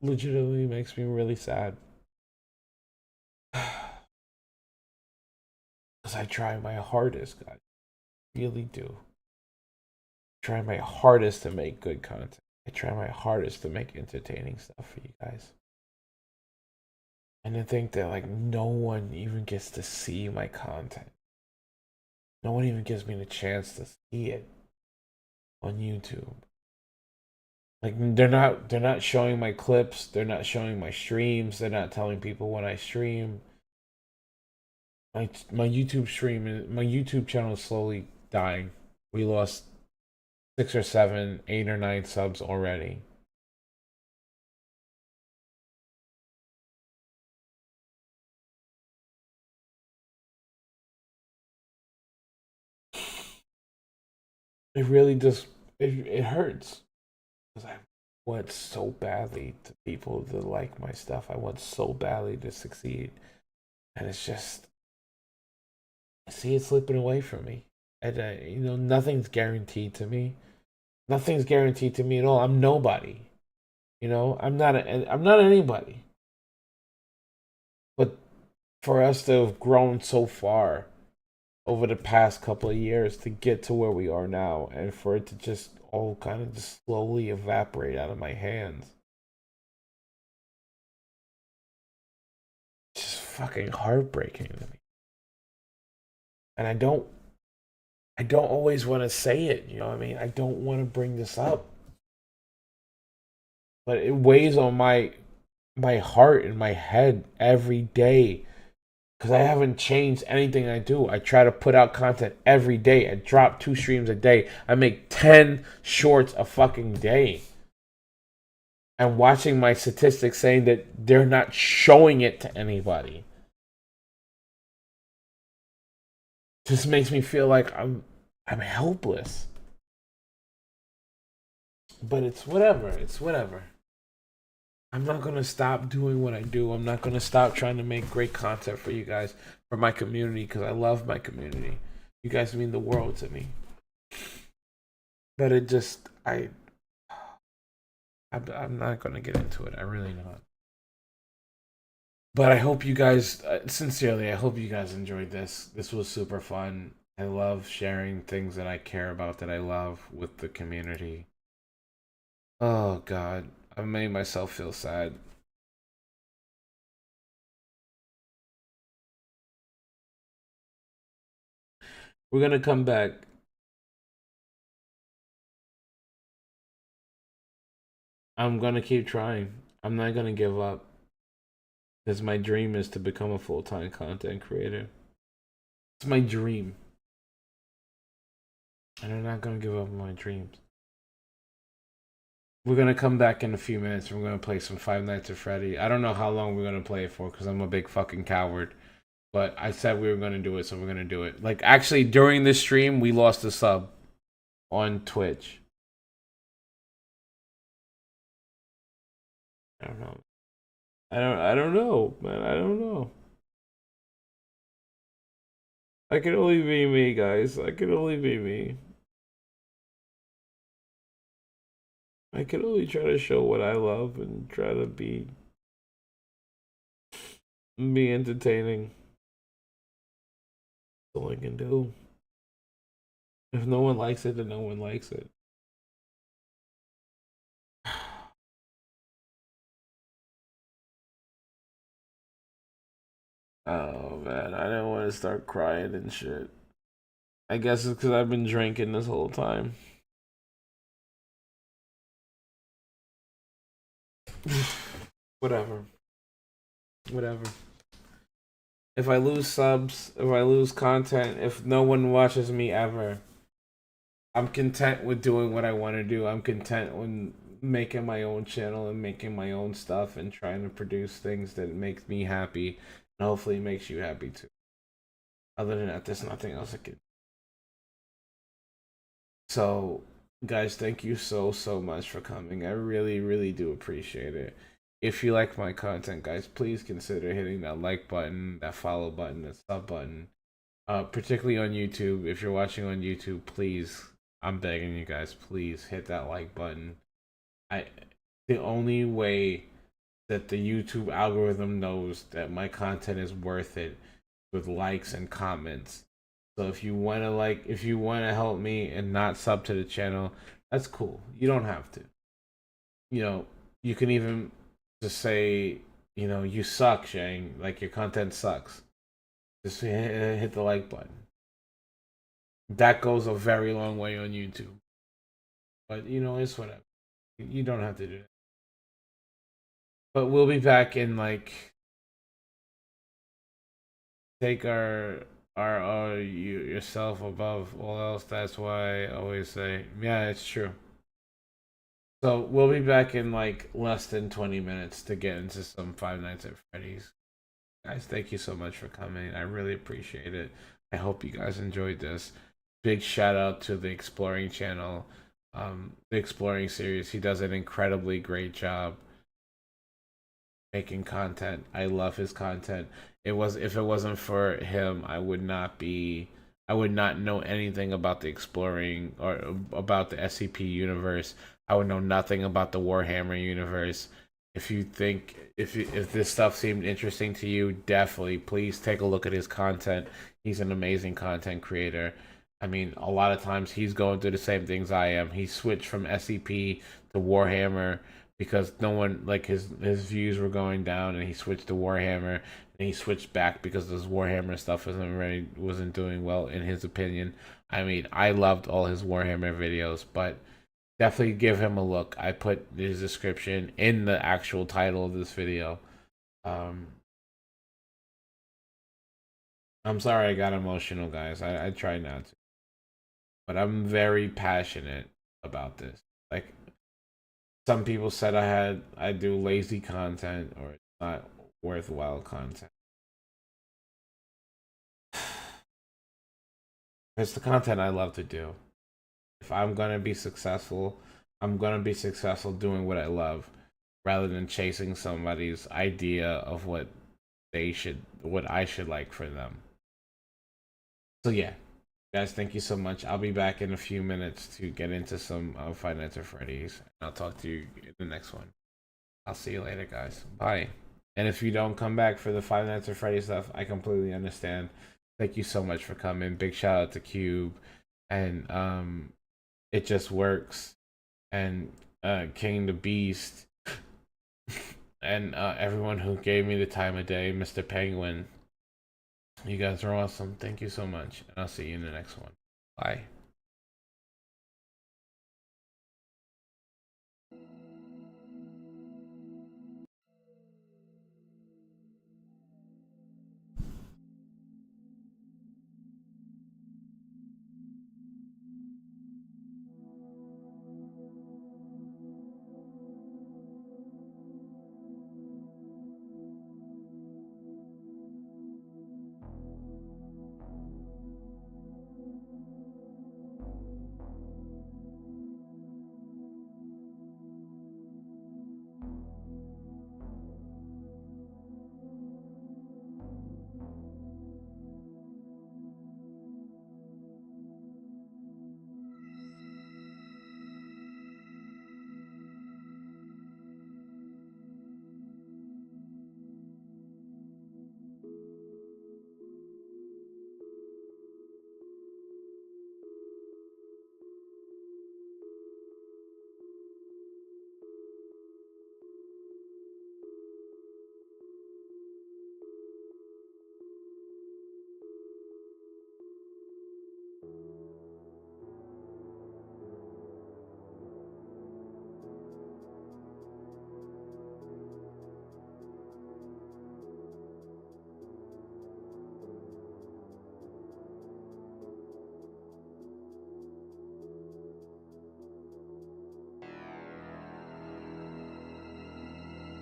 legitimately makes me really sad. Because I try my hardest, guys. I really do. I try my hardest to make good content. I try my hardest to make entertaining stuff for you guys. And to think that like no one even gets to see my content. No one even gives me the chance to see it on YouTube. Like they're not showing my clips, they're not showing my streams, they're not telling people when I stream. My YouTube channel is slowly dying. We lost 6 or 7, 8 or 9 subs already. It really just it hurts. Because I want so badly to people to like my stuff. I want so badly to succeed. And it's just I see it slipping away from me. And you know, nothing's guaranteed to me. Nothing's guaranteed to me at all. I'm nobody. You know, I'm not anybody. But for us to have grown so far over the past couple of years to get to where we are now, and for it to just all kind of just slowly evaporate out of my hands, it's just fucking heartbreaking to me. And I don't always want to say it, you know what I mean? I don't want to bring this up. But it weighs on my heart and my head every day. Because I haven't changed anything I do. I try to put out content every day. I drop 2 streams a day. I make 10 shorts a fucking day. And watching my statistics saying that they're not showing it to anybody. just makes me feel like I'm helpless. But it's whatever. It's whatever. I'm not gonna stop doing what I do. I'm not gonna stop trying to make great content for you guys, for my community, because I love my community. You guys mean the world to me. But it just, I'm not gonna get into it. I really not. But I hope you guys, sincerely, I hope you guys enjoyed this. This was super fun. I love sharing things that I care about, that I love with the community. Oh God, I've made myself feel sad. We're gonna come back. I'm gonna keep trying. I'm not gonna give up. Because my dream is to become a full-time content creator. It's my dream. And I'm not gonna give up on my dreams. We're gonna come back in a few minutes. We're gonna play some Five Nights at Freddy. I don't know how long we're gonna play it for because I'm a big fucking coward. But I said we were gonna do it, so we're gonna do it. Like, actually, during this stream, we lost a sub on Twitch. I don't know. I don't know, man. I don't know. I can only be me, guys. I can only be me. I can only try to show what I love and try to be entertaining. That's all I can do. If no one likes it, then no one likes it. Oh man, I didn't want to start crying and shit. I guess it's because I've been drinking this whole time. Whatever. Whatever. If I lose subs, if I lose content, if no one watches me ever, I'm content with doing what I want to do. I'm content with making my own channel and making my own stuff and trying to produce things that make me happy and hopefully makes you happy too. Other than that, there's nothing else I can. So, guys, thank you so much for coming. I really do appreciate it. If you like my content, guys, please consider hitting that like button, that follow button, that sub button. Particularly on YouTube. If you're watching on YouTube, please, I'm begging you guys, please hit that like button. The only way that the YouTube algorithm knows that my content is worth it with likes and comments. So if you want to help me and not sub to the channel, that's cool. You don't have to. You know, you can even just say, you know, you suck, Shang. Like, your content sucks. Just hit the like button. That goes a very long way on YouTube. But, you know, it's whatever. You don't have to do that. But we'll be back in, like, take yourself above all else. That's why I always say, yeah, it's true. So we'll be back in like less than 20 minutes to get into some Five Nights at Freddy's. Guys, thank you so much for coming. I really appreciate it. I hope you guys enjoyed this. Big shout out to the Exploring channel, the Exploring series. He does an incredibly great job making content. I love his content. If it wasn't for him, I would not know anything about the Exploring or about the SCP universe. I would know nothing about the Warhammer universe. If you think if this stuff seemed interesting to you, definitely please take a look at his content. He's an amazing content creator. I mean, a lot of times he's going through the same things I am. He switched from SCP to Warhammer because no one, like, his views were going down, and he switched to Warhammer, and he switched back because this Warhammer stuff wasn't doing well in his opinion. I mean, I loved all his Warhammer videos, but definitely give him a look. I put his description in the actual title of this video. I'm sorry I got emotional, guys. I try not to. But I'm very passionate about this. Like, some people said I do lazy content or it's not worthwhile content. It's the content I love to do. If I'm gonna be successful, I'm gonna be successful doing what I love, rather than chasing somebody's idea of what I should like for them. So yeah, guys, thank you so much. I'll be back in a few minutes to get into some Five Nights at Freddy's. I'll talk to you in the next one. I'll see you later, guys. Bye. And if you don't come back for the Five Nights at Freddy's stuff, I completely understand. Thank you so much for coming. Big shout out to Cube and It Just Works and King the Beast and everyone who gave me the time of day, Mr. Penguin. You guys are awesome. Thank you so much. And I'll see you in the next one. Bye.